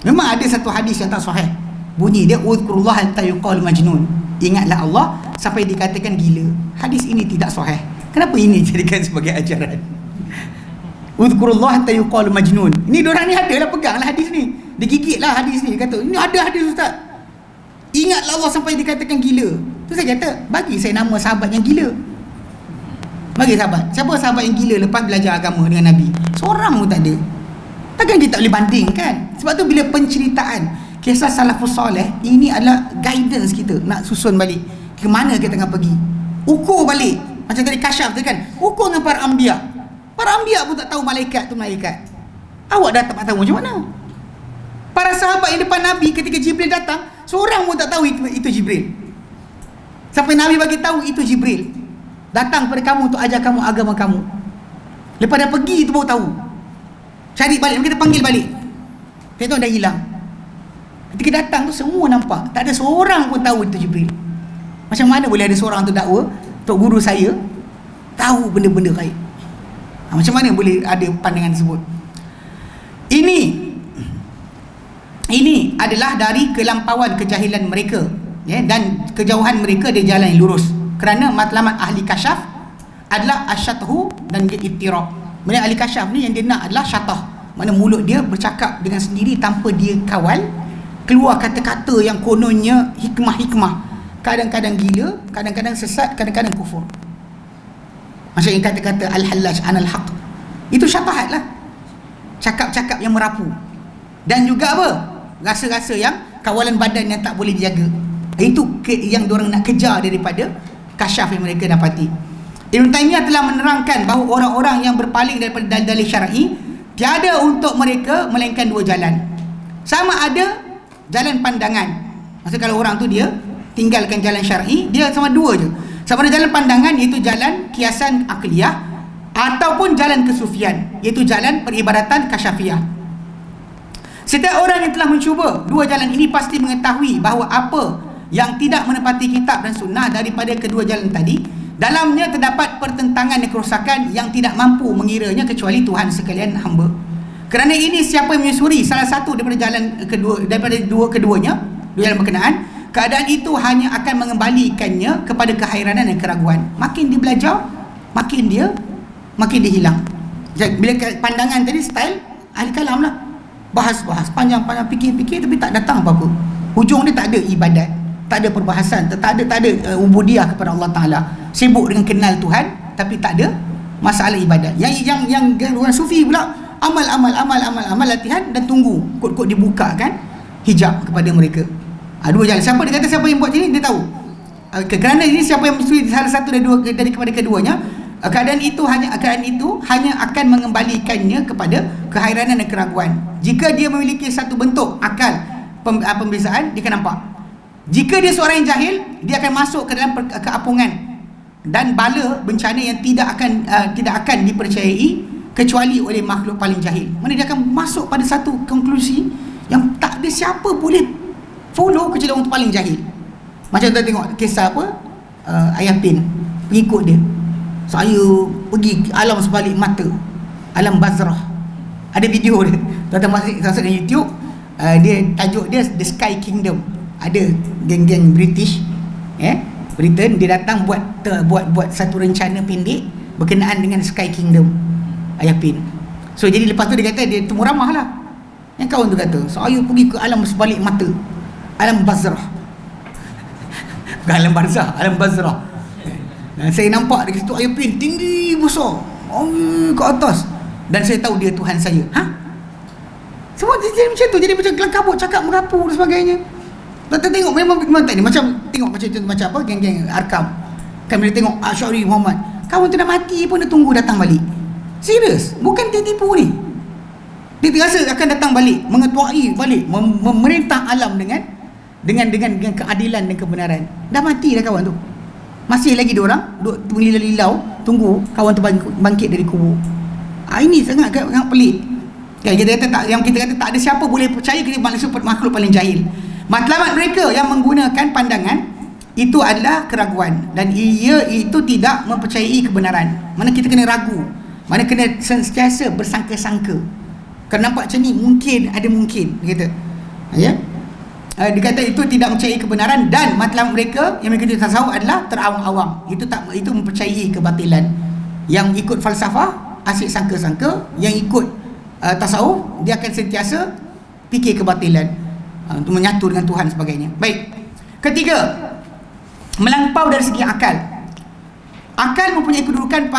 Memang ada satu hadis yang tak sahih, bunyi dia uzkurullah hatta yuqal majnun, ingatlah Allah sampai dikatakan gila. Hadis ini tidak sahih. Kenapa ini dijadikan sebagai ajaran? Uzkurullah hatta yuqal majnun. Ini diorang ni adalah peganglah hadis ni, digigitlah hadis ni, kata ini ada hadis ustaz, ingatlah Allah sampai dikatakan gila. Tu saya kata, bagi saya nama sahabat yang gila. Bagi sahabat, siapa sahabat yang gila lepas belajar agama dengan Nabi? Seorang pun tak ada. Takkan kita tak boleh bandingkan. Sebab tu bila penceritaan kisah salafus soleh, ini adalah guidance kita nak susun balik ke mana kita tengah pergi. Ukur balik, macam tadi kasyaf tu kan, ukur dengan para anbiya. Para anbiya pun tak tahu malaikat tu malaikat. Awak dah tak tahu macam mana? Para sahabat yang depan Nabi ketika Jibril datang, seorang pun tak tahu itu Jibril. Sampai Nabi bagi tahu itu Jibril datang pada kamu untuk ajar kamu agama kamu. Lepas dah pergi tu baru tahu. Cari balik, kita panggil balik. Kita dah hilang. Ketika datang tu semua nampak, tak ada seorang pun tahu itu Jibril. Macam mana boleh ada seorang tu dakwa, tok guru saya tahu benda-benda gaib? Macam mana boleh ada pandangan tersebut? Ini ini adalah dari kelampauan kejahilan mereka, ya, dan kejauhan mereka dari jalan yang lurus. Kerana matlamat ahli kasyaf adalah asyathu dan ittirab. Maksudnya ahli kasyaf ni yang dia nak adalah syatah, mana mulut dia bercakap dengan sendiri tanpa dia kawal, keluar kata-kata yang kononnya hikmah-hikmah, kadang-kadang gila, kadang-kadang sesat, kadang-kadang kufur. Maksudnya kata-kata al-hallaj anal haq, itu syatahat lah, cakap-cakap yang merapu. Dan juga apa, rasa-rasa yang kawalan badan yang tak boleh dijaga. Itu yang diorang nak kejar daripada kasyaf yang mereka dapati. Ibn Taymiyah telah menerangkan bahawa orang-orang yang berpaling daripada dalil-dalil syar'i, tiada untuk mereka melainkan dua jalan. Sama ada jalan pandangan. Maksudnya kalau orang tu dia tinggalkan jalan syar'i, dia sama dua je. Sama ada jalan pandangan, iaitu jalan kiasan akliyah, ataupun jalan kesufian, iaitu jalan peribadatan kasyafiyah. Setiap orang yang telah mencuba dua jalan ini pasti mengetahui bahawa apa yang tidak menepati kitab dan sunnah daripada kedua jalan tadi, dalamnya terdapat pertentangan dan kerosakan yang tidak mampu mengiranya kecuali Tuhan sekalian hamba. Kerana ini, siapa yang menyusuri salah satu daripada jalan kedua, daripada keduanya, dua jalan berkenaan, keadaan itu hanya akan mengembalikannya kepada kehairanan dan keraguan. Makin dia belajar, makin dia hilang. Bila pandangan tadi style ahli kalam lah, bahas-bahas panjang-panjang, fikir-fikir, tapi tak datang apa-apa. Hujung dia tak ada ibadat, tak ada perbahasan, tak ada ubudiyah kepada Allah Ta'ala. Sibuk dengan kenal Tuhan, tapi tak ada masalah ibadat. Yang orang sufi pula, amal latihan dan tunggu kod-kod dibukakan hijab kepada mereka. Dua jalan. Siapa dia kata, siapa yang buat ini, dia tahu. Kerana ini, siapa yang menyusuri salah satu dari kepada keduanya, keadaan itu hanya akan mengembalikannya kepada kehairanan dan keraguan. Jika dia memiliki satu bentuk akal pembezaan, dia akan nampak. Jika dia seorang yang jahil, dia akan masuk ke dalam keapungan dan bala bencana yang tidak akan dipercayai kecuali oleh makhluk paling jahil. Mana dia akan masuk pada satu konklusi yang tak ada siapa boleh follow kecuali orang paling jahil. Macam kita tengok kisah apa, Ayah Pin, pengikut dia, saya pergi alam sebalik mata, alam Bazrah. Ada video dia, tuan-tuan masuk di YouTube, dia tajuk dia The Sky Kingdom. Ada geng-geng British, Britain, dia datang buat satu rencana pendek berkenaan dengan Sky Kingdom, Ayah Pin. So jadi lepas tu dia kata, dia temu ramah lah. Yang kawan tu kata, saya pergi ke alam sebalik mata, alam Bazrah. Bukan alam Barzah, alam Bazrah. Dan saya nampak di situ Ayah Pin tinggi besar, ke atas, dan saya tahu dia Tuhan saya. Semua jadi macam tu, jadi macam kelang kabut, cakap merapu dan sebagainya. Kita tengok memang tak ni, macam tengok macam apa, geng-geng Arkam. Kan bila tengok Asy'ari Muhammad, kawan tu dah mati pun dia tunggu datang balik. Serius, bukan dia tipu ni. Dia terasa akan datang balik, mengetuai balik, memerintah alam dengan keadilan dan kebenaran. Dah mati dah kawan tu. Masih lagi dia orang duk melilau-lilau tunggu kawan tu bangkit dari kubur. Ini sangat pelik. Kan kita kata tak ada siapa boleh percaya kepada makhluk paling jahil. Matlamat mereka yang menggunakan pandangan itu adalah keraguan, dan ia itu tidak mempercayai kebenaran. Mana kita kena ragu, mana kena sentiasa bersangka-sangka. Kalau nampak macam ni, mungkin dia kata, ya. Dia kata itu tidak mempercayai kebenaran, dan matlamat mereka yang mengikuti tasawuf adalah terawang-awang. Itu mempercayai kebatilan. Yang ikut falsafah asyik sangka-sangka, yang ikut tasawuf dia akan sentiasa fikir kebatilan, untuk menyatu dengan Tuhan sebagainya. Baik. Ketiga, melampau dari segi akal. Akal mempunyai kedudukan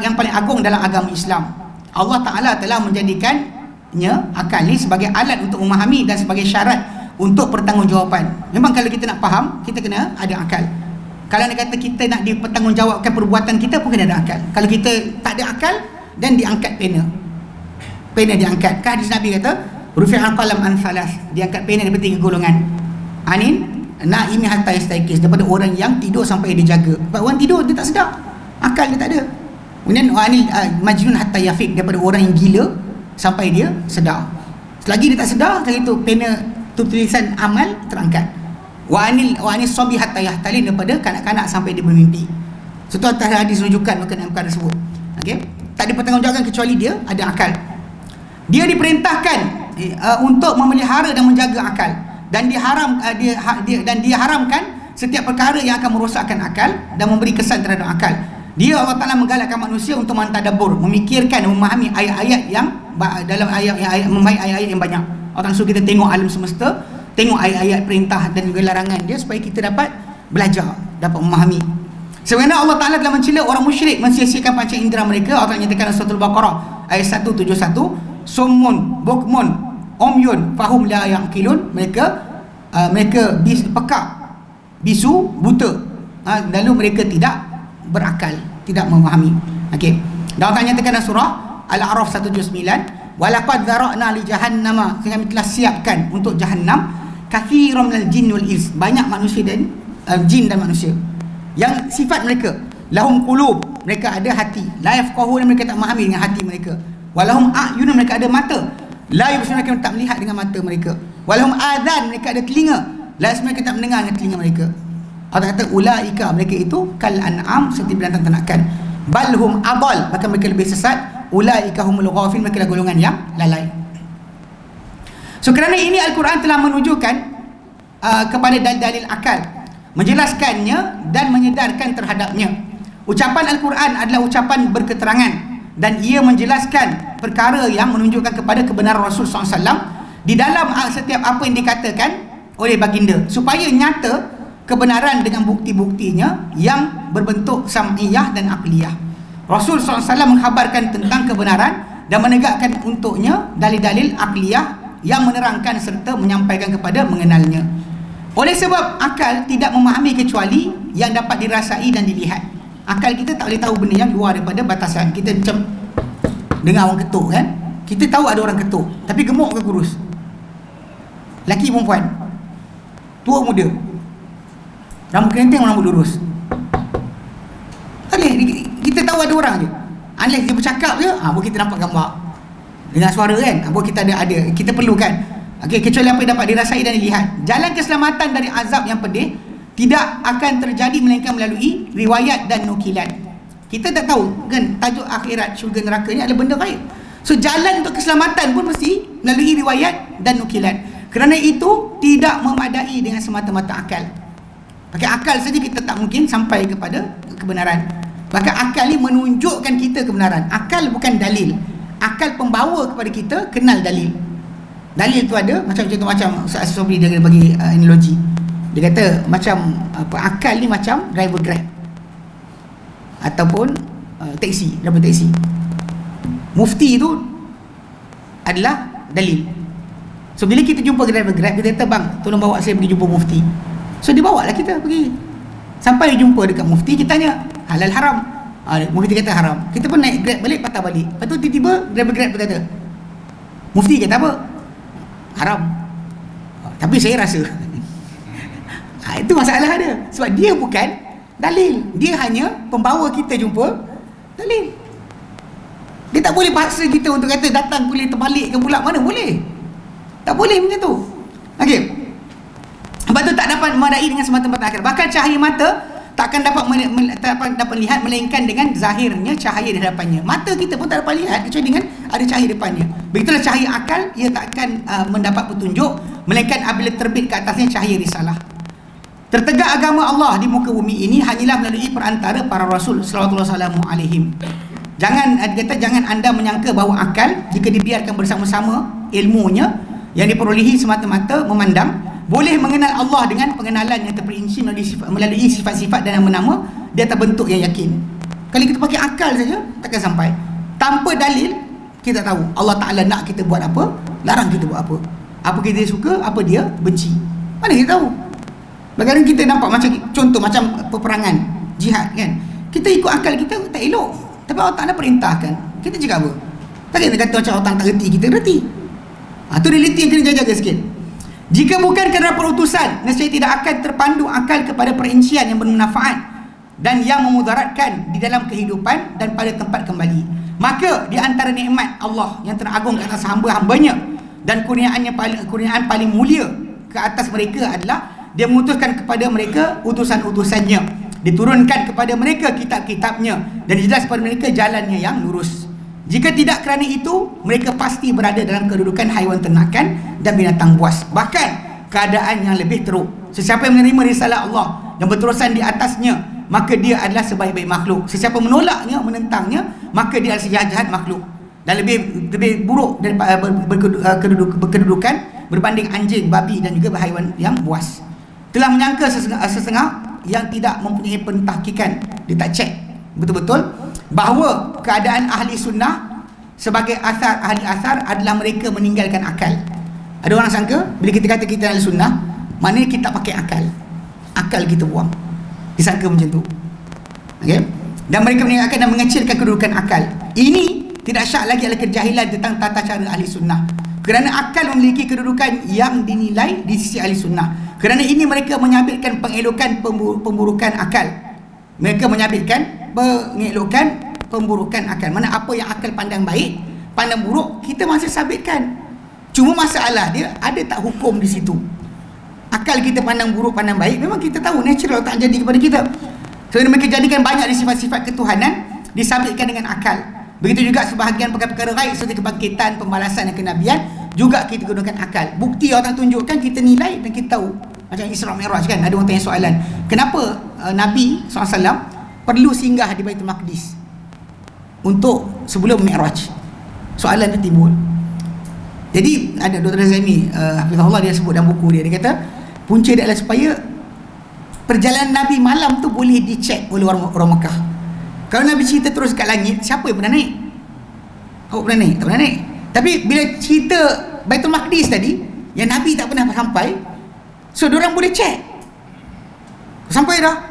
yang paling agung dalam agama Islam. Allah Ta'ala telah menjadikannya, akal ni, sebagai alat untuk memahami dan sebagai syarat untuk pertanggungjawaban. Memang kalau kita nak faham, kita kena ada akal. Kalau nak kata kita nak dipertanggungjawabkan perbuatan kita pun kena ada akal. Kalau kita tak ada akal, dan diangkat pena diangkat. Kan hadis Nabi kata, rufi'al qalam an salas, diangkat pena daripada 3 golongan. Naimi hatta yastaqiz, daripada orang yang tidur sampai dia jaga. Sebab orang tidur dia tak sedar, akal dia tak ada. Kemudian majnun hatta yafiq, daripada orang yang gila sampai dia sedar. Selagi dia tak sedar, selagi itu pena tulisan amal terangkat. Wa anil sabi hatta yahtalin, daripada kanak-kanak sampai dia bermimpi. Itu atas hadis rujukan berkenaan perkara tersebut. Okey, tak ada pertanggungjawaban kecuali dia ada akal. Dia diperintahkan untuk memelihara dan menjaga akal, dan diharamkan setiap perkara yang akan merosakkan akal dan memberi kesan terhadap akal. Dia Allah Ta'ala menggalakkan manusia untuk mentadabbur, memikirkan dan memahami ayat-ayat yang dalam ayat-ayat yang banyak. Allah suruh kita tengok alam semesta, tengok ayat-ayat perintah dan juga larangan dia supaya kita dapat belajar, dapat memahami. Sebenarnya Allah Ta'ala telah mencela orang musyrik mensia-siakan panca indera mereka. Allah Ta'ala nyatakan dalam surah Al-Baqarah ayat 171, summun bukmun umyun fahum la yaqilun, mereka pekak, bisu, buta, lalu mereka tidak berakal, tidak memahami. Okey. Dan Allah Ta'ala nyatakan dalam surah Al-A'raf 179, walaqad zara'na li jahannama, kami telah siapkan untuk jahannam kathiran minal jin wal ins, banyak manusia dan jin dan manusia, yang sifat mereka lahum qulub, mereka ada hati, la yafqahuna, mereka tak memahami dengan hati mereka, walahum a'yun, mereka ada mata, la yubsiruna, mereka tak melihat dengan mata mereka, walahum adhan, mereka ada telinga, la yasma'una, mereka tak mendengar dengan telinga mereka. Allah kata ulaika, mereka itu kal an'am, seperti binatang ternakan, balhum adal, maka mereka lebih sesat, ulaika humul ghafil, mereka adalah golongan yang lalai. So kerana ini Al-Quran telah menunjukkan kepada dalil-dalil akal, menjelaskannya dan menyedarkan terhadapnya. Ucapan Al-Quran adalah ucapan berketerangan, dan ia menjelaskan perkara yang menunjukkan kepada kebenaran Rasul SAW di dalam setiap apa yang dikatakan oleh baginda, supaya nyata kebenaran dengan bukti-buktinya yang berbentuk sam'iyah dan aqliyah. Rasul SAW mengkhabarkan tentang kebenaran dan menegakkan untuknya dalil-dalil aqliyah yang menerangkan serta menyampaikan kepada mengenalnya. Oleh sebab akal tidak memahami kecuali yang dapat dirasai dan dilihat. Akal kita tak boleh tahu benda yang luar daripada batasan. Kita macam dengar orang ketuk kan, kita tahu ada orang ketuk, tapi gemuk ke kurus, lelaki perempuan, tua muda, rambut kerinting rambut lurus, tak boleh. Kita tahu ada orang je, unless dia bercakap je, baru kita nampak gambar dengan suara kan, baru kita ada kita perlukan. Okey, kecuali apa yang dapat dirasai dan dilihat. Jalan keselamatan dari azab yang pedih tidak akan terjadi melainkan melalui riwayat dan nukilan. Kita tak tahu kan tajuk akhirat, syurga, neraka ni adalah benda gaib. So jalan untuk keselamatan pun mesti melalui riwayat dan nukilan. Kerana itu tidak memadai dengan semata-mata akal. Pakai akal saja kita tak mungkin sampai kepada kebenaran. Maka akal ni menunjukkan kita kebenaran. Akal bukan dalil. Akal pembawa kepada kita kenal dalil. Dalil tu ada macam contoh, macam Ustaz Sobri dia bagi analogi. Dia kata macam akal ni macam driver Grab ataupun taksi, driver taksi. Mufti tu adalah dalil. So bila kita jumpa driver Grab, kita kata, bang, tolong bawa saya pergi jumpa mufti. So dia bawa lah kita pergi. Sampai jumpa dekat mufti, kita tanya halal haram. Mufti kata haram. Kita pun naik Grab balik, patah balik. Lepas tu tiba-tiba driver Grab kata, mufti kata apa? Haram. Tapi saya rasa itu masalah dia. Sebab dia bukan dalil, dia hanya pembawa kita jumpa dalil. Dia tak boleh paksa kita untuk kata datang boleh terbalik ke pula. Mana boleh? Tak boleh macam tu. Okey. Sebab tu tak dapat memadai dengan semata-mata akal. Bahkan cahaya mata takkan dapat lihat melainkan dengan zahirnya cahaya di hadapannya. Mata kita pun tak dapat lihat kecuali dengan ada cahaya depannya. Begitulah cahaya akal, ia takkan mendapat petunjuk melainkan apabila terbit ke atasnya cahaya risalah. Tertegak agama Allah di muka bumi ini hanyalah melalui perantara para rasul sallallahu alaihi wasallam. Jangan anda menyangka bahawa akal jika dibiarkan bersama-sama ilmunya yang diperolehi semata-mata memandang boleh mengenal Allah dengan pengenalan yang terperinci melalui sifat-sifat dan nama-nama di atas bentuk yang yakin. Kalau kita pakai akal saja takkan sampai. Tanpa dalil kita tahu Allah Ta'ala nak kita buat apa, larang kita buat apa, apa kita suka, apa dia benci. Mana kita tahu? Bagaimana kita nampak macam contoh macam peperangan jihad kan, kita ikut akal kita tak elok, tapi Allah Ta'ala perintahkan, kita cakap apa? Tak kena kata macam orang tak reti, kita reti. Itu realiti yang kena jaga sikit. Jika bukan kerana perutusan, nescaya tidak akan terpandu akal kepada perincian yang bermanfaat dan yang memudaratkan di dalam kehidupan dan pada tempat kembali. Maka di antara nikmat Allah yang teragung ke atas hamba-hambanya dan kurniaan paling mulia ke atas mereka adalah dia mengutuskan kepada mereka utusan-utusannya, diturunkan kepada mereka kitab-kitabnya, dan jelas kepada mereka jalannya yang lurus. Jika tidak kerana itu, mereka pasti berada dalam kedudukan haiwan ternakan dan binatang buas. Bahkan keadaan yang lebih teruk. Sesiapa yang menerima risalah Allah dan berterusan di atasnya, maka dia adalah sebaik-baik makhluk. Sesiapa menolaknya, menentangnya, maka dia adalah sejahat-jahat makhluk dan lebih buruk daripada berkedudukan berbanding anjing, babi dan juga haiwan yang buas. Telah menyangka sesengah yang tidak mempunyai pentahkikan, dia tak cek betul-betul bahawa keadaan ahli sunnah sebagai ahli asar adalah mereka meninggalkan akal. Ada orang sangka bila kita kata kita ahli sunnah, maknanya kita pakai akal kita buang, disangka macam tu. Okay? Dan mereka meninggalkan dan mengecilkan kedudukan akal. Ini tidak syak lagi adalah kejahilan tentang tata cara ahli sunnah, kerana akal memiliki kedudukan yang dinilai di sisi ahli sunnah. Kerana ini mereka menyabitkan pengelokan pemburukan akal. Mereka menyabitkan pengelokan pemburukan akal. Mana apa yang akal pandang baik, pandang buruk, kita masih sabitkan. Cuma masalah dia, ada tak hukum di situ? Akal kita pandang buruk, pandang baik, memang kita tahu natural tak jadi kepada kita. So mereka jadikan banyak di sifat-sifat ketuhanan disabitkan dengan akal. Begitu juga sebahagian perkara-perkara gaib seperti kebangkitan, pembalasan dan kenabian juga kita gunakan akal. Bukti orang tunjukkan, kita nilai dan kita tahu. Macam Isra Mi'raj kan, ada orang tanya soalan, kenapa Nabi SAW perlu singgah di Baitul Maqdis untuk sebelum Mi'raj? Soalan itu timbul. Jadi ada Dr. Zaimi Hafizahullah, dia sebut dalam buku dia, dia kata punca dia adalah supaya perjalanan Nabi malam tu boleh dicek oleh orang Mekah. Kalau Nabi cerita terus kat langit, siapa yang pernah naik? Awak pernah naik? Tak pernah naik. Tapi bila cerita Baitul Maqdis tadi, yang Nabi tak pernah sampai, so diorang boleh cek. Sampai dah,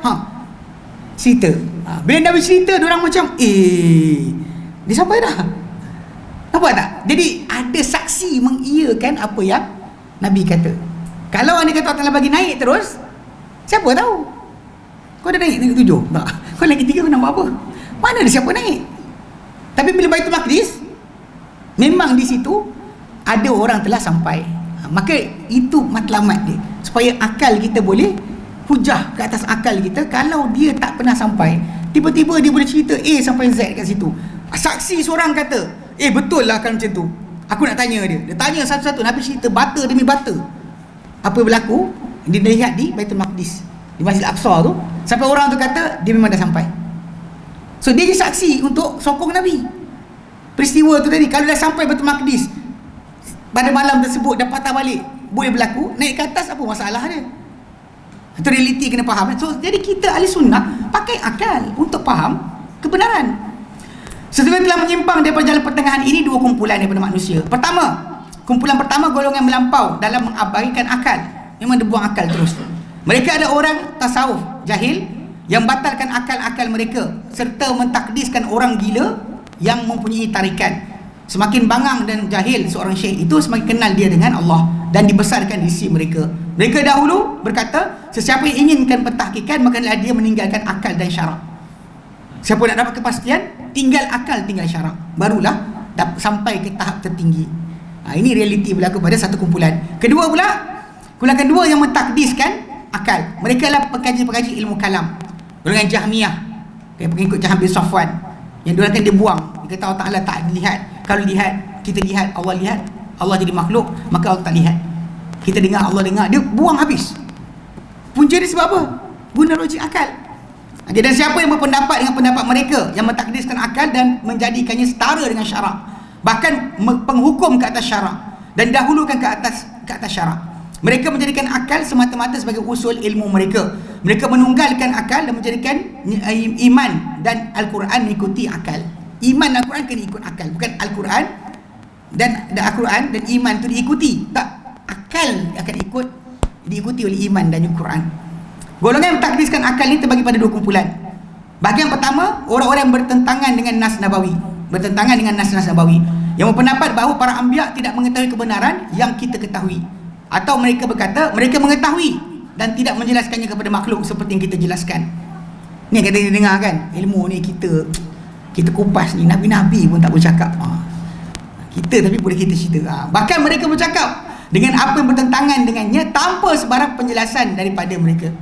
cerita. Bila Nabi cerita, diorang macam dia sampai dah. Nampak tak? Jadi ada saksi mengiyakan apa yang Nabi kata. Kalau anda kata Allah bagi naik terus, siapa tahu? Kau dah naik tingkat 7? Tak. Kau lagi 3, kau nampak apa? Mana ada siapa naik? Tapi bila Baitul Maqdis, memang di situ ada orang telah sampai. Maka itu matlamat dia, supaya akal kita boleh hujah ke atas akal kita. Kalau dia tak pernah sampai, tiba-tiba dia boleh cerita A sampai Z kat situ. Saksi seorang kata, betul lah kan macam tu. Aku nak tanya dia. Dia tanya satu-satu. Nabi cerita bata demi bata apa yang berlaku. Dia lihat di Baitul Maqdis, di Masjid Al-Aqsa tu, sampai orang tu kata dia memang dah sampai. So dia jadi saksi untuk sokong Nabi. Peristiwa tu tadi, kalau dah sampai Baitul Maqdis pada malam tersebut, dah patah balik, boleh berlaku. Naik ke atas, apa masalah dia? Itu realiti kena faham. So jadi kita ahli sunnah pakai akal untuk faham kebenaran. Sesuatu telah menyimpang daripada jalan pertengahan ini dua kumpulan daripada manusia. Kumpulan pertama golongan melampau dalam mengabaikan akal. Memang dia buang akal terus. Mereka adalah orang tasawuf jahil yang batalkan akal-akal mereka serta mentakdiskan orang gila yang mempunyai tarikan. Semakin bangang dan jahil seorang syekh itu, semakin kenal dia dengan Allah dan dibesarkan di sisi mereka. Mereka dahulu berkata, sesiapa yang inginkan pentahkikan, maka dia meninggalkan akal dan syarak. Siapa nak dapat kepastian, tinggal akal, tinggal syarak, barulah sampai ke tahap tertinggi. Ini realiti berlaku pada satu kumpulan. Kumpulan kedua yang mentakdiskan akal. Mereka adalah pengkaji-pengkaji ilmu kalam. Golongan Jahmiyah, pengikut Jahm bin Safwan, yang diorang dia buang. Dia kata Allah Ta'ala tak dilihat. Kalau lihat, kita lihat, Allah lihat, Allah jadi makhluk, maka Allah tak lihat. Kita dengar, Allah dengar. Dia buang habis. Punca dia sebab apa? Guna logik akal. Dan siapa yang berpendapat dengan pendapat mereka yang mentakdiskan akal dan menjadikannya setara dengan syarak, bahkan penghukum ke atas syarak dan dahulukan ke atas syarak, mereka menjadikan akal semata-mata sebagai usul ilmu mereka. Mereka menunggalkan akal dan menjadikan iman dan Al-Quran mengikuti akal. Iman dan Al-Quran kena ikut akal, bukan Al-Quran dan Al-Quran dan iman itu diikuti. Tak, akal akan diikuti oleh iman dan Al-Quran. Golongan yang mentakdiskan akal ini terbagi pada dua kumpulan. Bahagian pertama, orang-orang yang bertentangan dengan nas nabawi, Nabawi, yang berpendapat bahawa para anbiya tidak mengetahui kebenaran yang kita ketahui, atau mereka berkata mereka mengetahui dan tidak menjelaskannya kepada makhluk seperti yang kita jelaskan. Ni kata dia dengar kan, ilmu ni kita kupas ni, nabi-nabi pun tak boleh cakap. Kita tapi boleh kita cerita. Bahkan mereka bercakap dengan apa yang bertentangan dengannya tanpa sebarang penjelasan daripada mereka.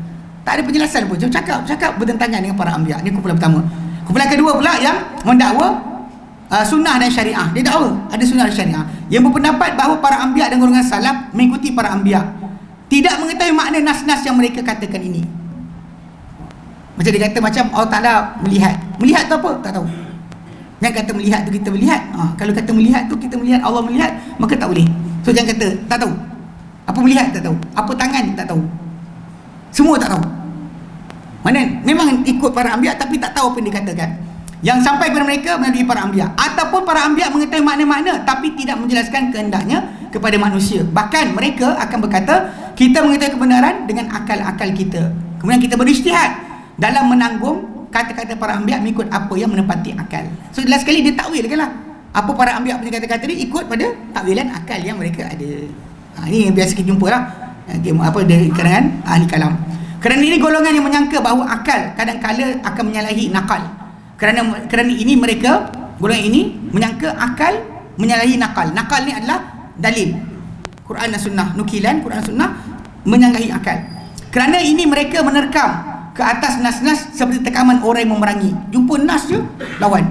Tak ada penjelasan pun, cakap bertentangan dengan para anbiya. Ini kumpulan pertama. Kumpulan kedua pula yang mendakwa sunnah dan syariah. Dia dakwa ada sunnah dan syariah, yang berpendapat bahawa para anbiya dan golongan salaf mengikuti para anbiya, tidak mengetahui makna nas-nas yang mereka katakan ini. Macam dia kata macam Allah Ta'ala melihat tu apa? Tak tahu. Yang kata melihat tu kita melihat, kalau kata melihat tu kita melihat Allah melihat, maka tak boleh. So jangan kata tak tahu. Apa melihat tak tahu, apa tangan tak tahu, semua tak tahu. Mana memang ikut para anbiya tapi tak tahu apa yang dikatakan. Yang sampai kepada mereka melalui para anbiya, ataupun para anbiya mengetahui makna-makna tapi tidak menjelaskan kehendaknya kepada manusia. Bahkan mereka akan berkata, kita mengetahui kebenaran dengan akal-akal kita, kemudian kita berijtihad dalam menanggung kata-kata para anbiya mengikut apa yang menepati akal. So jelas sekali dia takwilkan lah apa para anbiya punya kata-kata dia, ikut pada takwilan akal yang mereka ada. Ini yang biasa kita jumpa lah, dari kalangan ahli kalam. Kerana ini golongan yang menyangka bahawa akal kadang-kala akan menyalahi nakal. Kerana ini mereka, golongan ini menyangka akal menyalahi nakal. Nakal ni adalah dalil Quran dan Sunnah, nukilan Quran dan Sunnah menyalahi akal. Kerana ini mereka menerkam ke atas nas-nas seperti tekaman orang yang memerangi. Jumpa nas je lawan,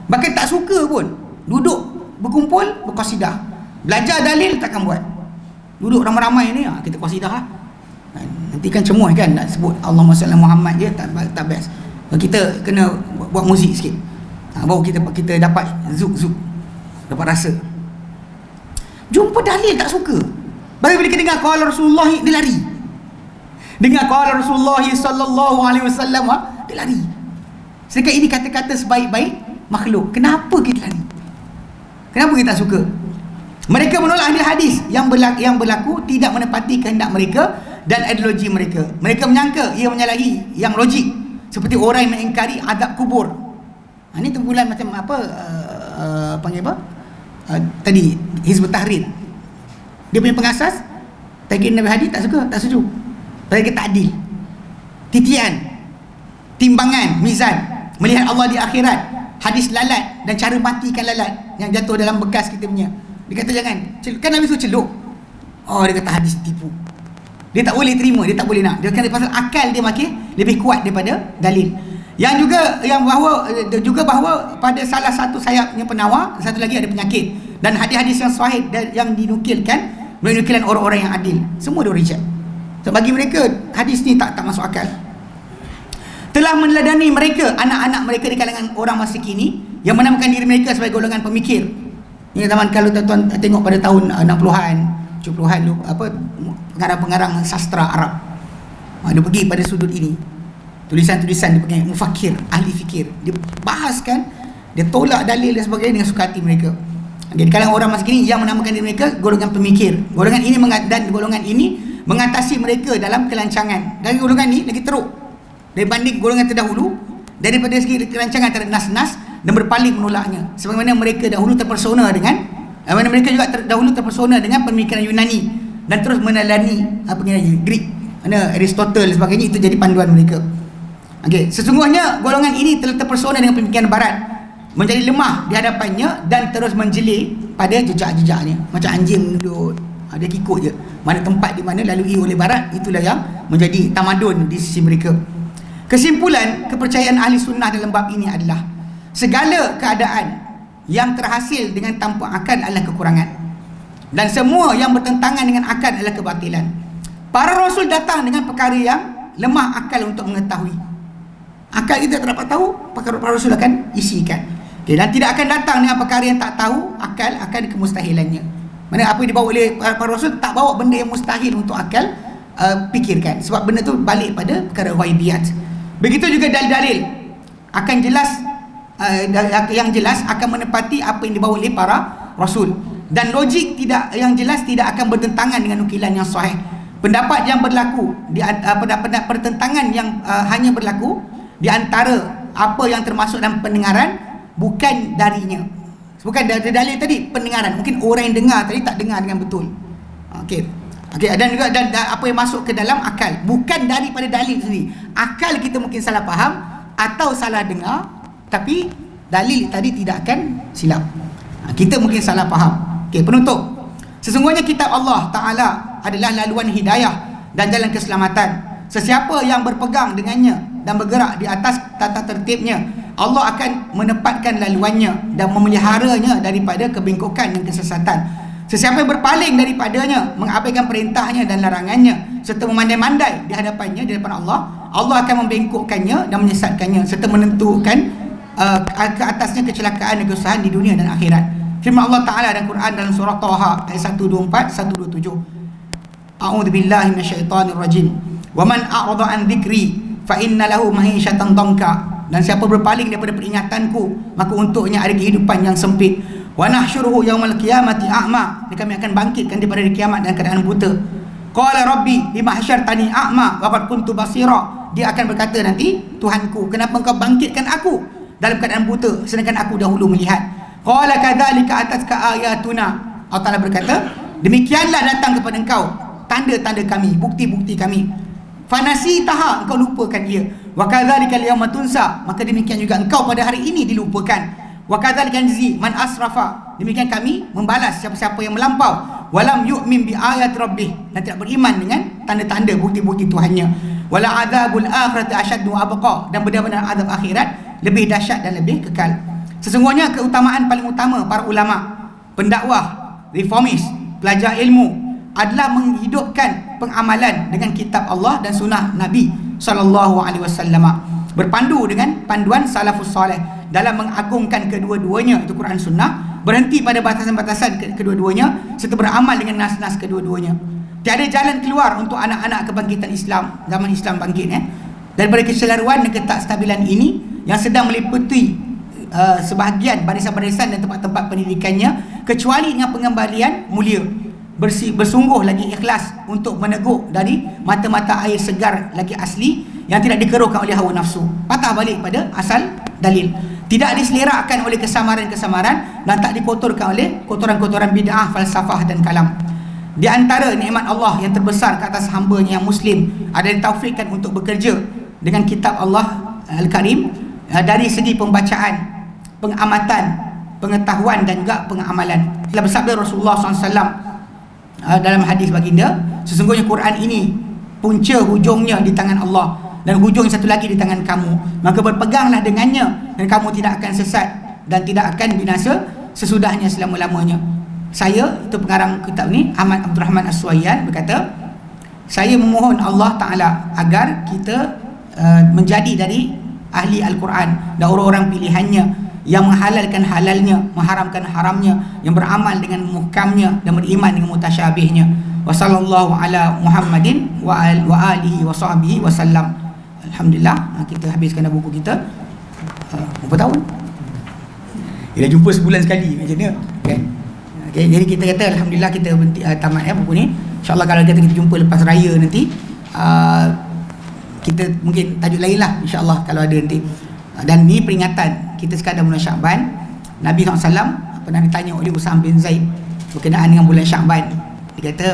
bahkan tak suka pun duduk berkumpul berqasidah. Belajar dalil takkan buat, duduk ramai-ramai ni kita qasidah lah. Nanti kan cemuh kan nak sebut Allahumma salli Muhammad je, tak best. Kita kena buat muzik sikit, baru kita dapat zuk dapat rasa. Jumpa dalil tak suka, baru bila kita dengar qala Rasulullah dia lari, dengar qala Rasulullah sallallahu alaihi wasallam dia lari. Sedangkan ini kata-kata sebaik-baik makhluk, kenapa kita lari? Kenapa kita tak suka? Mereka menolak ahli hadis yang berlaku tidak menepati kehendak mereka dan ideologi mereka. Mereka menyangka ia menyalahi yang logik, seperti orang yang mengingkari azab kubur. Ini terbulan macam panggil apa? Tadi Hizbut Tahrir. Dia punya pengasas takin Nabi hadis tak suka, tak setuju. Mereka tak adil. Titian, timbangan, mizan, melihat Allah di akhirat, hadis lalat dan cara matikan lalat yang jatuh dalam bekas kita punya. Dia kata jangan, kan Nabi suruh celuk. Dia kata hadis tipu. Dia tak boleh terima, dia tak boleh nak. Dia kata pasal akal dia makin lebih kuat daripada dalil. Yang juga bahawa pada salah satu sayapnya penawar, satu lagi ada penyakit. Dan hadis-hadis yang sahih yang dinukilkan menukilan orang-orang yang adil, semua dia reject. So bagi mereka hadis ni tak masuk akal. Telah meneladani mereka anak-anak mereka di kalangan orang masa kini yang menamakan diri mereka sebagai golongan pemikir. Ini zaman kalau tuan-tuan tengok pada tahun 60-an, 70-an pengarang-pengarang sastra Arab, dia pergi pada sudut ini, tulisan-tulisan dia panggil mufakir, ahli fikir. Dia bahaskan, dia tolak dalil dan sebagainya dengan suka hati mereka. Di kalangan orang masa kini yang menamakan diri mereka golongan pemikir. Golongan ini mengatasi mereka dalam kelancangan. Dan golongan ini lagi teruk dibanding golongan terdahulu daripada segi kelancangan terhadap nas-nas dan berpaling menolaknya. Sebagaimana mereka dahulu terpersona dengan dahulu terpersona dengan pemikiran Yunani dan terus meneladani Greek, mana Aristotle dan sebagainya, itu jadi panduan mereka. Sesungguhnya golongan ini telah terpersona dengan pemikiran barat, menjadi lemah di hadapannya dan terus menjelir pada jejak-jejaknya. Macam anjing duduk, dia kikut je mana tempat di mana lalui oleh barat, itulah yang menjadi tamadun di sisi mereka. Kesimpulan kepercayaan ahli sunnah dalam bab ini adalah segala keadaan yang terhasil dengan tanpa akal adalah kekurangan, dan semua yang bertentangan dengan akal adalah kebatilan. Para rasul datang dengan perkara yang lemah akal untuk mengetahui. Akal kita tak dapat tahu, para rasul akan isikan. Dan tidak akan datang dengan perkara yang tak tahu akal akan kemustahilannya. Mana apa yang dibawa oleh para rasul tak bawa benda yang mustahil untuk akal fikirkan, sebab benda tu balik pada perkara ghaibiyat. Begitu juga dalil-dalil akan jelas, yang jelas akan menepati apa yang dibawa oleh para rasul, dan logik yang jelas tidak akan bertentangan dengan nukilan yang sahih. Pendapat yang berlaku pertentangan yang hanya berlaku di antara apa yang termasuk dalam pendengaran, bukan darinya. Bukan dari dalil tadi, pendengaran. Mungkin orang yang dengar tadi tak dengar dengan betul. Dan juga dan apa yang masuk ke dalam akal, bukan daripada dalil sendiri. Akal kita mungkin salah faham atau salah dengar, tapi dalil tadi tidak akan silap. Kita mungkin salah faham. Penutup. Sesungguhnya kitab Allah Ta'ala adalah laluan hidayah dan jalan keselamatan. Sesiapa yang berpegang dengannya dan bergerak di atas tata tertibnya Allah akan menepatkan laluannya dan memeliharanya daripada kebengkokan dan kesesatan. Sesiapa yang berpaling daripadanya, mengabaikan perintahnya dan larangannya, serta memandai-mandai di hadapannya, di hadapan Allah, Allah akan membengkokkannya dan menyesatkannya, serta menentukan ke atasnya kecelakaan dan kesusahan di dunia dan akhirat. Firman Allah Ta'ala dalam Quran dalam surah Taha ayat 124, 127. A'udzubillahi minasyaitonirrajim. Wa man a'rada an dzikri fa inna lahu ma'isyatan dhanka. Dan siapa berpaling daripada peringatanku, maka untuknya ada kehidupan yang sempit. Wa nahsyuruhu yaumal qiyamati a'ma. Dan kami akan bangkitkan daripada hari kiamat dalam keadaan buta. Qala rabbi lima hasyartani a'ma wa qad kuntu basira. Dia akan berkata nanti, Tuhanku, kenapa engkau bangkitkan aku dalam keadaan buta sedangkan aku dahulu melihat? Qala kadzalika atatka ayatuna. Allah Taala berkata, demikianlah datang kepada engkau tanda-tanda kami, bukti-bukti kami. Fanasitaha, engkau lupakan ia. Wa kadzalika al-yawma tunsa, maka demikian juga engkau pada hari ini dilupakan. Wa kadzalika najzi man asrafa, demikian kami membalas siapa-siapa yang melampau. Walam yu'min bi ayat rabbih, dan tidak beriman dengan tanda-tanda bukti-bukti Tuhannya. Wala adzabul akhirati asyaddu abqa, dan benar-benar azab akhirat lebih dahsyat dan lebih kekal. Sesungguhnya keutamaan paling utama para ulama, pendakwah, reformis, pelajar ilmu adalah menghidupkan pengamalan dengan kitab Allah dan sunnah Nabi SAW, berpandu dengan panduan salafus soleh dalam mengagungkan kedua-duanya, itu Quran Sunnah, berhenti pada batasan-batasan kedua-duanya serta beramal dengan nas-nas kedua-duanya. Tiada jalan keluar untuk anak-anak kebangkitan Islam, zaman Islam bangkit daripada keselaruan dan ketakstabilan ini yang sedang meliputi sebahagian barisan-barisan dan tempat-tempat pendidikannya, kecuali dengan pengembalian mulia, bersungguh lagi ikhlas untuk meneguk dari mata-mata air segar lagi asli yang tidak dikeruhkan oleh hawa nafsu, patah balik pada asal dalil, tidak diselerakkan oleh kesamaran-kesamaran dan tak dikotorkan oleh kotoran-kotoran bid'ah, falsafah dan kalam. Di antara nikmat Allah yang terbesar ke atas hamba-Nya yang muslim adalah ditaufikkan untuk bekerja dengan kitab Allah Al-Karim dari segi pembacaan, pengamatan, pengetahuan dan juga pengamalan. Telah bersabda Rasulullah SAW dalam hadis baginda, sesungguhnya Quran ini punca hujungnya di tangan Allah dan hujung satu lagi di tangan kamu, maka berpeganglah dengannya dan kamu tidak akan sesat dan tidak akan binasa sesudahnya selama-lamanya. Saya, itu pengarang kitab ni, Ahmad Abdul Rahman As-Suwaiyan, berkata, saya memohon Allah Ta'ala agar kita menjadi dari ahli Al-Quran dan orang-orang pilihannya yang menghalalkan halalnya, mengharamkan haramnya, yang beramal dengan muhkamnya dan beriman dengan mutasyabihnya. Wa sallallahu ala Muhammadin wa alihi wa sahbihi wa sallam. Alhamdulillah, kita habiskan dah buku kita. Berapa tahun? Kita jumpa sebulan sekali macam ni kan. Okay, jadi kita kata alhamdulillah kita tamat buku ni. InsyaAllah kalau kita jumpa lepas raya nanti, kita mungkin tajuk lain lah insyaAllah kalau ada nanti. Dan ni peringatan kita sekarang dah bulan Syakban. Nabi SAW pernah ditanya oleh Usam bin Zaid berkenaan dengan bulan Syakban. Dia kata,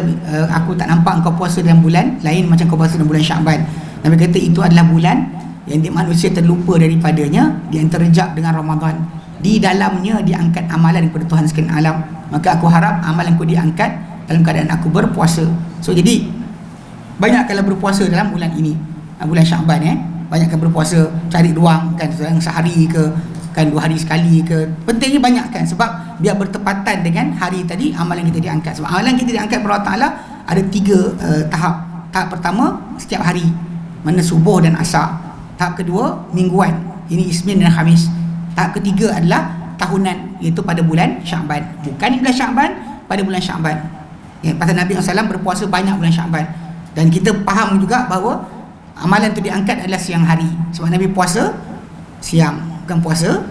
aku tak nampak engkau puasa dalam bulan lain macam kau puasa dalam bulan Syakban. Nabi kata itu adalah bulan yang manusia terlupa daripadanya, dia terjejak dengan Ramadan. Di dalamnya diangkat amalan kepada Tuhan sekalian alam. Maka aku harap amalan aku diangkat dalam keadaan aku berpuasa. So jadi banyakkanlah berpuasa dalam bulan ini, bulan Syakban banyakkan berpuasa, cari ruang kan, sehari ke kan, 2 hari sekali ke, pentingnya banyakkan sebab biar bertepatan dengan hari tadi amalan kita diangkat. Sebab amalan kita diangkat oleh Allah Ta'ala ada 3 tahap. Tahap pertama setiap hari, mana subuh dan asar. Tahap kedua mingguan, ini Isnin dan Khamis. Tahap ketiga adalah tahunan, iaitu pada bulan Syakban. Bukan di bulan Syakban, pada bulan Syakban. Pasal Nabi SAW berpuasa banyak bulan Syakban. Dan kita faham juga bahawa amalan itu diangkat adalah siang hari. Sebab Nabi puasa siang, bukan puasa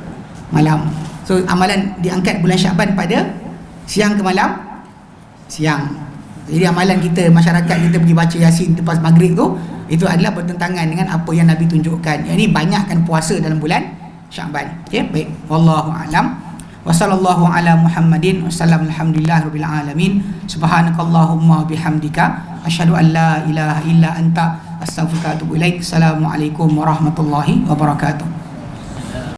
malam. So amalan diangkat bulan Syakban pada siang ke malam, siang. Jadi amalan kita, masyarakat kita pergi baca Yasin lepas maghrib tu, itu adalah bertentangan dengan apa yang Nabi tunjukkan. Yang ini banyakkan puasa dalam bulan Syakban. Okay, baik. Wallahu a'lam. Wa sallallahu ala Muhammadin wa sallam. Alhamdulillahirabbil alamin. Subhanakallahumma bihamdika asyhadu an la ilaha illa anta astaghfiruka wa atubu ilaik. Assalamualaikum warahmatullahi wabarakatuh.